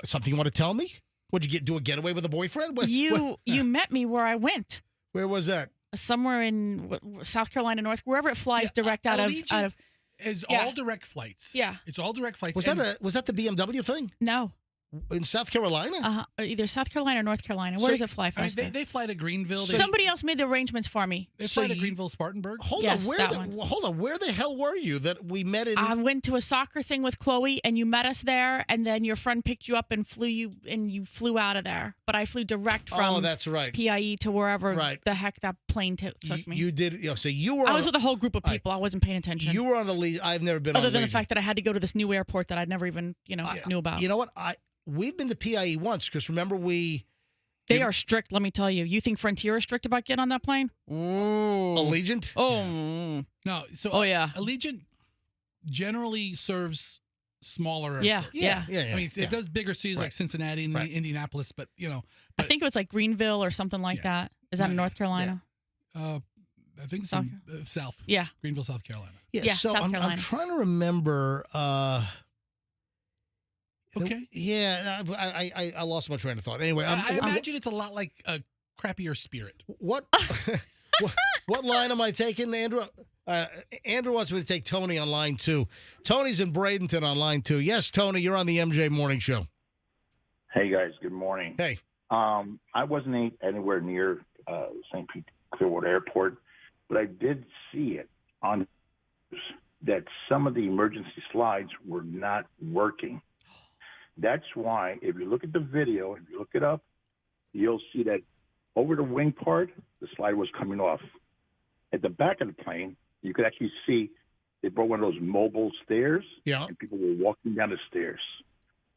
Something you want to tell me? Would you do a getaway with a boyfriend? You met me where I went. Where was that? Somewhere in South Carolina, wherever it flies direct out of. Is all direct flights. Yeah, it's all direct flights. Was that the BMW thing? No. In South Carolina? Either South Carolina or North Carolina. Where does it fly from? They fly to Greenville. Somebody else made the arrangements for me. They fly to Greenville, Spartanburg. Hold on. Where the hell were you that we met in? I went to a soccer thing with Chloe, and you met us there, and then your friend picked you up and you flew out of there. But I flew direct from that's right. PIE to wherever the heck that plane took me. You did. So you were. I was with a whole group of people. I wasn't paying attention. You were on the lead. I've never been on Other than the fact that I had to go to this new airport that I'd never even knew about. You know what? We've been to PIE once because remember They are strict, let me tell you. You think Frontier is strict about getting on that plane? Allegiant? No. So yeah. Allegiant generally serves smaller airports. Yeah. I mean, it does bigger cities like Cincinnati and Indianapolis, but I think it was like Greenville or something like that. Is that in North Carolina? I think it's South. Yeah. Greenville, South Carolina. Yeah, so South Carolina. I'm trying to remember. Okay. Yeah, I lost my train of thought. Anyway, I imagine it's a lot like a crappier Spirit. What what line am I taking, Andrew? Andrew wants me to take Tony on line 2. Tony's in Bradenton on line 2. Yes, Tony, you're on the MJ Morning Show. Hey guys, good morning. Hey. I wasn't anywhere near St. Pete Clearwater Airport, but I did see it on that some of the emergency slides were not working. That's why, if you look at the video, if you look it up, you'll see that over the wing part, the slide was coming off. At the back of the plane, you could actually see they brought one of those mobile stairs, and people were walking down the stairs.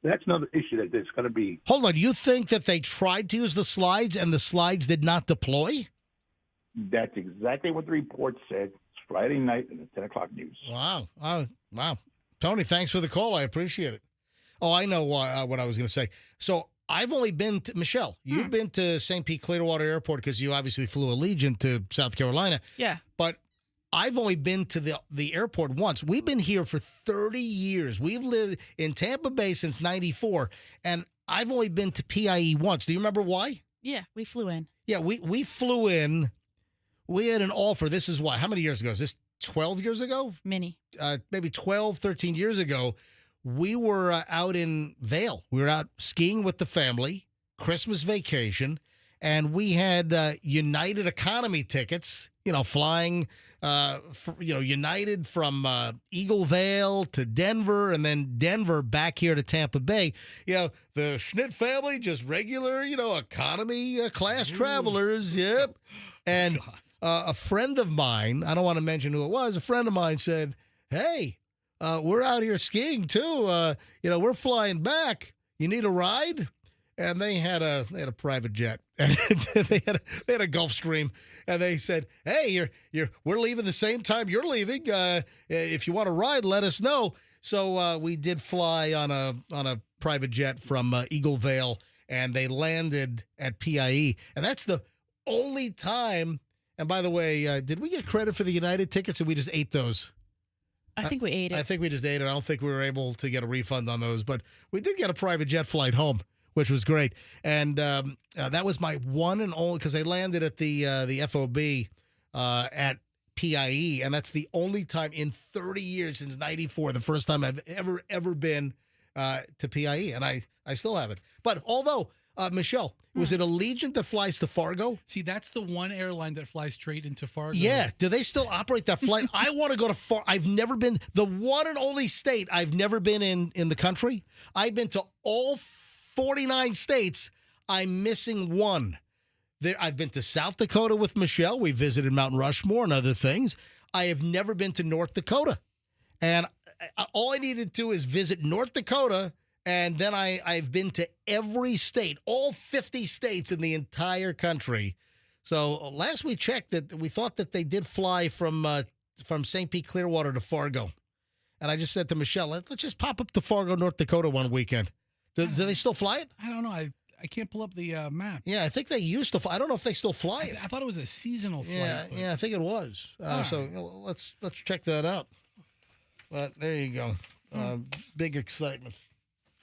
That's another issue that there's going to be. Hold on. You think that they tried to use the slides and the slides did not deploy? That's exactly what the report said. It's Friday night in the 10 o'clock news. Wow. Wow. Tony, thanks for the call. I appreciate it. Oh, I know what I was going to say. So I've only been to, Michelle, you've been to St. Pete Clearwater Airport because you obviously flew Allegiant to South Carolina. Yeah. But I've only been to the airport once. We've been here for 30 years. We've lived in Tampa Bay since 94, and I've only been to PIE once. Do you remember why? Yeah, we flew in. Yeah, we flew in. We had an offer. This is what? How many years ago? Is this 12 years ago? Many. Maybe 12, 13 years ago. We were out in Vail. We were out skiing with the family, Christmas vacation, and we had United Economy tickets, flying United from Eaglevale to Denver, and then Denver back here to Tampa Bay. The Schnitt family, just regular, economy class travelers. Yep. And a friend of mine, I don't want to mention who it was, a friend of mine said, "Hey, we're out here skiing too. We're flying back. You need a ride?" And they had a private jet, and they had a Gulfstream, and they said, "Hey, we're leaving the same time you're leaving. If you want to ride, let us know." So we did fly on a private jet from Eaglevale, and they landed at PIE, and that's the only time. And by the way, did we get credit for the United tickets, or we just ate those? I think we ate it. I think we just ate it. I don't think we were able to get a refund on those, but we did get a private jet flight home, which was great. And that was my one and only, because they landed at the FOB at PIE, and that's the only time in 30 years since 94, the first time I've ever been to PIE, and I still haven't. But although, Michelle, was it Allegiant that flies to Fargo? See, that's the one airline that flies straight into Fargo. Yeah. Do they still operate that flight? I want to go to Fargo. I've never been, the one and only state I've never been in the country. I've been to all 49 states. I'm missing one. I've been to South Dakota with Michelle. We visited Mount Rushmore and other things. I have never been to North Dakota. And all I needed to do is visit North Dakota, and then I've been to every state, all 50 states in the entire country. So last we checked, that we thought that they did fly from St. Pete Clearwater to Fargo. And I just said to Michelle, let's just pop up to Fargo, North Dakota one weekend. Do they still fly it? I don't know. I can't pull up the map. Yeah, I think they used to fly. I don't know if they still fly it. I thought it was a seasonal flight. Yeah, I think it was. So let's check that out. But there you go. Big excitement.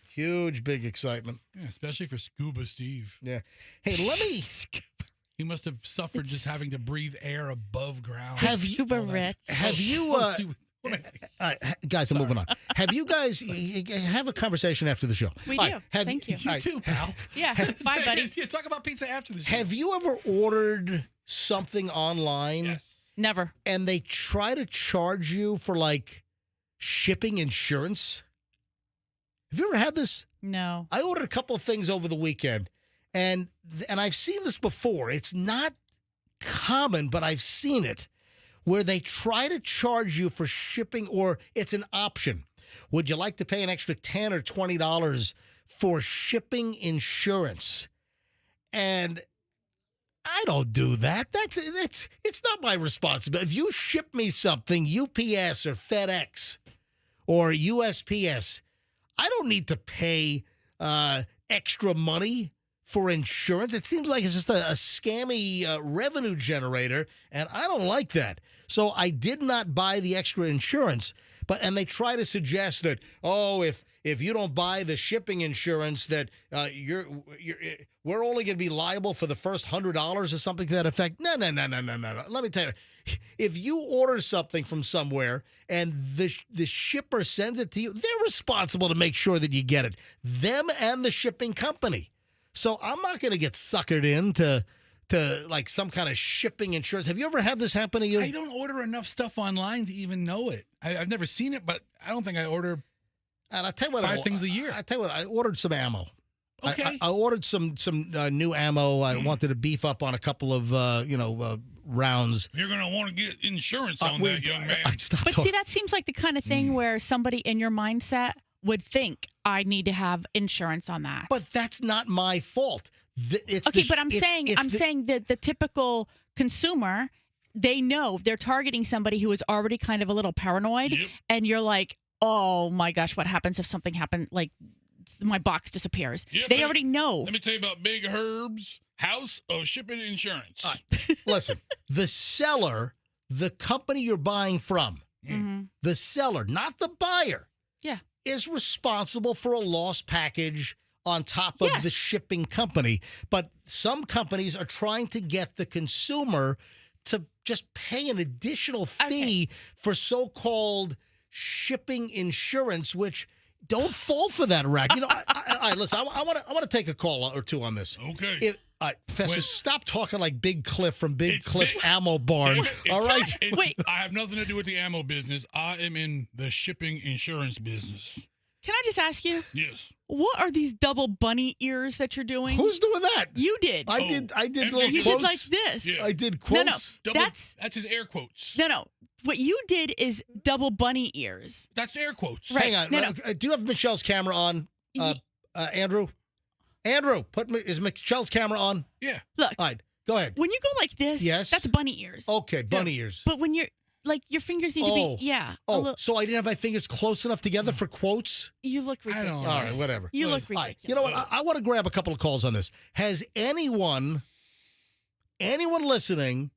Huge, big excitement. Yeah, especially for Scuba Steve. Yeah. Hey, let me... He must have suffered just having to breathe air above ground. Scuba Rich. Have you... guys, I'm moving on. Have you guys have a conversation after the show? We do. Thank you. You too, pal. Yeah. Bye, buddy. Yeah, talk about pizza after the show. Have you ever ordered something online? Yes. Never. And they try to charge you for, like, shipping insurance? Have you ever had this? No. I ordered a couple of things over the weekend, and I've seen this before. It's not common, but I've seen it, where they try to charge you for shipping, or it's an option. Would you like to pay an extra $10 or $20 for shipping insurance? And I don't do that. It's not my responsibility. If you ship me something, UPS or FedEx or USPS, I don't need to pay extra money for insurance. It seems like it's just a scammy revenue generator, and I don't like that. So I did not buy the extra insurance. And they try to suggest that, if you don't buy the shipping insurance, that we're only going to be liable for the first $100 or something to that effect. No. Let me tell you, if you order something from somewhere and the shipper sends it to you, they're responsible to make sure that you get it. Them and the shipping company. So I'm not going to get suckered into like some kind of shipping insurance. Have you ever had this happen to you? I don't order enough stuff online to even know it. I've never seen it, but I don't think I order. And I'll tell you what, 5 things a year. I tell you what, I ordered some ammo. Okay. I ordered some new ammo. I wanted to beef up on a couple of rounds. You're going to want to get insurance on that, young man. See, that seems like the kind of thing where somebody in your mindset would think, I need to have insurance on that. But that's not my fault. I'm saying that the typical consumer, they know they're targeting somebody who is already kind of a little paranoid, and you're like, oh my gosh, what happens if something happened? Like my box disappears. They already know. Let me tell you about Big Herb's House of Shipping Insurance. Listen, the seller, the company you're buying from, the seller, not the buyer, is responsible for a lost package on top of the shipping company. But some companies are trying to get the consumer to just pay an additional fee for so-called shipping insurance, which don't fall for that rack. Listen, I want to take a call or two on this. Okay. Festus, stop talking like Big Cliff from Big Cliff's Ammo Barn. All right? Wait. I have nothing to do with the ammo business. I am in the shipping insurance business. Can I just ask you? Yes. What are these double bunny ears that you're doing? Who's doing that? You did. I did little You quotes. did like this. Yeah. I did quotes. No, That's his air quotes. No. What you did is double bunny ears. That's air quotes. Right. Hang on. Do you have Michelle's camera on, Andrew? Andrew, is Michelle's camera on? Yeah. Look. All right. Go ahead. When you go like this, yes, that's bunny ears. Okay, bunny ears. But when you're like your fingers need to be so I didn't have my fingers close enough together for quotes? You look ridiculous. All right, whatever. You look ridiculous. Right, you know what? I want to grab a couple of calls on this. Has anyone listening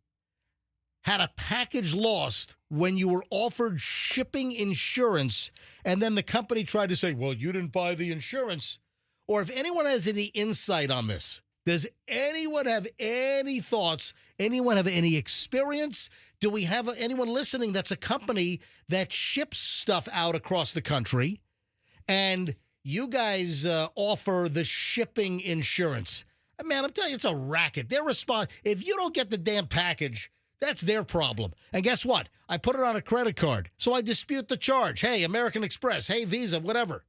had a package lost when you were offered shipping insurance and then the company tried to say, well, you didn't buy the insurance? Or if anyone has any insight on this, does anyone have any thoughts? Anyone have any experience? Do we have anyone listening that's a company that ships stuff out across the country and you guys offer the shipping insurance? Man, I'm telling you, it's a racket. If you don't get the damn package, that's their problem. And guess what? I put it on a credit card, so I dispute the charge. Hey, American Express. Hey, Visa, whatever.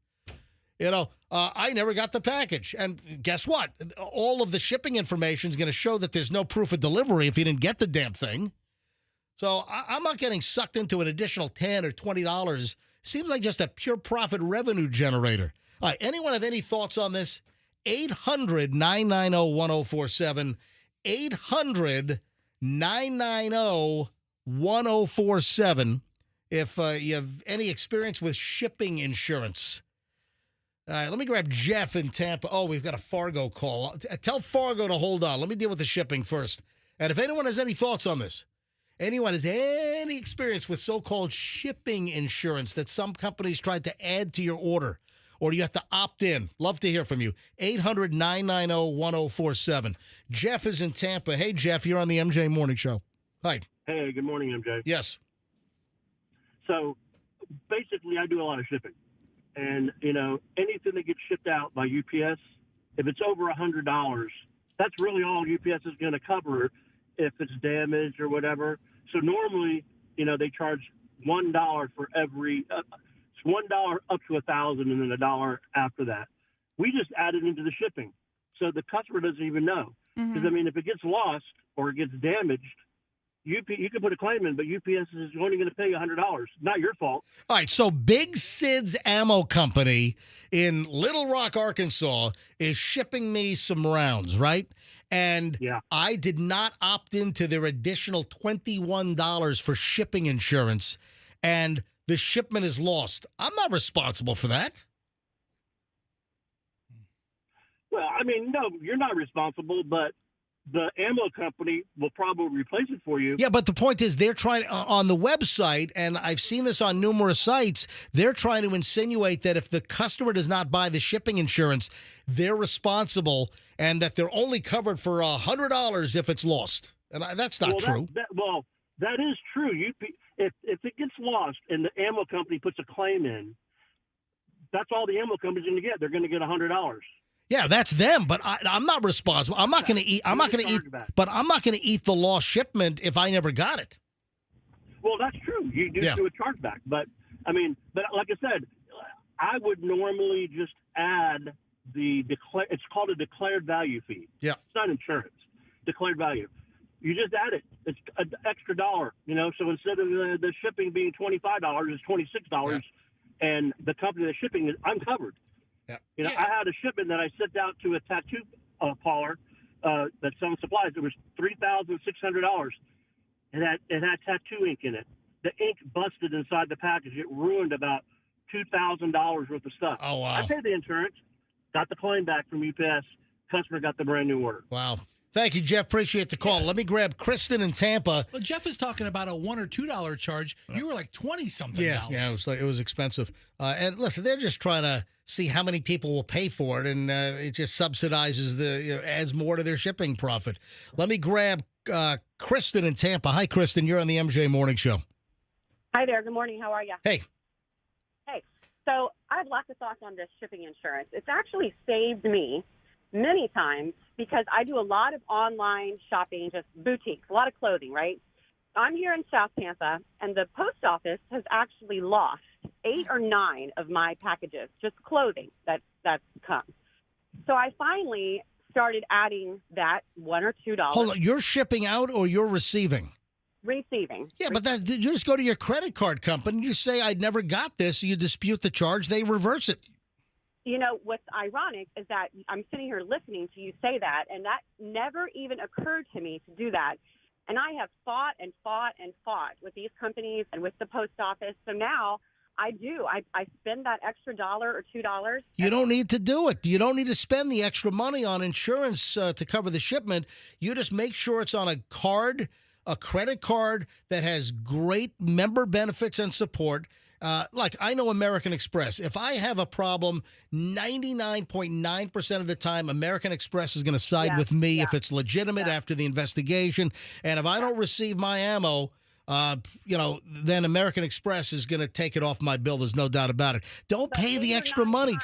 I never got the package. And guess what? All of the shipping information is going to show that there's no proof of delivery if you didn't get the damn thing. So I'm not getting sucked into an additional $10 or $20. Seems like just a pure profit revenue generator. All right, anyone have any thoughts on this? 800-990-1047. 800-990-1047. If you have any experience with shipping insurance. All right, let me grab Jeff in Tampa. Oh, we've got a Fargo call. Tell Fargo to hold on. Let me deal with the shipping first. And if anyone has any thoughts on this, anyone has any experience with so-called shipping insurance that some companies tried to add to your order, or do you have to opt in? Love to hear from you. 800-990-1047. Jeff is in Tampa. Hey, Jeff, you're on the MJ Morning Show. Hi. Hey, good morning, MJ. Yes. So basically, I do a lot of shipping. And, anything that gets shipped out by UPS, if it's over $100, that's really all UPS is going to cover if it's damaged or whatever. So normally, they charge $1 for every it's $1 up to $1,000 and then $1 after that. We just add it into the shipping. So the customer doesn't even know. Because, if it gets lost or it gets damaged, you can put a claim in, but UPS is only going to pay you $100. Not your fault. All right, so Big Sid's Ammo Company in Little Rock, Arkansas, is shipping me some rounds, right? And I did not opt into their additional $21 for shipping insurance, and the shipment is lost. I'm not responsible for that. Well, no, you're not responsible, but the ammo company will probably replace it for you. Yeah, but the point is they're trying on the website, and I've seen this on numerous sites, they're trying to insinuate that if the customer does not buy the shipping insurance, they're responsible and that they're only covered for $100 if it's lost. And that's not true. That is true. If it gets lost and the ammo company puts a claim in, that's all the ammo company's going to get. They're going to get $100. Yeah, that's them, but I'm not responsible. I'm not going to eat. I'm not going to eat. But I'm not going to eat the lost shipment if I never got it. Well, that's true. You do do a chargeback, but like I said, I would normally just add it's called a declared value fee. Yeah, it's not insurance. Declared value. You just add it. It's an extra $1. So instead of the shipping being $25, it's $26, and the company that's shipping is I'm covered. I had a shipment that I sent out to a tattoo parlor that sells supplies. It was $3,600. It had tattoo ink in it. The ink busted inside the package. It ruined about $2,000 worth of stuff. Oh, wow. I paid the insurance, got the claim back from UPS. Customer got the brand new order. Wow. Thank you, Jeff. Appreciate the call. Let me grab Kristen in Tampa. Well, Jeff is talking about a $1 or $2 charge. You were like 20-something. Yeah, it was expensive. And listen, they're just trying to see how many people will pay for it, and it just subsidizes adds more to their shipping profit. Let me grab Kristen in Tampa. Hi, Kristen. You're on the MJ Morning Show. Hi there. Good morning. How are you? Hey. Hey. So I have lots of thoughts on this shipping insurance. It's actually saved me many times because I do a lot of online shopping, just boutiques, a lot of clothing, right? I'm here in South Tampa, and the post office has actually lost 8 or 9 of my packages, just clothing that's come. So I finally started adding that $1 or $2. Hold on, you're shipping out or you're receiving? Receiving. Yeah, but you just go to your credit card company, you say, I never got this, you dispute the charge, they reverse it. You know, what's ironic is that I'm sitting here listening to you say that, and that never even occurred to me to do that. And I have fought and fought and fought with these companies and with the post office. So now I do. I spend that extra $1 or $2. You don't need to do it. You don't need to spend the extra money on insurance to cover the shipment. You just make sure it's on a card, a credit card that has great member benefits and support. Like I know American Express. If I have a problem, 99.9% of the time, American Express is going to side with me if it's legitimate after the investigation. And if I don't receive my ammo, then American Express is going to take it off my bill. There's no doubt about it. Don't pay the extra money.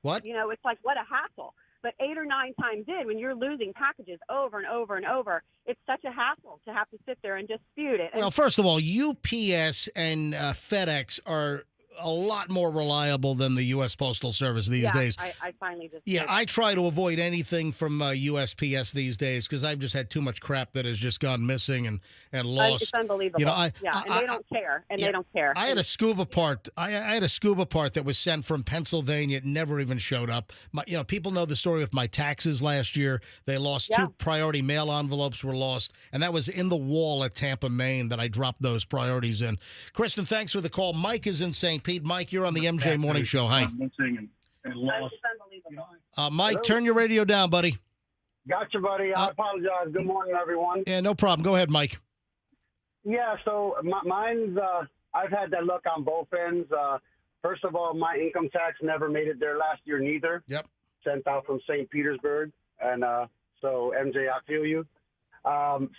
What? You know, it's like, what a hassle. But 8 or 9 times in, when you're losing packages over and over and over, it's such a hassle to have to sit there and dispute it. Well, first of all, UPS and FedEx are a lot more reliable than the U.S. Postal Service these days. I finally just I try to avoid anything from USPS these days because I've just had too much crap that has just gone missing and lost. It's unbelievable. You know, and they don't care. They don't care. I had a scuba part. I had a scuba part that was sent from Pennsylvania. It never even showed up. People know the story with my taxes last year. They lost 2 priority mail envelopes were lost, and that was in the wall at Tampa, Maine that I dropped those priorities in. Kristen, thanks for the call. Mike is in St. Pete. Mike, you're on the MJ Morning Show. Hi. Mike, turn your radio down, buddy. Gotcha, buddy. I apologize. Good morning, everyone. Yeah, no problem. Go ahead, Mike. Yeah, so mine's, I've had that luck on both ends. First of all, my income tax never made it there last year neither. Yep. Sent out from St. Petersburg. And so, MJ, I feel you.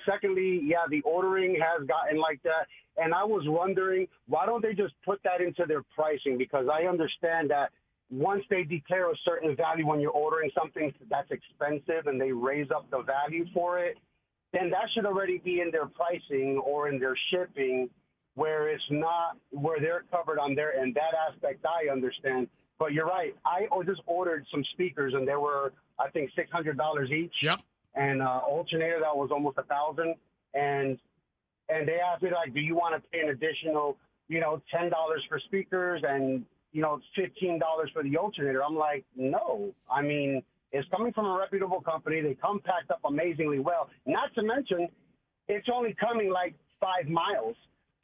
Secondly, the ordering has gotten like that. And I was wondering, why don't they just put that into their pricing? Because I understand that once they declare a certain value when you're ordering something that's expensive and they raise up the value for it, then that should already be in their pricing or in their shipping where it's not, where they're covered on their end. That aspect I understand. But you're right. I just ordered some speakers and they were, I think, $600 each. Yep. And alternator that was almost $1,000, and they asked me like, do you want to pay an additional, $10 for speakers and $15 for the alternator? I'm like, no. I mean, it's coming from a reputable company. They come packed up amazingly well. Not to mention, it's only coming like 5 miles.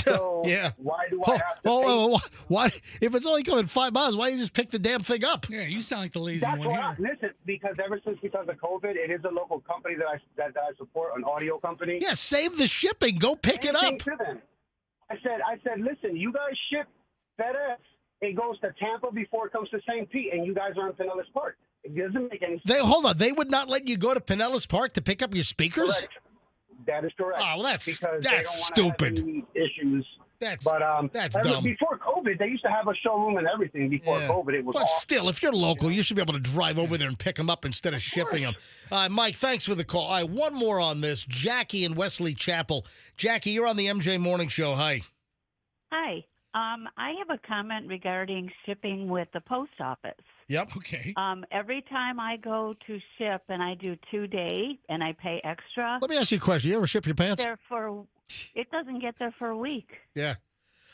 So why do I have to pay? Why? If it's only coming 5 miles, why don't you just pick the damn thing up? Yeah, you sound like the lazy That's one why. here. Listen, because because of COVID, it is a local company that I support, an audio company. Yeah, save the shipping. Go pick it up. To them. I said, listen, you guys ship FedEx. It goes to Tampa before it comes to St. Pete, and you guys are in Pinellas Park. It doesn't make any sense. Hold on. They would not let you go to Pinellas Park to pick up your speakers? Correct. That is correct. Oh, well, that's because they don't stupid. Have any issues. That's dumb. Before COVID, they used to have a showroom and everything. Before COVID, it was. But awesome. still, if you're local, you should be able to drive over there and pick them up instead of shipping them. Mike, thanks for the call. All right, one more on this. Jackie in Wesley Chapel. Jackie, you're on the MJ Morning Show. Hi. Hi. I have a comment regarding shipping with the post office. Yep. Okay. Every time I go to ship and I do 2-day and I pay extra. Let me ask you a question. You ever ship your pants? It doesn't get there for a week. Yeah.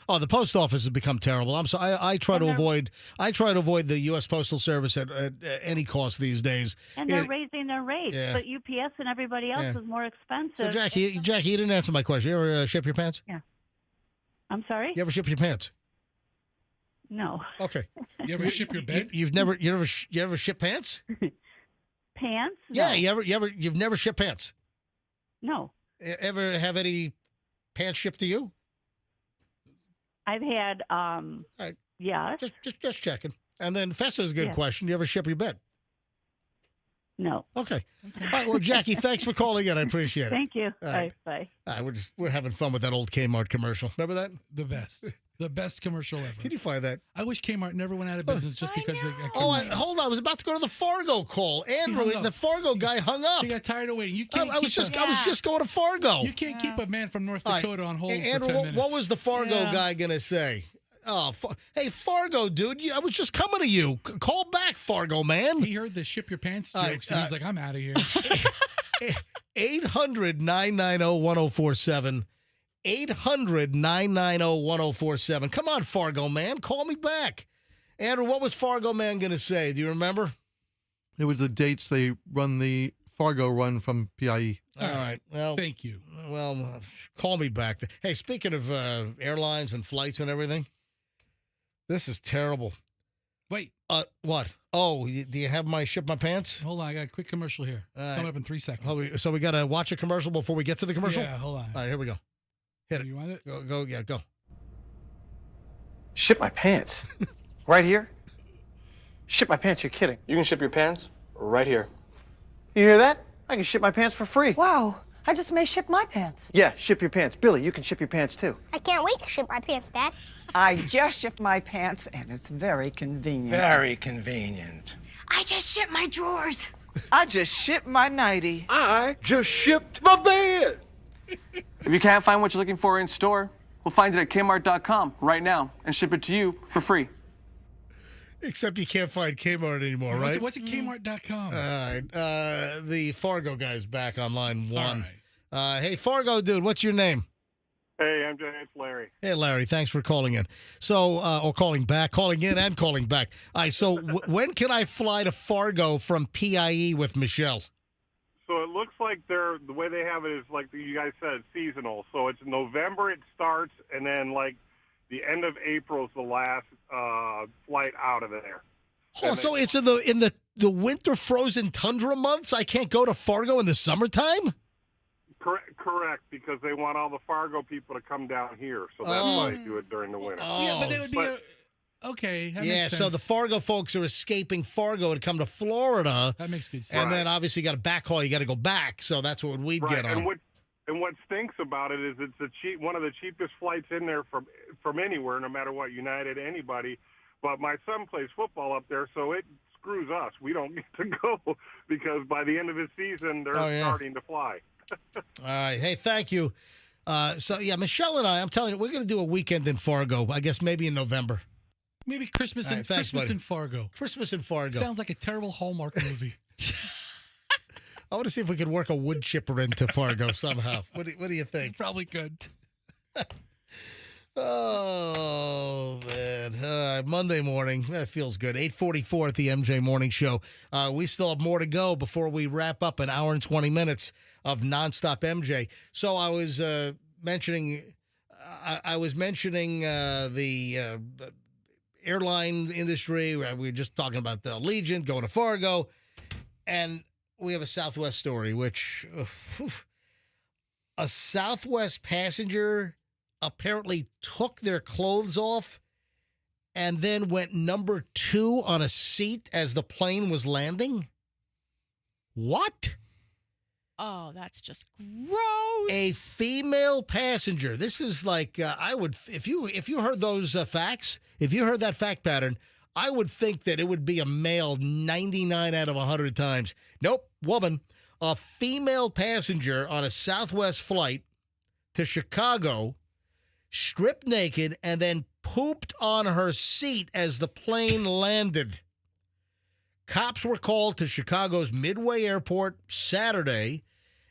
Oh, the post office has become terrible. I'm sorry. I try to avoid the U.S. Postal Service at any cost these days. And they're raising their rates, but UPS and everybody else is more expensive. So Jackie, you didn't answer my question. You ever ship your pants? Yeah. I'm sorry? You ever ship your pants? No. Okay. You ever ship your bed? You ever ship pants? Pants? Yeah. No. You've never shipped pants? No. Ever have any pants shipped to you? I've had yeah. Just checking. And then Fessa's a good question. You ever ship your bed? No. Okay. All right. Well, Jackie, thanks for calling in. I appreciate it. Thank you. All right. Bye. We're having fun with that old Kmart commercial. Remember that? The best. The best commercial ever. Can you find that? I wish Kmart never went out of business just because they got hold on. I was about to go to the Fargo call. Andrew, the Fargo guy hung up. She got tired of waiting. You can't I was just going to Fargo. You can't keep a man from North Dakota on hold Andrew, for 10 minutes. what was the Fargo guy going to say? Oh, hey, Fargo, dude, I was just coming to you. Call back, Fargo, man. He heard the ship your pants jokes, and he's like, I'm out of here. 800-990-1047. 800-990-1047. Come on, Fargo man. Call me back. Andrew, what was Fargo man going to say? Do you remember? It was the dates they run the Fargo run from PIE. All right. Well, thank you. Well, call me back. Hey, speaking of airlines and flights and everything, this is terrible. Wait. What? Oh, do you have my ship my pants? Hold on. I got a quick commercial here. Coming up in 3 seconds. So we got to watch a commercial before we get to the commercial? Yeah, hold on. All right, here we go. Hit it. You want it? Go. Yeah, go. Ship my pants. Right here? Ship my pants, you're kidding. You can ship your pants right here. You hear that? I can ship my pants for free. Wow, I just may ship my pants. Yeah, ship your pants. Billy, you can ship your pants too. I can't wait to ship my pants, Dad. I just shipped my pants, and it's very convenient. Very convenient. I just shipped my drawers. I just shipped my nightie. I just shipped my bed. If you can't find what you're looking for in store, we'll find it at Kmart.com right now and ship it to you for free. Except you can't find Kmart anymore, right? What's at Kmart.com? All right. The Fargo guy's back on line one. All right. Hey, Fargo dude, what's your name? Hey, MJ, it's Larry. Hey, Larry, thanks for calling in. So, or calling in and calling back. All right, so when can I fly to Fargo from PIE with Michelle? So it looks like the way they have it is like you guys said, seasonal. So it's November it starts, and then like the end of April is the last flight out of there. Oh, so it's in the winter frozen tundra months? I can't go to Fargo in the summertime? Correct, because they want all the Fargo people to come down here. So that's why they do it during the winter. Yeah, but it would be okay. That makes sense. So the Fargo folks are escaping Fargo to come to Florida. That makes good sense. And then obviously you got a backhaul. You got to go back. So that's what we'd get on. And what stinks about it is it's one of the cheapest flights in there from anywhere, no matter what, United, anybody. But my son plays football up there, so it screws us. We don't get to go because by the end of the season, they're starting to fly. All right. Hey, thank you. Michelle and I'm telling you, we're going to do a weekend in Fargo. I guess maybe in November. Maybe Christmas in Fargo. Christmas in Fargo. Sounds like a terrible Hallmark movie. I want to see if we could work a wood chipper into Fargo somehow. What do you think? Probably could. Oh, man. Monday morning. That feels good. 8:44 at the MJ Morning Show. We still have more to go before we wrap up an hour and 20 minutes of nonstop MJ. So I was mentioning the airline industry. We were just talking about the Allegiant going to Fargo. And we have a Southwest story, which a Southwest passenger apparently took their clothes off and then went number 2 on a seat as the plane was landing. What? Oh, that's just gross. A female passenger. This is like if you heard those facts, if you heard that fact pattern, I would think that it would be a male 99 out of 100 times. Nope, woman. A female passenger on a Southwest flight to Chicago, stripped naked, and then pooped on her seat as the plane landed. Cops were called to Chicago's Midway Airport Saturday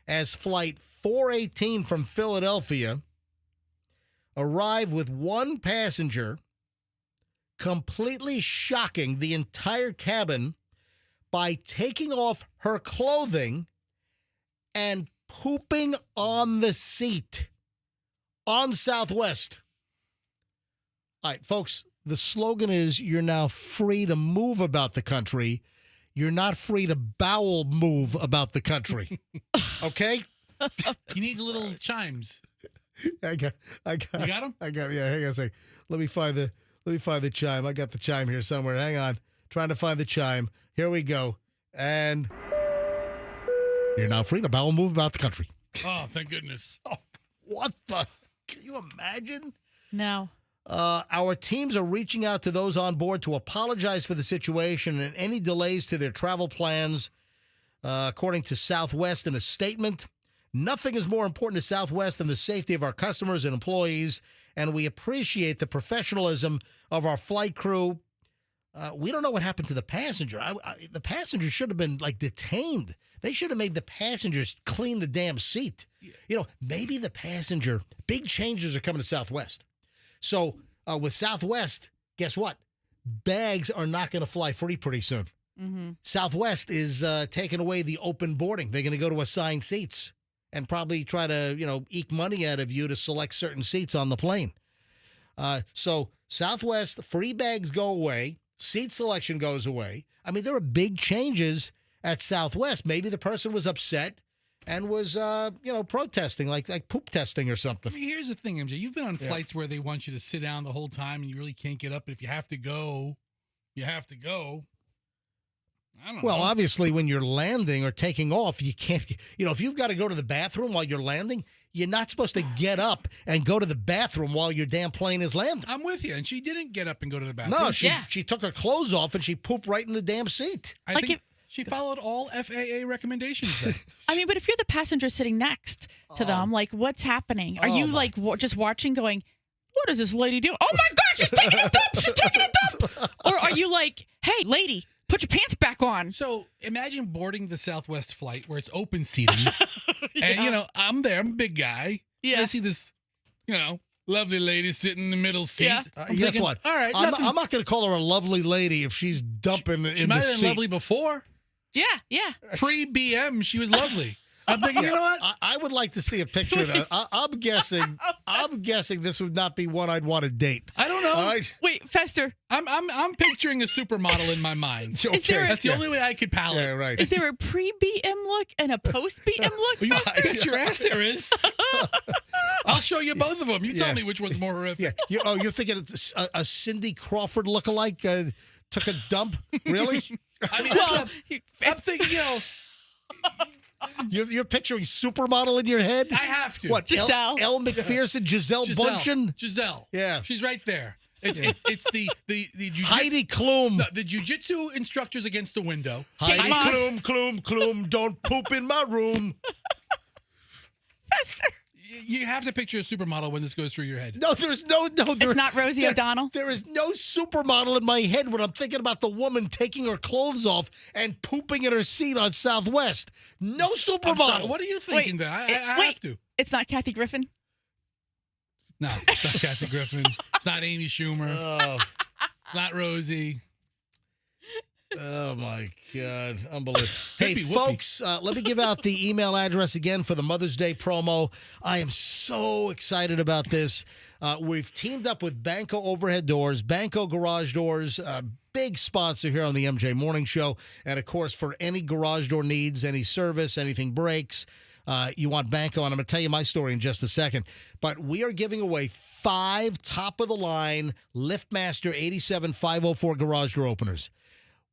as Flight 418 from Philadelphia arrived with one passenger, completely shocking the entire cabin by taking off her clothing and pooping on the seat on Southwest. All right, folks, the slogan is you're now free to move about the country. You're not free to bowel move about the country. Okay? You need little chimes. I got You got them? hang on a second. Let me find the chime. I got the chime here somewhere. Hang on. Trying to find the chime. Here we go. And you're now free to bowel move about the country. Oh, thank goodness. Oh, what the? Can you imagine? No. Our teams are reaching out to those on board to apologize for the situation and any delays to their travel plans, according to Southwest in a statement. Nothing is more important to Southwest than the safety of our customers and employees, and we appreciate the professionalism of our flight crew. We don't know what happened to the passenger. The passenger should have been, detained. They should have made the passengers clean the damn seat. Maybe the passenger, big changes are coming to Southwest. So with Southwest, guess what? Bags are not going to fly free pretty soon. Mm-hmm. Southwest is taking away the open boarding. They're going to go to assigned seats and probably try to, eke money out of you to select certain seats on the plane. So Southwest, free bags go away. Seat selection goes away. I mean, there are big changes at Southwest. Maybe the person was upset and was, protesting, like poop testing or something. I mean, here's the thing, MJ. You've been on flights where they want you to sit down the whole time and you really can't get up. But if you have to go, you have to go. I don't know. Well, obviously, when you're landing or taking off, you can't, if you've got to go to the bathroom while you're landing, you're not supposed to get up and go to the bathroom while your damn plane is landing. I'm with you. And she didn't get up and go to the bathroom. No, she took her clothes off and she pooped right in the damn seat. I think she followed all FAA recommendations then. I mean, but if you're the passenger sitting next to them, what's happening? Are you just watching going, what is this lady doing? Oh my God, she's taking a dump! She's taking a dump! Or are you like, hey, lady, put your pants back on? So imagine boarding the Southwest flight where it's open seating. And, I'm there. I'm a big guy. Yeah. I see this, lovely lady sitting in the middle seat. Yeah. Guess thinking, what? All right. I'm not going to call her a lovely lady if she's dumping She in might the have been seat. lovely before. Yeah. Pre-BM, she was lovely. I'm thinking, you know what? I would like to see a picture of that. I'm guessing this would not be one I'd want to date. I don't know. All right. Wait, Fester. I'm picturing a supermodel in my mind. Okay. That's the only way I could palate. Yeah, right. Is there a pre-BM look and a post-BM look, Fester? I bet your ass there is. I'll show you both of them. You tell me which one's more horrific. Yeah. You're thinking it's a Cindy Crawford lookalike took a dump? Really? I mean, I'm thinking, You're picturing supermodel in your head? I have to. What? Giselle. Elle Macpherson, Giselle Bundchen? Giselle. Yeah. She's right there. It's the Heidi Klum. The jujitsu instructors against the window. Heidi Klum, don't poop in my room. Fester. You have to picture a supermodel when this goes through your head. No, there's no. It's not Rosie O'Donnell? There is no supermodel in my head when I'm thinking about the woman taking her clothes off and pooping in her seat on Southwest. No supermodel. What are you thinking then? I have to. It's not Kathy Griffin? No, it's not Kathy Griffin. It's not Amy Schumer. Oh. It's not Rosie. Oh, my God. Unbelievable. Hey, folks, let me give out the email address again for the Mother's Day promo. I am so excited about this. We've teamed up with Banco Overhead Doors, Banco Garage Doors, big sponsor here on the MJ Morning Show. And, of course, for any garage door needs, any service, anything breaks, you want Banco. And I'm going to tell you my story in just a second. But we are giving away 5 top-of-the-line LiftMaster 87504 garage door openers.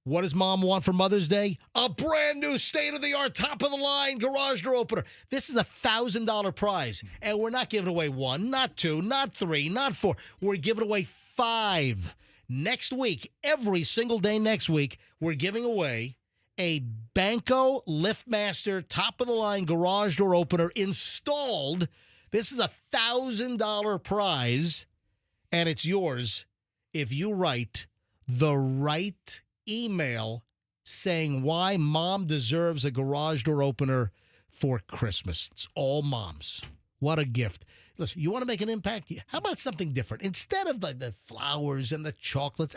What does Mom want for Mother's Day? A brand new state-of-the-art, top-of-the-line garage door opener. This is a $1,000 prize, and we're not giving away 1, not 2, not 3, not 4. We're giving away 5. Next week, every single day next week, we're giving away a Banco LiftMaster top-of-the-line garage door opener installed. This is a $1,000 prize, and it's yours if you write the right email saying why Mom deserves a garage door opener for Christmas. It's all moms. What a gift. Listen, you want to make an impact? How about something different? Instead of the flowers and the chocolates,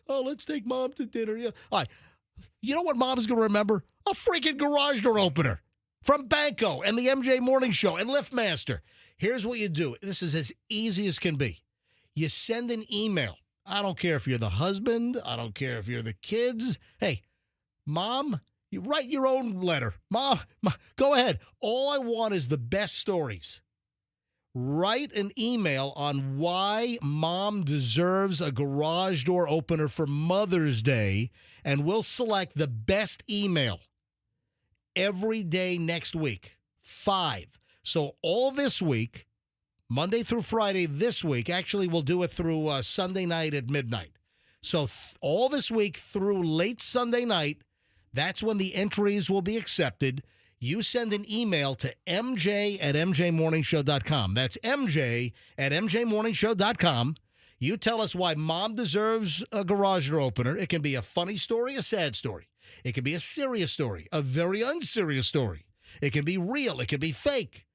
let's take Mom to dinner. Yeah. All right. You know what Mom's going to remember? A freaking garage door opener from Banco and the MJ Morning Show and LiftMaster. Here's what you do. This is as easy as can be. You send an email. I don't care if you're the husband. I don't care if you're the kids. Hey, Mom, you write your own letter. Mom, go ahead. All I want is the best stories. Write an email on why Mom deserves a garage door opener for Mother's Day, and we'll select the best email every day next week. 5. So all this week, Monday through Friday this week. Actually, we'll do it through Sunday night at midnight. So all this week through late Sunday night, that's when the entries will be accepted. You send an email to mj@mjmorningshow.com. That's mj@mjmorningshow.com. You tell us why mom deserves a garage door opener. It can be a funny story, a sad story. It can be a serious story, a very unserious story. It can be real. It can be fake.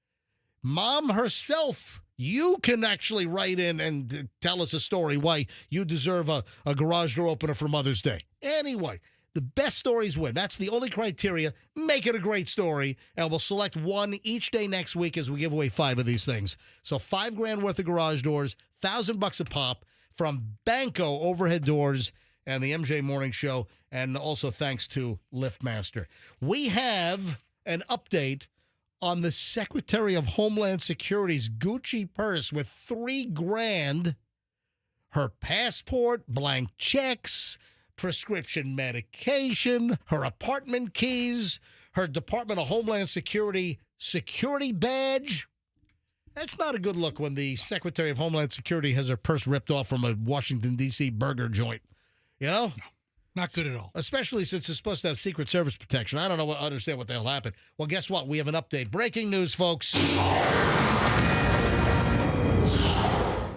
Mom herself, you can actually write in and tell us a story why you deserve a garage door opener for Mother's Day. Anyway, the best stories win. That's the only criteria. Make it a great story, and we'll select one each day next week as we give away 5 of these things. So $5,000 worth of garage doors, $1,000 a pop from Banco Overhead Doors and the MJ Morning Show, and also thanks to LiftMaster. We have an update on the Secretary of Homeland Security's Gucci purse with $3,000, her passport, blank checks, prescription medication, her apartment keys, her Department of Homeland Security security badge. That's not a good look when the Secretary of Homeland Security has her purse ripped off from a Washington, D.C. burger joint. You know? No, not good at all. Especially since it's supposed to have Secret Service protection. I don't understand what the hell happened. Well, guess what? We have an update. Breaking news, folks.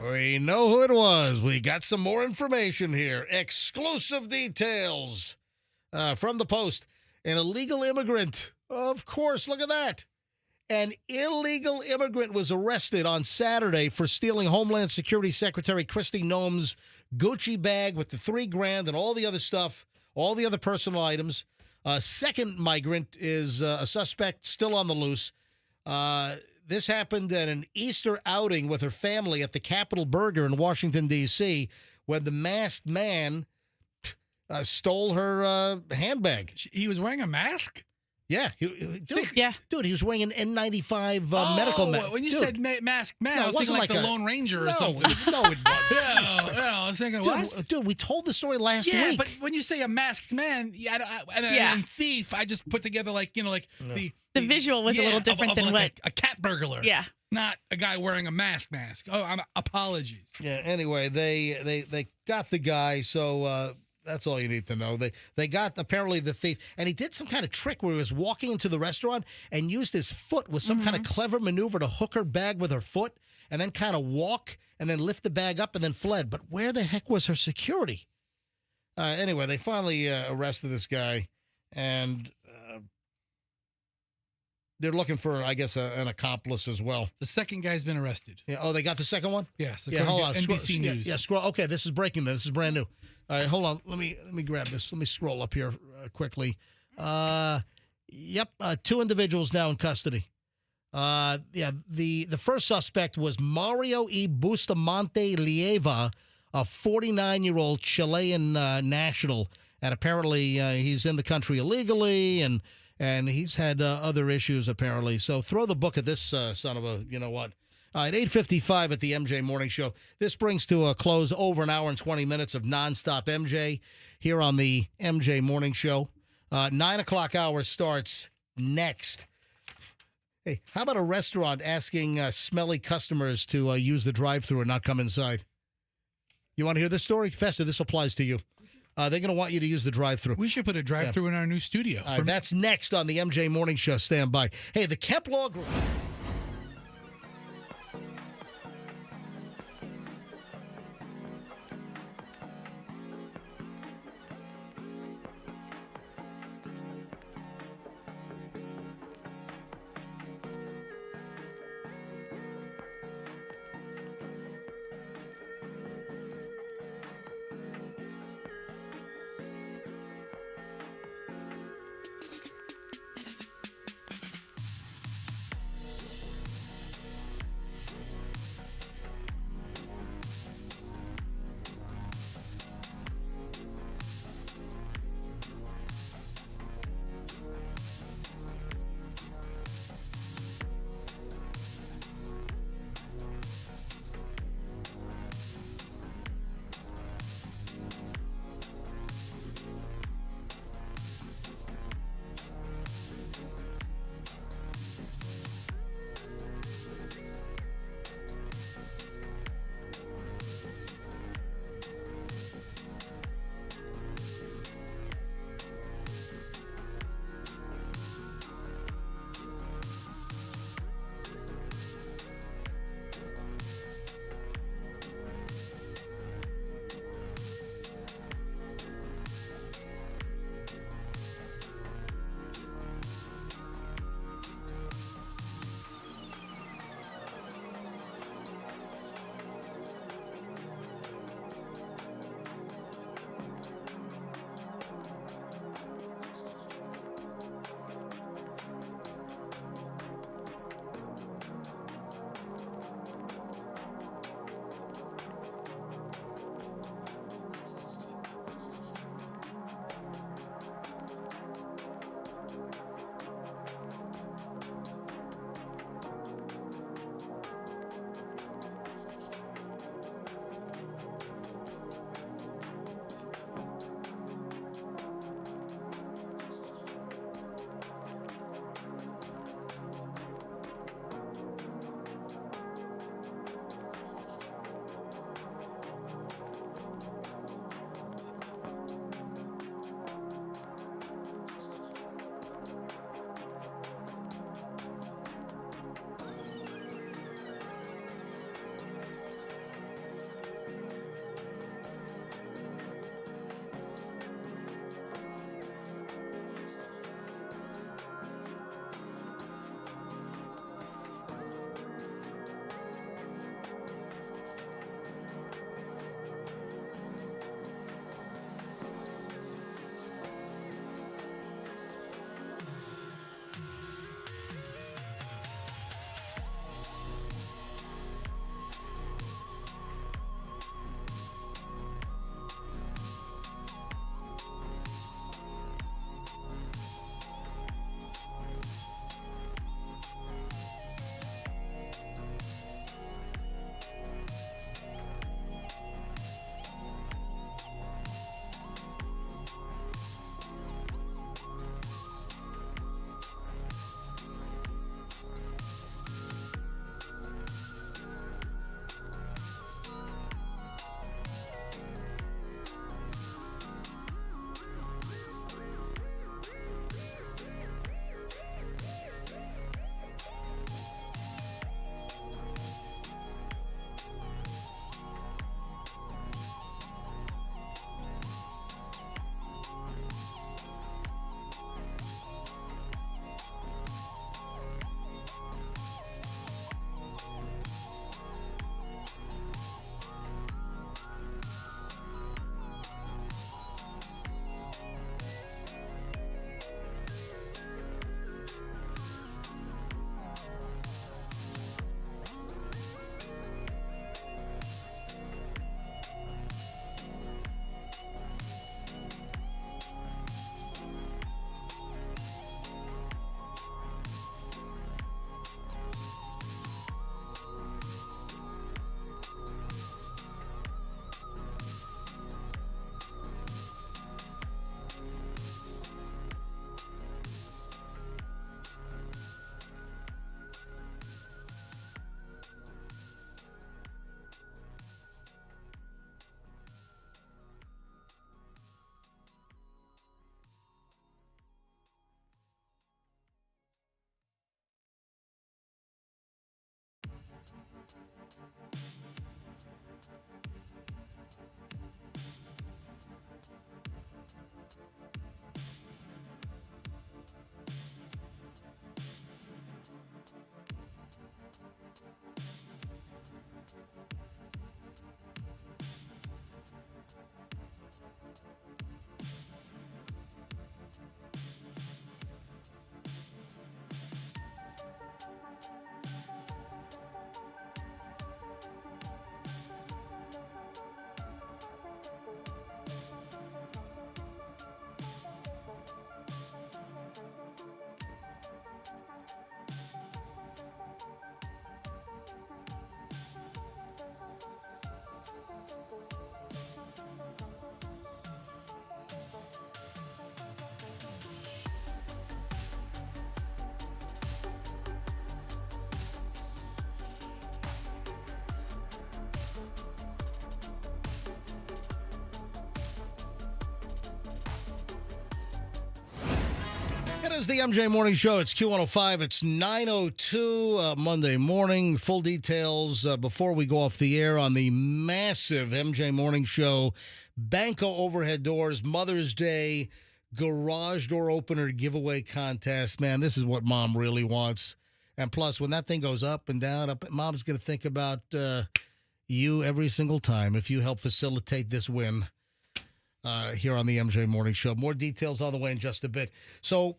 We know who it was. We got some more information here. Exclusive details from the Post. An illegal immigrant. Of course, look at that. An illegal immigrant was arrested on Saturday for stealing Homeland Security Secretary Kristi Noem's Gucci bag with the $3,000 and all the other stuff, all the other personal items. A second migrant is a suspect still on the loose. This happened at an Easter outing with her family at the Capitol Burger in Washington, D.C., when the masked man stole her handbag. He was wearing a mask? Yeah. Dude, he was wearing an N95 medical mask. When you said mask man, I was thinking like the Lone Ranger or something. No, it wasn't. I was thinking, what? Dude, we told the story last week. Yeah, but when you say a masked man and thief, I just put together the visual was a little different than what a cat burglar. Yeah. Not a guy wearing a mask. Oh, apologies. Yeah, anyway, they got the guy, so that's all you need to know. They got apparently the thief, and he did some kind of trick where he was walking into the restaurant and used his foot with some kind of clever maneuver to hook her bag with her foot and then kind of walk and then lift the bag up and then fled. But where the heck was her security? Anyway, they finally arrested this guy, and they're looking for, I guess, an accomplice as well. The second guy's been arrested. Yeah. Oh, they got the second one? Yes. Yeah, hold on. NBC News. Yeah, scroll. Okay, this is breaking news. This is brand new. All right, hold on. Let me grab this. Let me scroll up here quickly. Yep, 2 individuals now in custody. The first suspect was Mario E. Bustamante Lieva, a 49-year-old Chilean national, and apparently he's in the country illegally, and he's had other issues apparently. So throw the book at this son of a, you know what. At 8:55 at the MJ Morning Show. This brings to a close over an hour and 20 minutes of nonstop MJ here on the MJ Morning Show. 9 o'clock hour starts next. Hey, how about a restaurant asking smelly customers to use the drive-thru and not come inside? You want to hear this story? Festa, this applies to you. They're going to want you to use the drive-thru. We should put a drive-thru in our new studio. That's next on the MJ Morning Show. Stand by. Hey, the Kemp Law Group. It is the MJ Morning Show. It's Q105. It's 9:02 Monday morning. Full details before we go off the air on the massive MJ Morning Show Banco Overhead Doors Mother's Day garage door opener giveaway contest. Man, this is what Mom really wants. And plus, when that thing goes up and down, Mom's going to think about you every single time if you help facilitate this win here on the MJ Morning Show. More details on the way in just a bit. So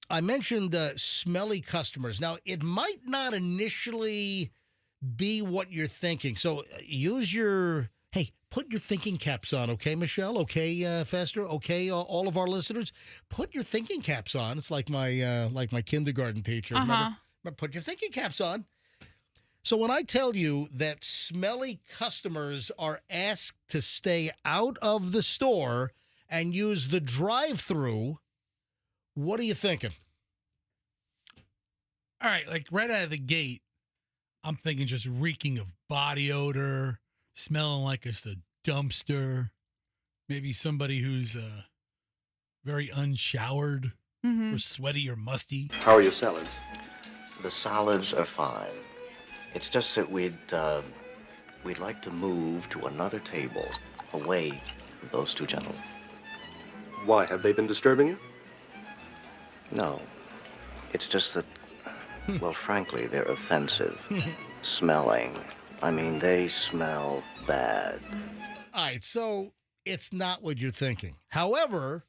I mentioned smelly customers. Now, it might not initially be what you're thinking. So put your thinking caps on, okay, Michelle? Okay, Fester? Okay, all of our listeners? Put your thinking caps on. It's like my kindergarten teacher. Remember, put your thinking caps on. So when I tell you that smelly customers are asked to stay out of the store and use the drive-through, what are you thinking? All right, like right out of the gate, I'm thinking just reeking of body odor, smelling like it's a dumpster. Maybe somebody who's very unshowered or sweaty or musty. How are your salads? The salads are fine. It's just that we'd like to move to another table, away from those two gentlemen. Why? Have they been disturbing you? No. It's just that, well, frankly, they're offensive. Smelling. I mean, they smell bad. All right, so it's not what you're thinking. However,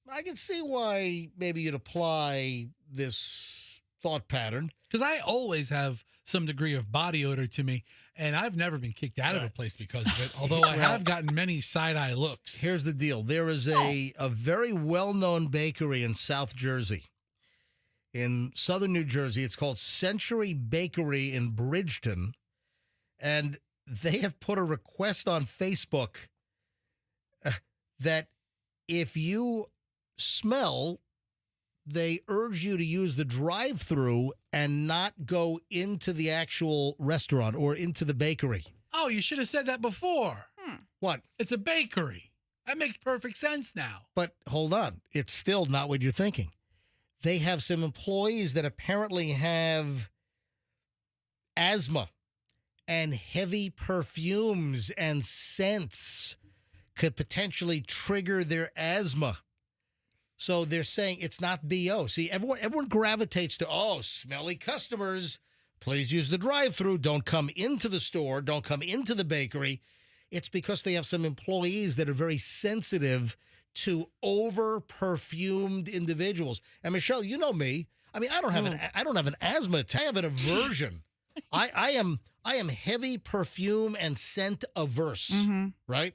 I can see why maybe you'd apply this thought pattern. Because I always have some degree of body odor to me, and I've never been kicked out of a place because of it, although I have gotten many side-eye looks. Here's the deal. There is a very well-known bakery in South Jersey. In southern New Jersey, it's called Century Bakery in Bridgeton, and they have put a request on Facebook that if you smell, they urge you to use the drive-through and not go into the actual restaurant or into the bakery. Oh, you should have said that before. What? It's a bakery. That makes perfect sense now. But hold on. It's still not what you're thinking. They have some employees that apparently have asthma, and heavy perfumes and scents could potentially trigger their asthma. So they're saying it's not BO. See, everyone gravitates to, smelly customers. Please use the drive-through. Don't come into the store. Don't come into the bakery. It's because they have some employees that are very sensitive to over-perfumed individuals. And Michelle, you know me. I mean, I don't have an asthma attack. I have an aversion. I am heavy perfume and scent averse. Right?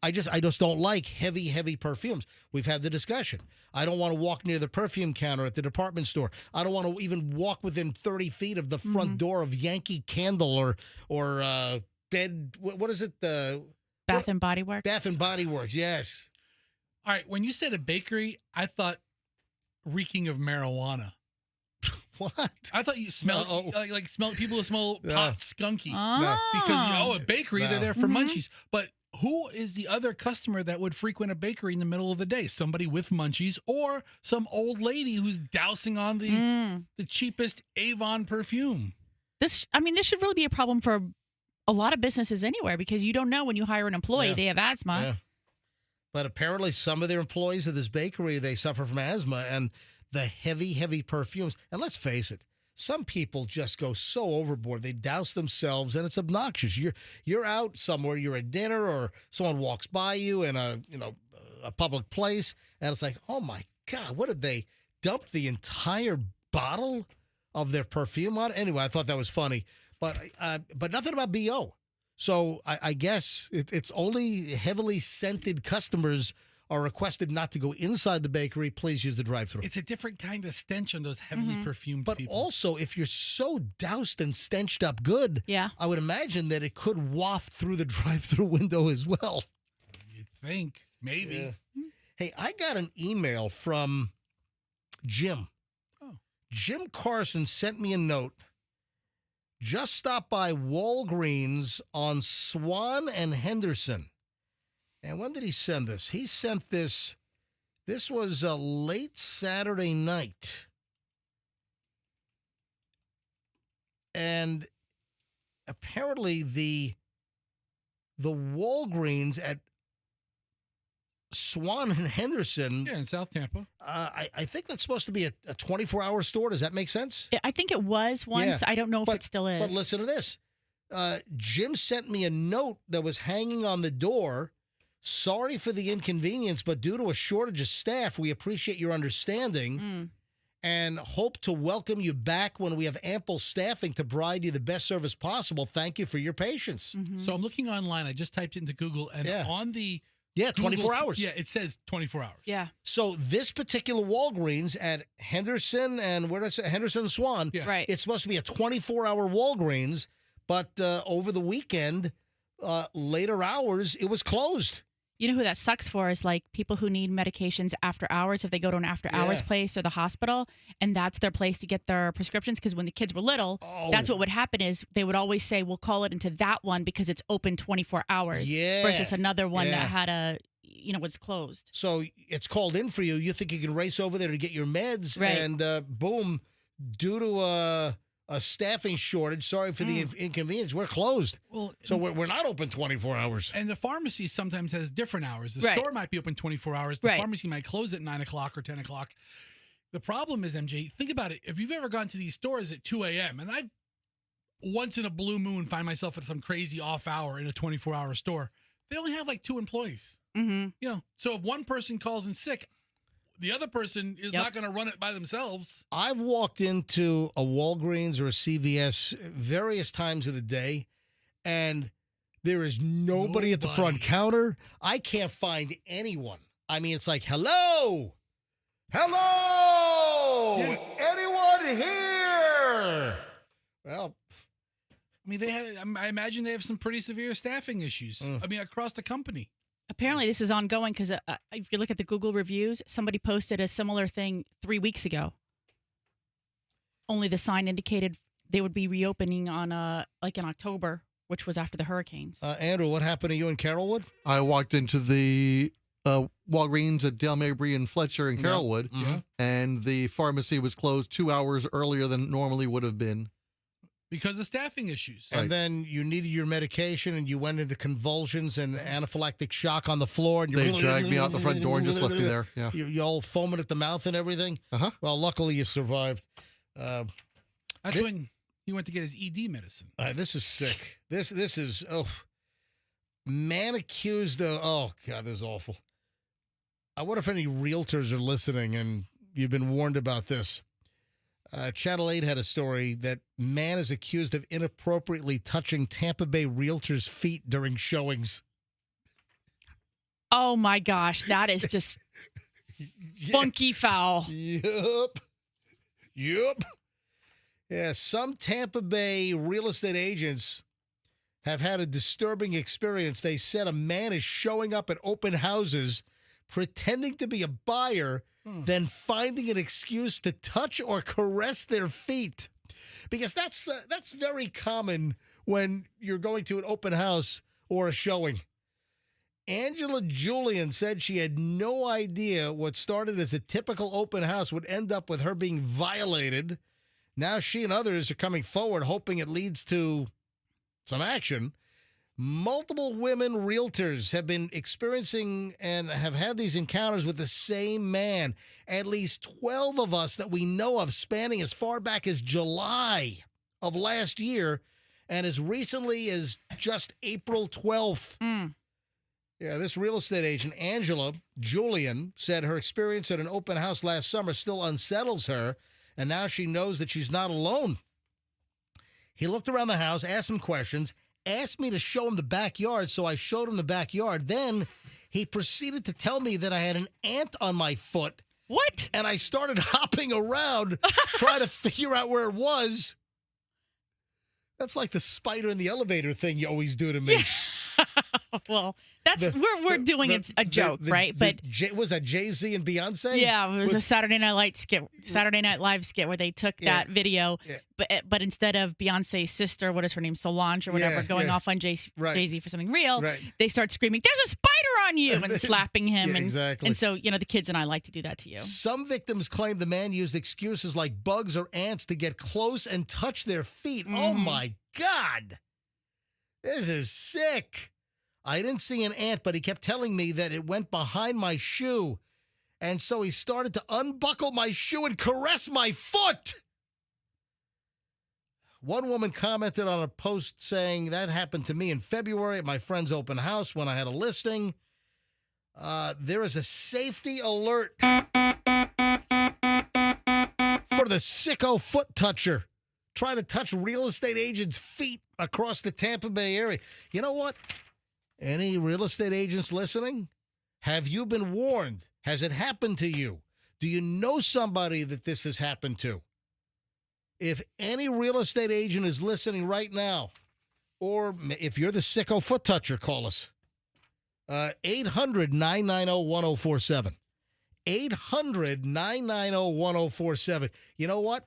I just don't like heavy perfumes. We've had the discussion. I don't want to walk near the perfume counter at the department store. I don't want to even walk within 30 feet of the front door of Yankee Candle or bed. What is it? The Bath and Body Works. Bath and Body Works. Yes. All right. When you said a bakery, I thought reeking of marijuana. What? I thought you smelled like people who smell pot skunky. Oh. Because a bakery, they're there for munchies. But who is the other customer that would frequent a bakery in the middle of the day? Somebody with munchies or some old lady who's dousing on the cheapest Avon perfume. This should really be a problem for a lot of businesses anywhere because you don't know when you hire an employee, they have asthma. Yeah. But apparently some of their employees at this bakery, they suffer from asthma and the heavy perfumes. And let's face it, some people just go so overboard. They douse themselves, and it's obnoxious. You're out somewhere, you're at dinner, or someone walks by you in a public place, and it's like, oh my God, what did they dump the entire bottle of their perfume on? Anyway, I thought that was funny, but nothing about BO. So I guess it's only heavily scented customers are requested not to go inside the bakery. Please use the drive-thru. It's a different kind of stench on those heavily perfumed But people. also, if you're so doused and stenched up good, I would imagine that it could waft through the drive-thru window as well. You'd think. Maybe. Yeah. Hey, I got an email from Jim. Oh. Jim Carson sent me a note. Just stopped by Walgreens on Swan and Henderson. And when did he send this? He sent this. This was late Saturday night. And apparently the Walgreens at Swan and Henderson. Yeah, in South Tampa. I think that's supposed to be a 24-hour store. Does that make sense? I think it was once. Yeah. I don't know if it still is. But listen to this. Jim sent me a note that was hanging on the door. Sorry for the inconvenience, but due to a shortage of staff, we appreciate your understanding and hope to welcome you back when we have ample staffing to provide you the best service possible. Thank you for your patience. So I'm looking online. I just typed it into Google, and on the 24 hours. Yeah, it says 24 hours. Yeah. So this particular Walgreens at Henderson and where did I say Henderson and Swan? Yeah. Right. It's supposed to be a 24-hour Walgreens, but over the weekend, later hours, it was closed. You know who that sucks for is like people who need medications after hours if they go to an after hours place or the hospital, and that's their place to get their prescriptions. Because when the kids were little, that's what would happen is they would always say, we'll call it into that one because it's open 24 hours versus another one that had was closed. So it's called in for you. You think you can race over there to get your meds, and boom, due to a staffing shortage, sorry for the inconvenience, we're closed. Well, so we're not open 24 hours. And the pharmacy sometimes has different hours. The store might be open 24 hours. The pharmacy might close at 9 o'clock or 10 o'clock. The problem is, MJ, think about it. If you've ever gone to these stores at 2 a.m., and I once in a blue moon find myself at some crazy off hour in a 24-hour store, they only have like 2 employees. So if one person calls in sick, the other person is not going to run it by themselves. I've walked into a Walgreens or a CVS various times of the day, and there is nobody at the front counter. I can't find anyone. I mean, it's like, hello, anyone here? Well, I mean, I imagine they have some pretty severe staffing issues. I mean, across the company. Apparently, this is ongoing because if you look at the Google reviews, somebody posted a similar thing 3 weeks ago. Only the sign indicated they would be reopening on in October, which was after the hurricanes. Andrew, what happened to you in Carrollwood? I walked into the Walgreens at Dale Mabry and Fletcher in Carrollwood, and the pharmacy was closed 2 hours earlier than it normally would have been. Because of staffing issues. And then you needed your medication, and you went into convulsions and anaphylactic shock on the floor. And They dragged me out the front door and just left me there. Yeah. You all foaming at the mouth and everything. Well, luckily you survived. That's when he went to get his ED medicine. This is sick. This is man accused of. Oh God, this is awful. I wonder if any realtors are listening and you've been warned about this. Channel 8 had a story that man is accused of inappropriately touching Tampa Bay realtors' feet during showings. Oh, my gosh. That is just funky foul. Yup. Yeah, some Tampa Bay real estate agents have had a disturbing experience. They said a man is showing up at open houses pretending to be a buyer, then finding an excuse to touch or caress their feet. Because that's very common when you're going to an open house or a showing. Angela Julian said she had no idea what started as a typical open house would end up with her being violated. Now she and others are coming forward hoping it leads to some action. Multiple women realtors have been experiencing and have had these encounters with the same man. At least 12 of us that we know of, spanning as far back as July of last year and as recently as just April 12th. Yeah, this real estate agent, Angela Julian, said her experience at an open house last summer still unsettles her, and now she knows that she's not alone. He looked around the house, asked some questions, asked me to show him the backyard, so I showed him the backyard. Then he proceeded to tell me that I had an ant on my foot. What? And I started hopping around, trying to figure out where it was. That's like the spider in the elevator thing you always do to me. Yeah. Well, we're doing it a joke, right? But was that Jay-Z and Beyonce? Yeah, it was a Saturday Night Live skit where they took that video, but instead of Beyonce's sister, what is her name, Solange or whatever, going off on Jay-Z for something real, they start screaming, "There's a spider on you!" and slapping him. Exactly. And so, the kids and I like to do that to you. Some victims claim the man used excuses like bugs or ants to get close and touch their feet. Oh my God. This is sick. I didn't see an ant, but he kept telling me that it went behind my shoe. And so he started to unbuckle my shoe and caress my foot. One woman commented on a post saying that happened to me in February at my friend's open house when I had a listing. There is a safety alert for the sicko foot toucher trying to touch real estate agents' feet across the Tampa Bay area. You know what? Any real estate agents listening? Have you been warned? Has it happened to you? Do you know somebody that this has happened to? If any real estate agent is listening right now, or if you're the sicko foot toucher, call us. 800-990-1047. 800-990-1047. You know what?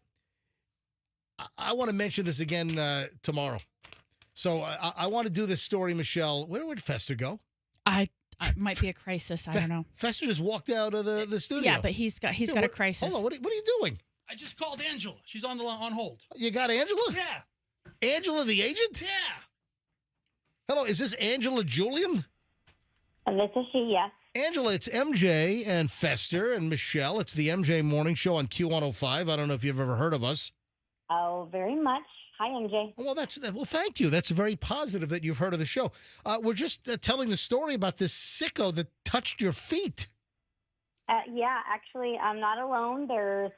I want to mention this again tomorrow. So I want to do this story, Michelle. Where would Fester go? It might be a crisis. I don't know. Fester just walked out of the studio. Yeah, but he's got a crisis. Hold on. What are you doing? I just called Angela. She's on hold. You got Angela? Yeah. Angela, the agent? Yeah. Hello, is this Angela Julian? This is she, yes. Angela, it's MJ and Fester and Michelle. It's the MJ Morning Show on Q105. I don't know if you've ever heard of us. Oh, very much. Hi, MJ. Well, thank you. That's very positive that you've heard of the show. We're just telling the story about this sicko that touched your feet. Yeah, actually, I'm not alone. There's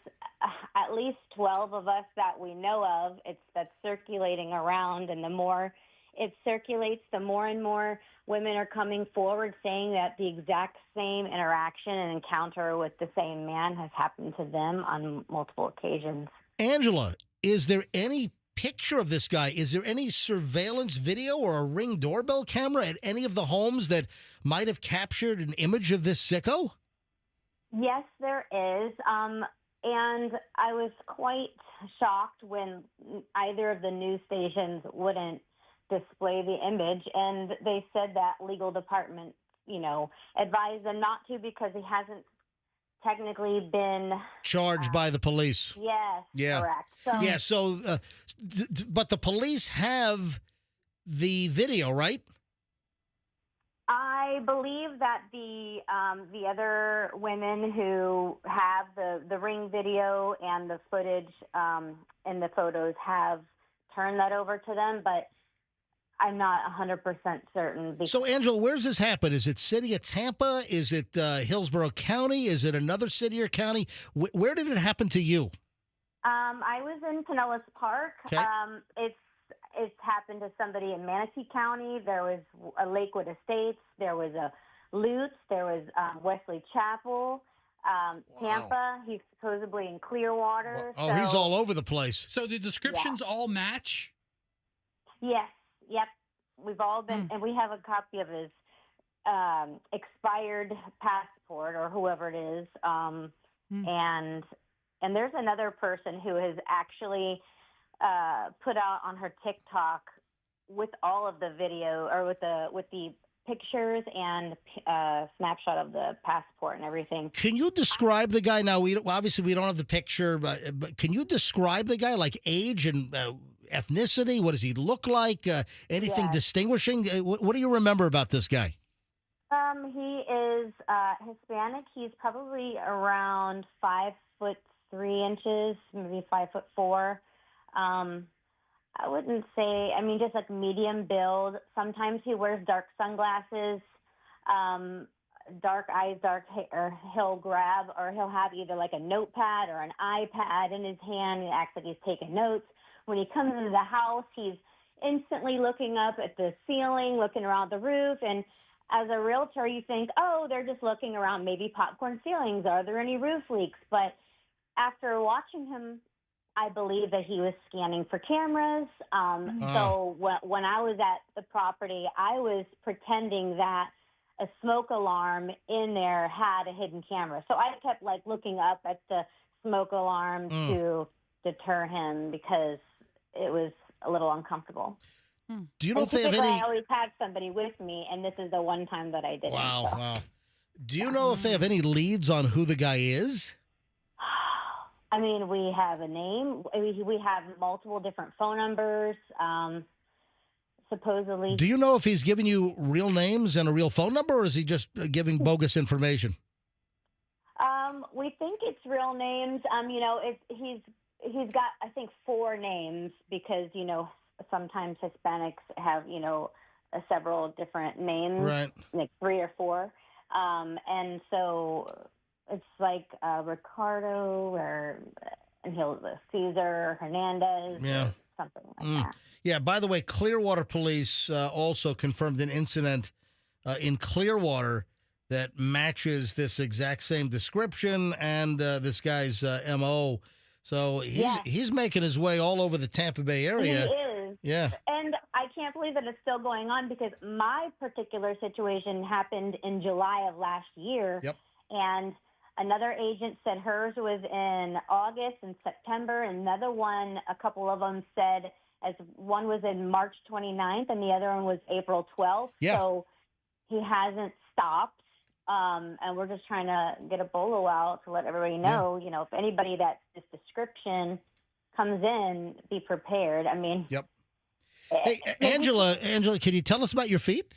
at least 12 of us that we know of. That's circulating around, and the more it circulates, the more and more women are coming forward saying that the exact same interaction and encounter with the same man has happened to them on multiple occasions. Angela, is there any picture of this guy? Is there any surveillance video or a Ring doorbell camera at any of the homes that might have captured an image of this sicko? Yes, there is. And I was quite shocked when either of the news stations wouldn't display the image. And they said that legal department, advised them not to because he hasn't technically been charged by the police. Yes, yeah. Correct. But the police have the video, right? I believe that the other women who have the Ring video and the footage and the photos have turned that over to them, but I'm not 100% certain. So, Angela, where's this happen? Is it city of Tampa? Is it Hillsborough County? Is it another city or county? Where did it happen to you? I was in Pinellas Park. Okay. It's happened to somebody in Manatee County. There was a Lakewood Estates. There was a Lutz. There was Wesley Chapel. Tampa. He's supposedly in Clearwater. Oh, he's all over the place. So the descriptions all match? Yes. Yep. We've all been, and we have a copy of his expired passport or whoever it is. And there's another person who has actually put out on her TikTok with all of the video or with the pictures and snapshot of the passport and everything. Can you describe the guy? Now, obviously we don't have the picture, but can you describe the guy, like age and ethnicity? What does he look like? Anything distinguishing? What do you remember about this guy? He is Hispanic. He's probably around 5'3", maybe 5'4". I wouldn't say, I mean, just like medium build. Sometimes he wears dark sunglasses, dark eyes, dark hair. He'll grab, or he'll have either like a notepad or an iPad in his hand. He acts like he's taking notes. When he comes into the house, he's instantly looking up at the ceiling, looking around the roof. And as a realtor, you think, oh, they're just looking around, maybe popcorn ceilings. Are there any roof leaks? But after watching him, I believe that he was scanning for cameras. So when I was at the property, I was pretending that a smoke alarm in there had a hidden camera. So I kept like looking up at the smoke alarm to deter him because it was a little uncomfortable. Do you know if they have any? I always have somebody with me, and this is the one time that I didn't. Wow, so. wow. Do you know if they have any leads on who the guy is? I mean, we have a name. We have multiple different phone numbers, supposedly. Do you know if he's giving you real names and a real phone number, or is he just giving bogus information? We think it's real names. You know, he's got, I think, 4 names because, you know, sometimes Hispanics have, you know, several different names, right? Like 3 or 4. And so it's like Ricardo and Cesar Hernandez, or something like that. Yeah, by the way, Clearwater police also confirmed an incident in Clearwater that matches this exact same description and this guy's MO. So he's making his way all over the Tampa Bay area. He is. Yeah. And I can't believe that it's still going on because my particular situation happened in July of last year. Yep. And another agent said hers was in August and September. Another one, a couple of them said, as one was in March 29th and the other one was April 12th. Yeah. So he hasn't stopped. And we're just trying to get a bolo out to let everybody know, you know, if anybody that this description comes in, be prepared. I mean, Yep. Hey, Angela, can you tell us about your feet?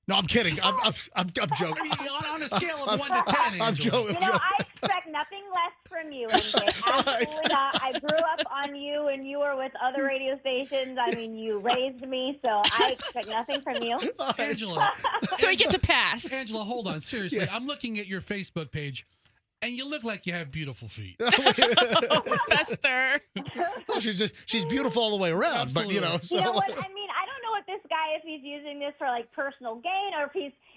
No, I'm kidding. I'm joking. I mean, on a scale of 1 to 10, I'm joking. You know, I expect nothing less from you, MJ. Absolutely not. I grew up on you, and you were with other radio stations. I mean, you raised me, so I expect nothing from you. Angela. So he gets a pass. Angela, hold on. Seriously, I'm looking at your Facebook page, and you look like you have beautiful feet. Fester. Well, she's beautiful all the way around, Absolutely. but you know. So. You know what? I mean, I don't know what this guy, if he's using this for like personal gain or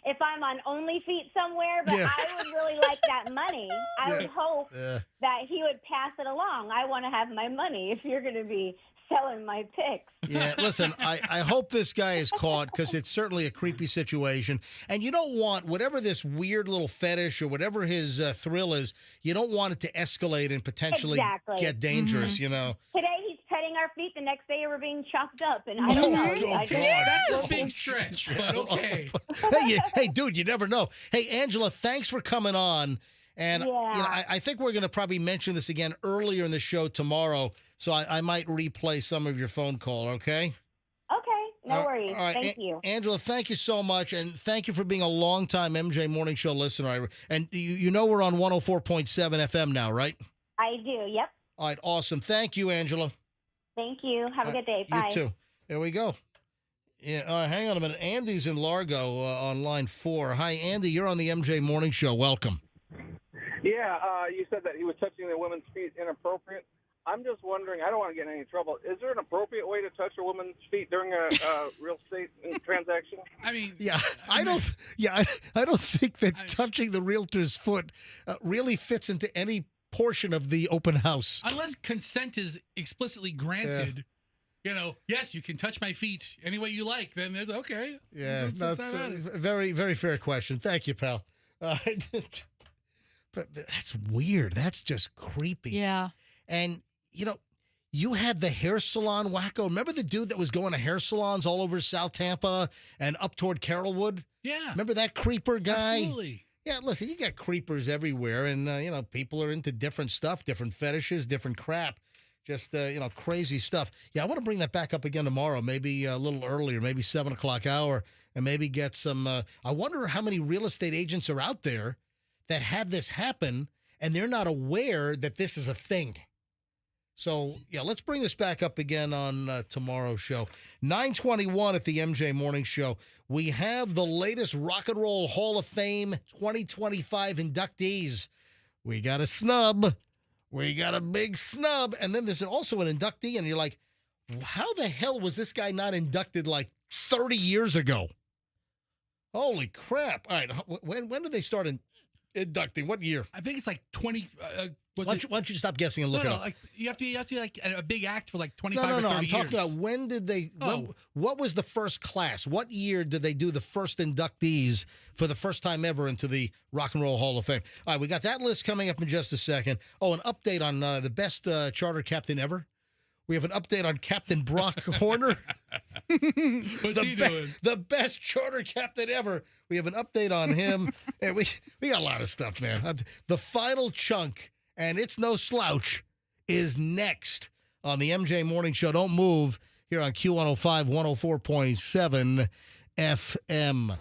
if I'm on OnlyFeet somewhere, but I would really like that money. I would hope that he would pass it along. I want to have my money if you're going to be selling my pics. Yeah, listen, I hope this guy is caught because it's certainly a creepy situation. And you don't want, whatever this weird little fetish or whatever his thrill is, you don't want it to escalate and potentially get dangerous, you know. Today he's petting our feet. The next day we're being chopped up. And I don't know. That's a big stretch, but okay. Hey, dude, you never know. Hey, Angela, thanks for coming on. And you know, I think we're going to probably mention this again earlier in the show tomorrow. So I might replay some of your phone call, okay? Okay, no worries. All right. Thank you. Angela, thank you so much, and thank you for being a longtime MJ Morning Show listener. And you know we're on 104.7 FM now, right? I do, yep. All right, awesome. Thank you, Angela. Thank you. Have a good day. Bye. You too. There we go. Yeah, hang on a minute. Andy's in Largo on line 4. Hi, Andy. You're on the MJ Morning Show. Welcome. Yeah, you said that he was touching the woman's feet inappropriate. I'm just wondering, I don't want to get in any trouble. Is there an appropriate way to touch a woman's feet during a real estate transaction? I mean, I don't think that touching the realtor's foot really fits into any portion of the open house. Unless consent is explicitly granted. You know, yes, you can touch my feet any way you like. Then there's okay. Yeah, that's a very, very fair question. Thank you, pal. But that's weird. That's just creepy. Yeah. And, you know, You had the hair salon wacko. Remember the dude that was going to hair salons all over South Tampa and up toward Carrollwood? Yeah. Remember that creeper guy? Absolutely. Yeah, listen, you got creepers everywhere, and, people are into different stuff, different fetishes, different crap. Just, crazy stuff. Yeah, I want to bring that back up again tomorrow, maybe a little earlier, maybe 7 o'clock hour, and maybe get some, I wonder how many real estate agents are out there that had this happen, and they're not aware that this is a thing. So, yeah, let's bring this back up again on tomorrow's show. 9:21 at the MJ Morning Show. We have the latest Rock and Roll Hall of Fame 2025 inductees. We got a snub. We got a big snub. And then there's also an inductee, and you're like, how the hell was this guy not inducted like 30 years ago? Holy crap. All right, when did they start inducting? What year? I think it's like 20. Why don't you stop guessing and look it up? Like you have to like a big act for like 25 or 30 I'm years. talking about when did they? What was the first class? What year did they do the first inductees for the first time ever into the Rock and Roll Hall of Fame? All right, we got that list coming up in just a second. Oh, an update on the best charter captain ever. We have an update on Captain Brock Horner. What's he doing? The best charter captain ever. We have an update on him. And we got a lot of stuff, man. The final chunk, and it's no slouch, is next on the MJ Morning Show. Don't move here on Q105 104.7 FM.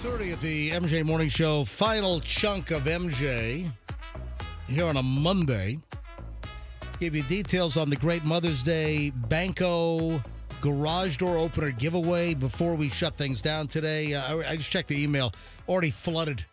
9:30 at the MJ Morning Show. Final chunk of MJ here on a Monday. Give you details on the great Mother's Day Banco garage door opener giveaway before we shut things down today. I just checked the email. Already flooded.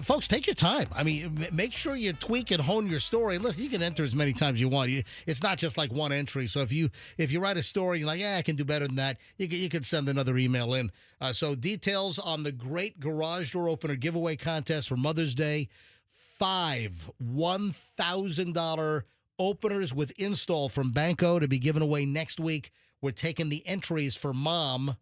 Folks, take your time. I mean, make sure you tweak and hone your story. And listen, you can enter as many times as you want. It's not just like one entry. So if you write a story, you're like, I can do better than that, you can send another email in. So details on the great garage door opener giveaway contest for Mother's Day. 5 $1,000 openers with install from Banco to be given away next week. We're taking the entries for Mom.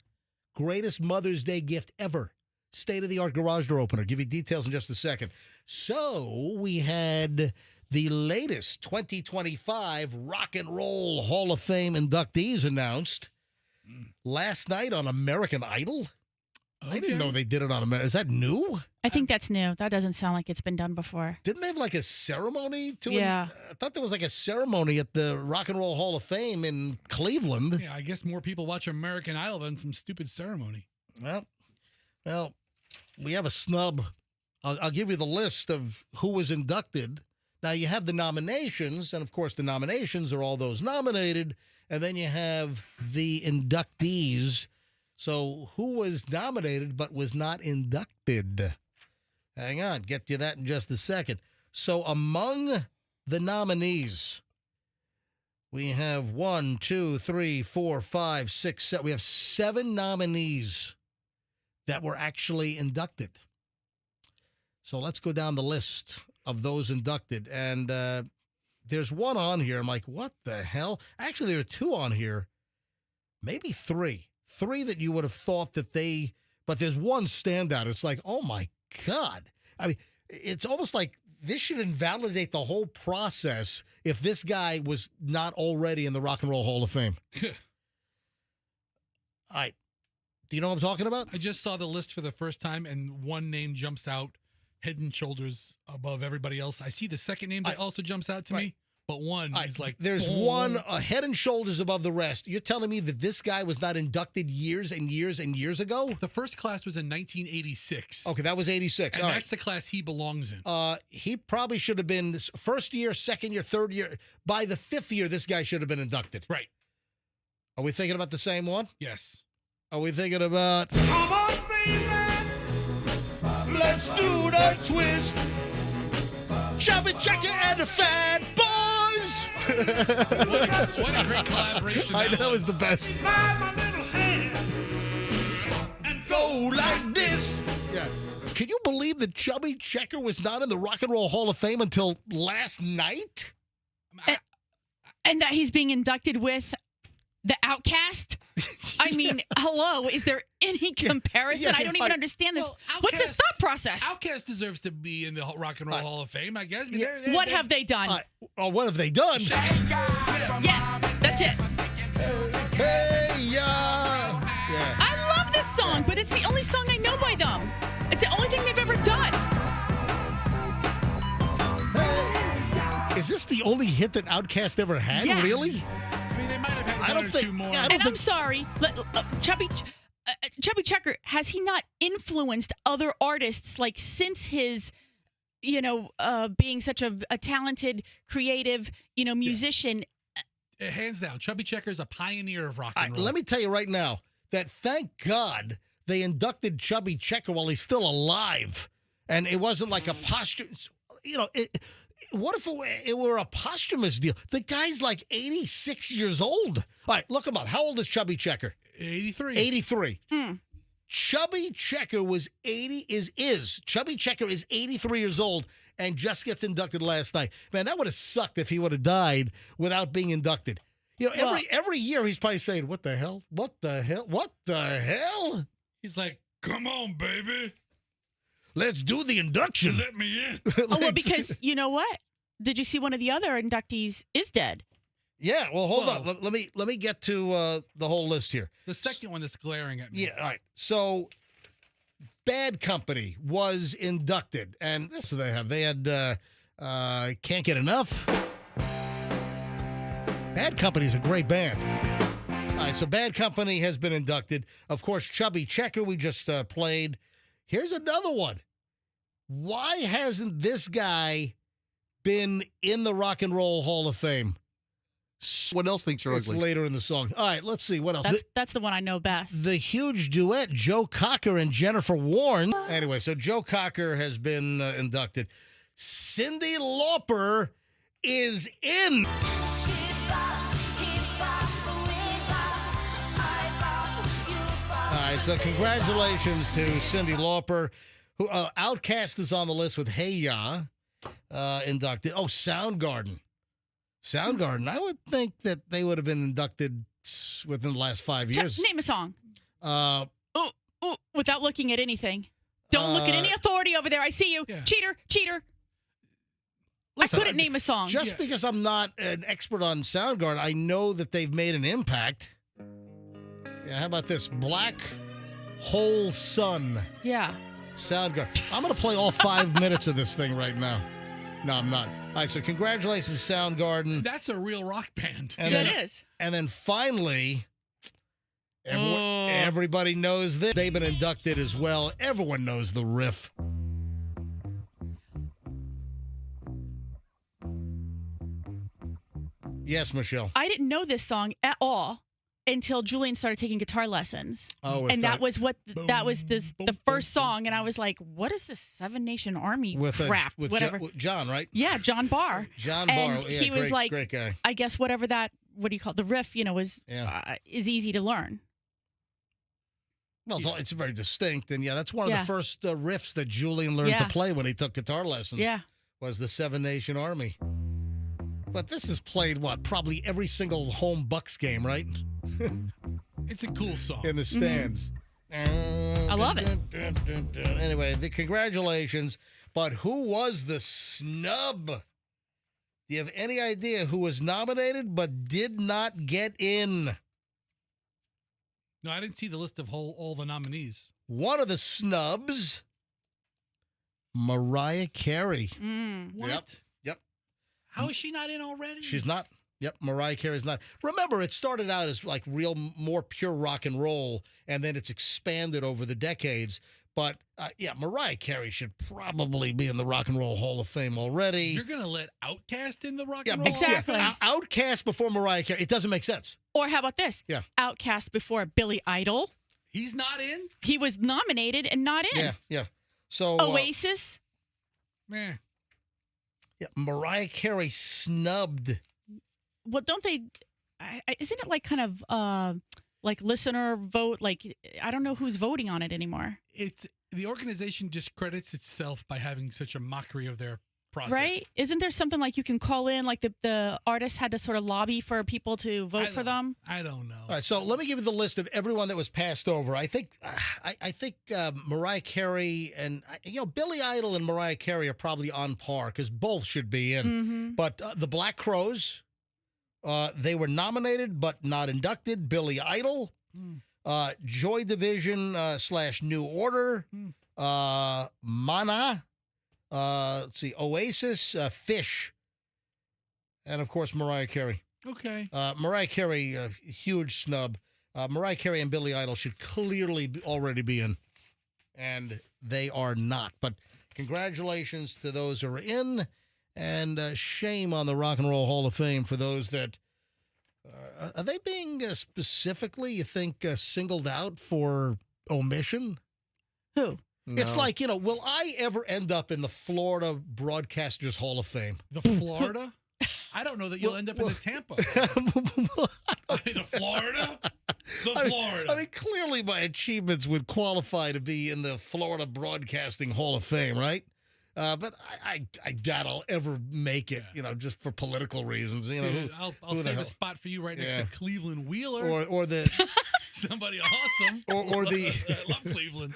Greatest Mother's Day gift ever. State-of-the-art garage door opener. Give you details in just a second. So we had the latest 2025 Rock and Roll Hall of Fame inductees announced last night on American Idol. Okay. I didn't know they did it on American. Is that new? I think that's new. That doesn't sound like it's been done before. Didn't they have like a ceremony to it? Yeah. I thought there was like a ceremony at the Rock and Roll Hall of Fame in Cleveland. Yeah, I guess more people watch American Idol than some stupid ceremony. Well, we have a snub. I'll give you the list of who was inducted. Now, you have the nominations, and of course, the nominations are all those nominated, and then you have the inductees. So, who was nominated but was not inducted? Hang on, get to that in just a second. So, among the nominees, we have 1, 2, 3, 4, 5, 6, 7. We have 7 nominees that were actually inducted. So let's go down the list of those inducted. And there's one on here. I'm like, what the hell? Actually, there are two on here. Maybe three. Three that you would have thought that they, but there's one standout. It's like, oh my God. I mean, it's almost like this should invalidate the whole process if this guy was not already in the Rock and Roll Hall of Fame. All right. Do you know what I'm talking about? I just saw the list for the first time, and one name jumps out head and shoulders above everybody else. I see the second name that also jumps out to me, but one is like... There's one head and shoulders above the rest. You're telling me that this guy was not inducted years and years and years ago? The first class was in 1986. Okay, that was 86. And All that's the class he belongs in. He probably should have been first year, second year, third year. By the fifth year, this guy should have been inducted. Right. Are we thinking about the same one? Yes. Are we thinking about... Come on, baby! Let's do the twist! Chubby Checker and the Fat Boys! What a great collaboration. I know, it was the best. And go like this! Yeah. Can you believe that Chubby Checker was not in the Rock and Roll Hall of Fame until last night? And that he's being inducted with the Outcast? I mean, hello, is there any comparison? Yeah, I don't even understand this. Well, What's the thought process? Outcast deserves to be in the Rock and Roll Hall of Fame, I guess. I mean, What have they done? What have they done? Yes, that's it. Hey, yeah. I love this song, but it's the only song I know by them. It's the only thing they've ever done. Is this the only hit that Outkast ever had? Yeah. Really? I mean, they might have had one or two more. And I'm sorry, Chubby Checker, has he not influenced other artists like since his, being such a talented, creative, musician? Hands down, Chubby Checker is a pioneer of rock and roll. Let me tell you right now that thank God they inducted Chubby Checker while he's still alive, and it wasn't like a posthumous. What if it were a posthumous deal? The guy's like 86 years old. All right, look him up. How old is Chubby Checker? 83. 83. Chubby Checker was 80. Chubby Checker is 83 years old and just gets inducted last night. Man, that would have sucked if he would have died without being inducted. Every year he's probably saying, "What the hell? What the hell? What the hell?" He's like, "Come on, baby. Let's do the induction. Let me in." Because you know what? Did you see one of the other inductees is dead? Yeah. Well, hold on. Let me get to the whole list here. The second one that's glaring at me. Yeah. All right. So, Bad Company was inducted, and this they have. They had Can't Get Enough. Bad Company is a great band. All right. So Bad Company has been inducted. Of course, Chubby Checker we just played. Here's another one. Why hasn't this guy been in the Rock and Roll Hall of Fame? What else thinks you're It's ugly? later in the song. All right, let's see. What else? That's the one I know best. The huge duet, Joe Cocker and Jennifer Warren. Anyway, so Joe Cocker has been inducted. Cyndi Lauper is in. All right, so congratulations to Cyndi Lauper. Who Outkast is on the list with Hey Ya inducted. Oh, Soundgarden. Soundgarden. I would think that they would have been inducted within the last 5 years. Name a song. Without looking at anything. Don't look at any authority over there. I see you. Yeah. Cheater. Listen, I couldn't name a song. Just because I'm not an expert on Soundgarden, I know that they've made an impact. Yeah, how about this? Black Hole Sun. Yeah. Soundgarden. I'm going to play all 5 minutes of this thing right now. No, I'm not. All right, so congratulations, Soundgarden. That's a real rock band. And it then, is. And then finally, everybody knows this. They've been inducted as well. Everyone knows the riff. Yes, Michelle. I didn't know this song at all until Julian started taking guitar lessons. Oh, and that was the first song, and I was like, "What is this Seven Nation Army crap?" Whatever. John, right? Yeah, John Barr. John Barr. Yeah, he was like, great guy. I guess whatever that, what do you call it? The riff? Was is easy to learn. Well, it's very distinct, and that's one of the first riffs that Julian learned to play when he took guitar lessons. Yeah, was the Seven Nation Army. But this is played probably every single home Bucks game, right? It's a cool song in the stands. I love it. Anyway, congratulations. But who was the snub? Do you have any idea who was nominated but did not get in? No, I didn't see the list of all the nominees. One of the snubs, Mariah Carey. What? Yep. How is she not in already? She's not. Yep, Mariah Carey's not. Remember, it started out as like more pure rock and roll, and then it's expanded over the decades. But, Mariah Carey should probably be in the Rock and Roll Hall of Fame already. You're going to let Outkast in the Rock and Roll exactly. Hall of Fame? Outkast before Mariah Carey. It doesn't make sense. Or how about this? Yeah. Outkast before Billy Idol. He's not in? He was nominated and not in. Yeah. So Oasis. Man. Yeah, Mariah Carey snubbed. Well, don't they? Isn't it like kind of like listener vote? Like I don't know who's voting on it anymore. It's the organization discredits itself by having such a mockery of their process. Right? Isn't there something like you can call in, like the artist had to sort of lobby for people to vote for them? I don't know. All right, so let me give you the list of everyone that was passed over. I think Mariah Carey and Billy Idol and Mariah Carey are probably on par because both should be in. Mm-hmm. But the Black Crowes, they were nominated but not inducted. Billy Idol, Joy Division / New Order, Mana. Let's see, Oasis, Fish, and of course Mariah Carey. Okay. Mariah Carey, huge snub. Mariah Carey and Billy Idol should clearly already be in, and they are not. But congratulations to those who are in, and shame on the Rock and Roll Hall of Fame for those that are they being specifically, you think, singled out for omission? Who? No. It's like, will I ever end up in the Florida Broadcasters Hall of Fame? The Florida? I don't know that you'll end up in the Tampa. The Florida? The Florida. I mean, clearly my achievements would qualify to be in the Florida Broadcasting Hall of Fame, right? But I doubt I'll ever make it, just for political reasons. Dude, I'll save a spot for you right next to Cleveland Wheeler. Or the... Somebody awesome. Or the I love Cleveland.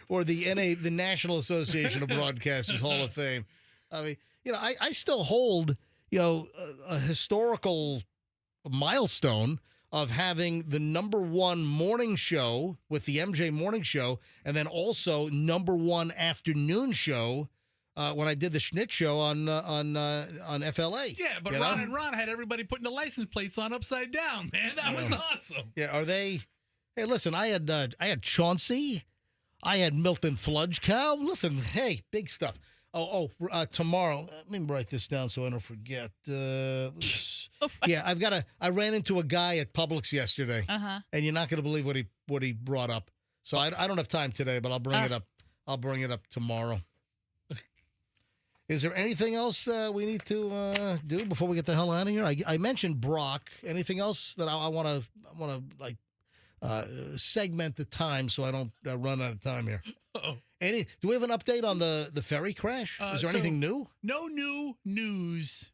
Or the National Association of Broadcasters Hall of Fame. I mean, I still hold, a historical milestone of having the #1 morning show with the MJ Morning Show, and then also #1 afternoon show when I did the Schnitz show on FLA. Yeah, but Ron and Ron had everybody putting the license plates on upside down, man. That was awesome. Yeah, are they? Hey, listen, I had Chauncey, I had Milton Fludgecow. Listen, hey, big stuff. Tomorrow. Let me write this down so I don't forget. I ran into a guy at Publix yesterday, and you're not going to believe what he brought up. So I don't have time today, but I'll bring it up. I'll bring it up tomorrow. Is there anything else we need to do before we get the hell out of here? I mentioned Brock. Anything else that I want to segment the time so I don't run out of time here? Uh-oh. Do we have an update on the ferry crash? Is there anything new? No new news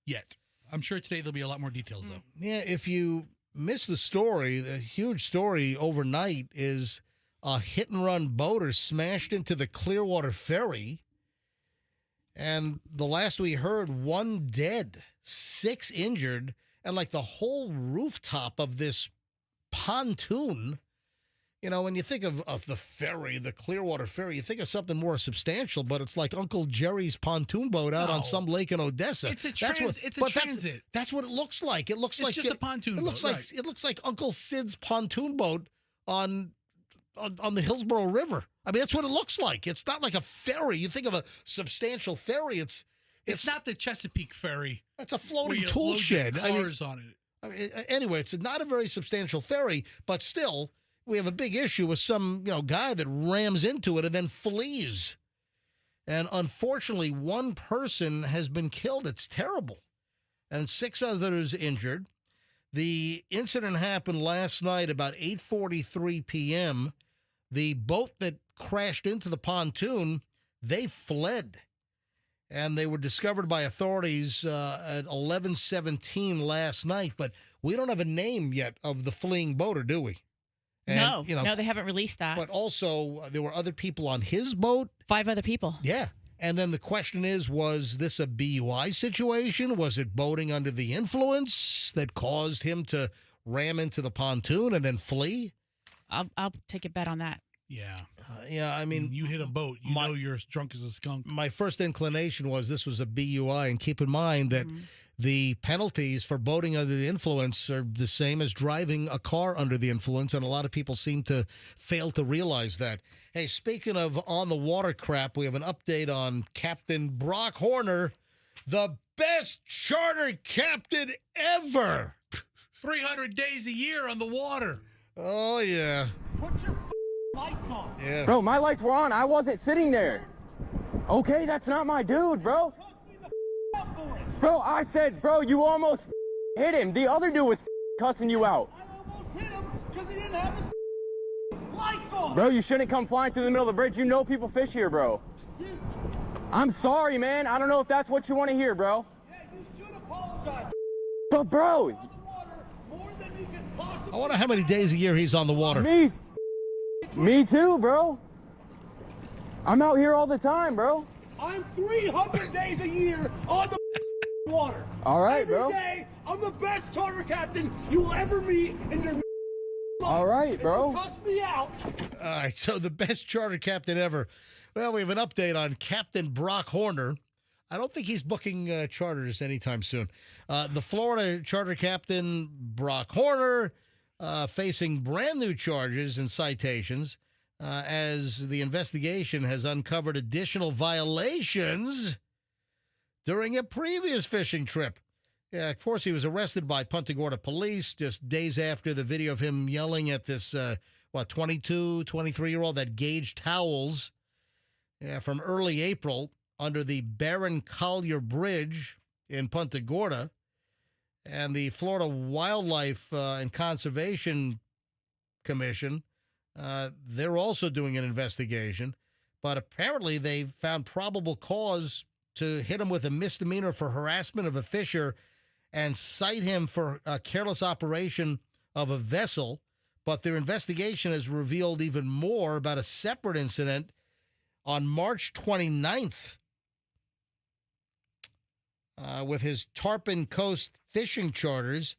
yet. I'm sure today there'll be a lot more details, though. Yeah, if you missed the story, the huge story overnight is a hit-and-run boater smashed into the Clearwater ferry. And the last we heard, 1 dead, 6 injured, and like the whole rooftop of this pontoon. When you think of the ferry, the Clearwater ferry, you think of something more substantial, but it's like Uncle Jerry's pontoon boat out on some lake in Odessa. It's a transit. That's what it looks like. It looks like just a pontoon boat. It looks like Uncle Sid's pontoon boat on the Hillsborough River. I mean, that's what it looks like. It's not like a ferry. You think of a substantial ferry. It's not the Chesapeake ferry. It's a floating tool shed. Cars on it. Anyway, it's not a very substantial ferry, but still, we have a big issue with some guy that rams into it and then flees. And unfortunately, 1 person has been killed. It's terrible. And 6 others injured. The incident happened last night about 8:43 p.m. The boat that crashed into the pontoon, they fled. And they were discovered by authorities at 11:17 last night. But we don't have a name yet of the fleeing boater, do we? And, No, they haven't released that. But also, there were other people on his boat. 5 other people. Yeah. And then the question is, was this a BUI situation? Was it boating under the influence that caused him to ram into the pontoon and then flee? I'll take a bet on that. Yeah. Yeah, I mean, you hit a boat, you know you're as drunk as a skunk. My first inclination was this was a BUI, and keep in mind that the penalties for boating under the influence are the same as driving a car under the influence, and a lot of people seem to fail to realize that. Hey, speaking of on the water crap, we have an update on Captain Brock Horner, the best charter captain ever. 300 days a year on the water. Oh, yeah. Put your lights on. Yeah. Bro, my lights were on. I wasn't sitting there. Okay, that's not my dude, bro. Bro, I said, bro, you almost hit him. The other dude was cussing you out. I almost hit him because he didn't have his lights on. Bro, you shouldn't come flying through the middle of the bridge. You know people fish here, bro. Dude. I'm sorry, man. I don't know if that's what you want to hear, bro. Yeah, you should apologize. But, bro. More than you can possibly. I wonder how many days a year he's on the water. Me too, bro. I'm out here all the time, bro. I'm 300 days a year on the water. All right, Every bro. day, I'm the best charter captain you'll ever meet in your life. All right, bro. Cuss me out. All right, so the best charter captain ever. Well, we have an update on Captain Brock Horner. I don't think he's booking charters anytime soon. The Florida charter captain, Brock Horner, facing brand new charges and citations as the investigation has uncovered additional violations during a previous fishing trip. Yeah, of course, he was arrested by Punta Gorda police just days after the video of him yelling at this, 22, 23-year-old that gauged towels from early April under the Baron Collier Bridge in Punta Gorda. And the Florida Wildlife and Conservation Commission, they're also doing an investigation. But apparently they found probable cause to hit him with a misdemeanor for harassment of a fisher and cite him for a careless operation of a vessel. But their investigation has revealed even more about a separate incident on March 29th with his Tarpon Coast fishing charters.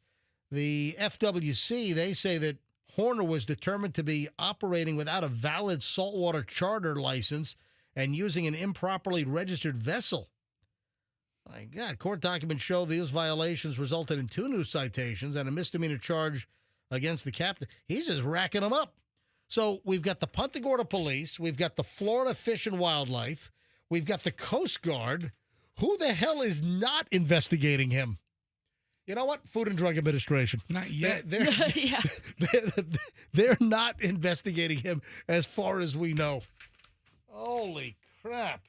The FWC, they say that Horner was determined to be operating without a valid saltwater charter license and using an improperly registered vessel. My God, court documents show these violations resulted in 2 new citations and a misdemeanor charge against the captain. He's just racking them up. So we've got the Punta Gorda Police, we've got the Florida Fish and Wildlife, we've got the Coast Guard. Who the hell is not investigating him? You know what? Food and Drug Administration. Not yet. They're not investigating him as far as we know. Holy crap.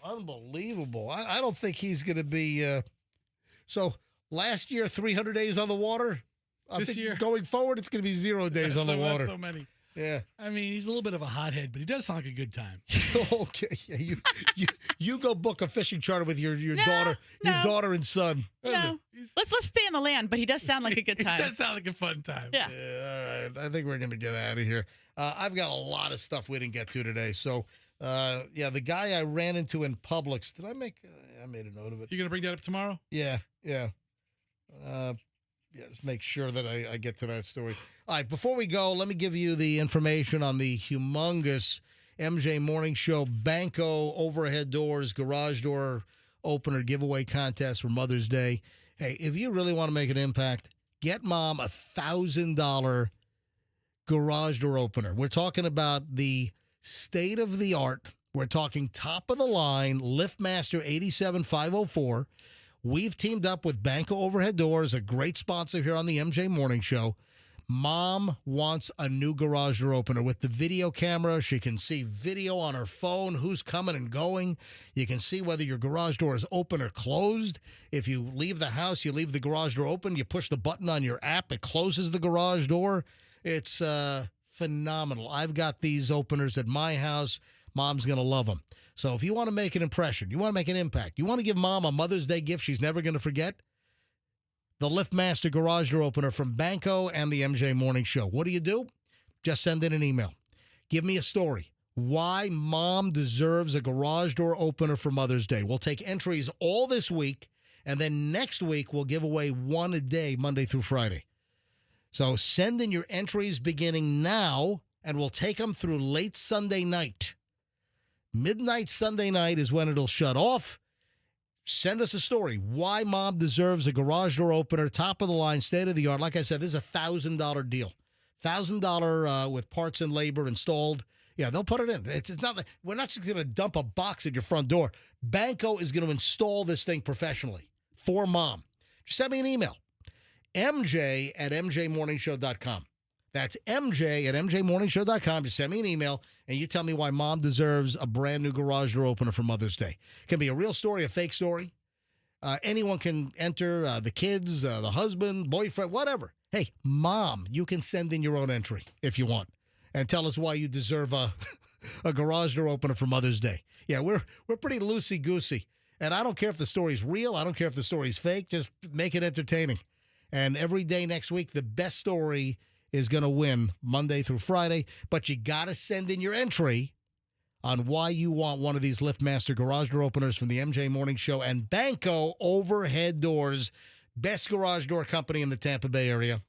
Unbelievable. I don't think he's going to be. So last year, 300 days on the water. This year, going forward, it's going to be 0 days on the water. So many. Yeah. I mean, he's a little bit of a hothead, but he does sound like a good time. Okay. Yeah, you go book a fishing charter with your daughter and son. No. Let's stay on the land, but he does sound like a good time. It does sound like a fun time. Yeah. All right. I think we're going to get out of here. I've got a lot of stuff we didn't get to today. So, the guy I ran into in Publix, I made a note of it. You going to bring that up tomorrow? Yeah. Just make sure that I get to that story. All right, before we go, let me give you the information on the humongous MJ Morning Show Banco overhead doors, garage door opener giveaway contest for Mother's Day. Hey, if you really want to make an impact, get Mom a $1,000 garage door opener. We're talking about the state-of-the-art. We're talking top-of-the-line LiftMaster 87504. We've teamed up with Banco Overhead Doors, a great sponsor here on the MJ Morning Show. Mom wants a new garage door opener with the video camera. She can see video on her phone, who's coming and going. You can see whether your garage door is open or closed. If you leave the house, you leave the garage door open, you push the button on your app, it closes the garage door. It's phenomenal. I've got these openers at my house. Mom's going to love them. So if you want to make an impression, you want to make an impact, you want to give Mom a Mother's Day gift she's never going to forget, the LiftMaster garage door opener from Banco and the MJ Morning Show. What do? Just send in an email. Give me a story. Why Mom deserves a garage door opener for Mother's Day. We'll take entries all this week, and then next week we'll give away one a day, Monday through Friday. So send in your entries beginning now, and we'll take them through late Sunday night. Midnight Sunday night is when it'll shut off. Send us a story. Why Mom deserves a garage door opener, top of the line, state of the art. Like I said, this is a $1,000 deal. $1,000 with parts and labor installed. Yeah, they'll put it in. It's not like we're not just going to dump a box at your front door. Banco is going to install this thing professionally for Mom. Just send me an email. MJ at MJMorningshow.com. That's MJ at MJMorningshow.com. Just send me an email, and you tell me why Mom deserves a brand new garage door opener for Mother's Day. It can be a real story, a fake story. Anyone can enter, the kids, the husband, boyfriend, whatever. Hey, Mom, you can send in your own entry if you want, and tell us why you deserve a garage door opener for Mother's Day. Yeah, we're pretty loosey-goosey, and I don't care if the story's real. I don't care if the story's fake. Just make it entertaining. And every day next week, the best story is going to win Monday through Friday. But you got to send in your entry on why you want one of these LiftMaster garage door openers from the MJ Morning Show and Banco Overhead Doors, best garage door company in the Tampa Bay area.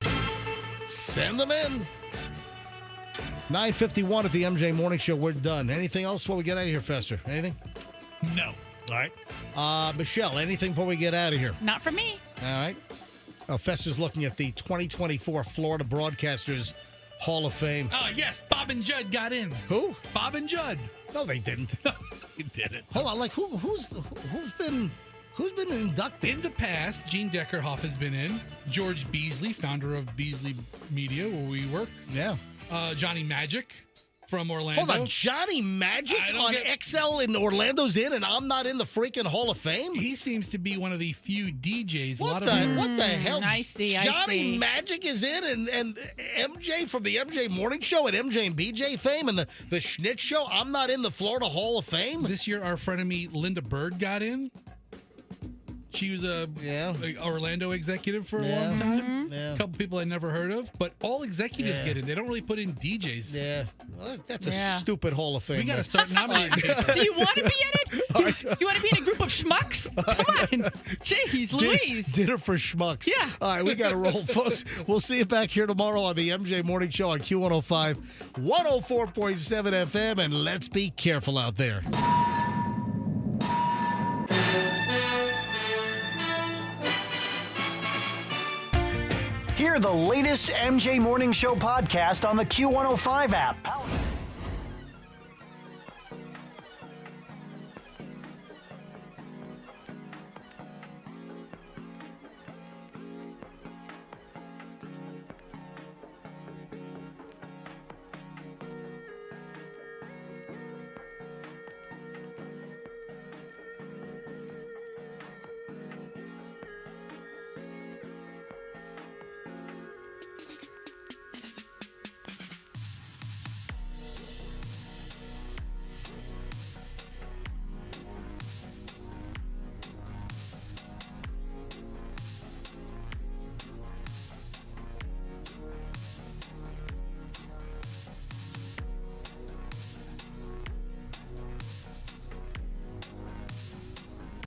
Send them in. 9:51 at the MJ Morning Show. We're done. Anything else before we get out of here, Fester? Anything? No. All right. Michelle, anything before we get out of here? Not for me. All right. Oh, Fester's looking at the 2024 Florida Broadcasters Hall of Fame. Oh, yes. Bob and Judd got in. Who? Bob and Judd. No, they didn't. They didn't. Hold on. Like, who's been inducted? In the past, Gene Deckerhoff has been in. George Beasley, founder of Beasley Media, where we work. Yeah. Johnny Magic from Orlando. Hold on. Johnny Magic on XL in Orlando's in, and I'm not in the freaking Hall of Fame? He seems to be one of the few DJs. What the hell? I see. Johnny Magic is in, and MJ from the MJ Morning Show and MJ and BJ fame and the Schnitz Show. I'm not in the Florida Hall of Fame. This year, our frenemy Linda Bird got in. She was a Orlando executive for a long time. Yeah. A couple people I never heard of, but all executives get in. They don't really put in DJs. Yeah, well, that's a stupid Hall of Fame. We got to start nominating people. Do you want to be in it? You want to be in a group of schmucks? Come on. Jeez Louise. Dinner for schmucks. Yeah. All right, we got to roll, folks. We'll see you back here tomorrow on the MJ Morning Show on Q105, 104.7 FM, and let's be careful out there. Hear the latest MJ Morning Show podcast on the Q105 app.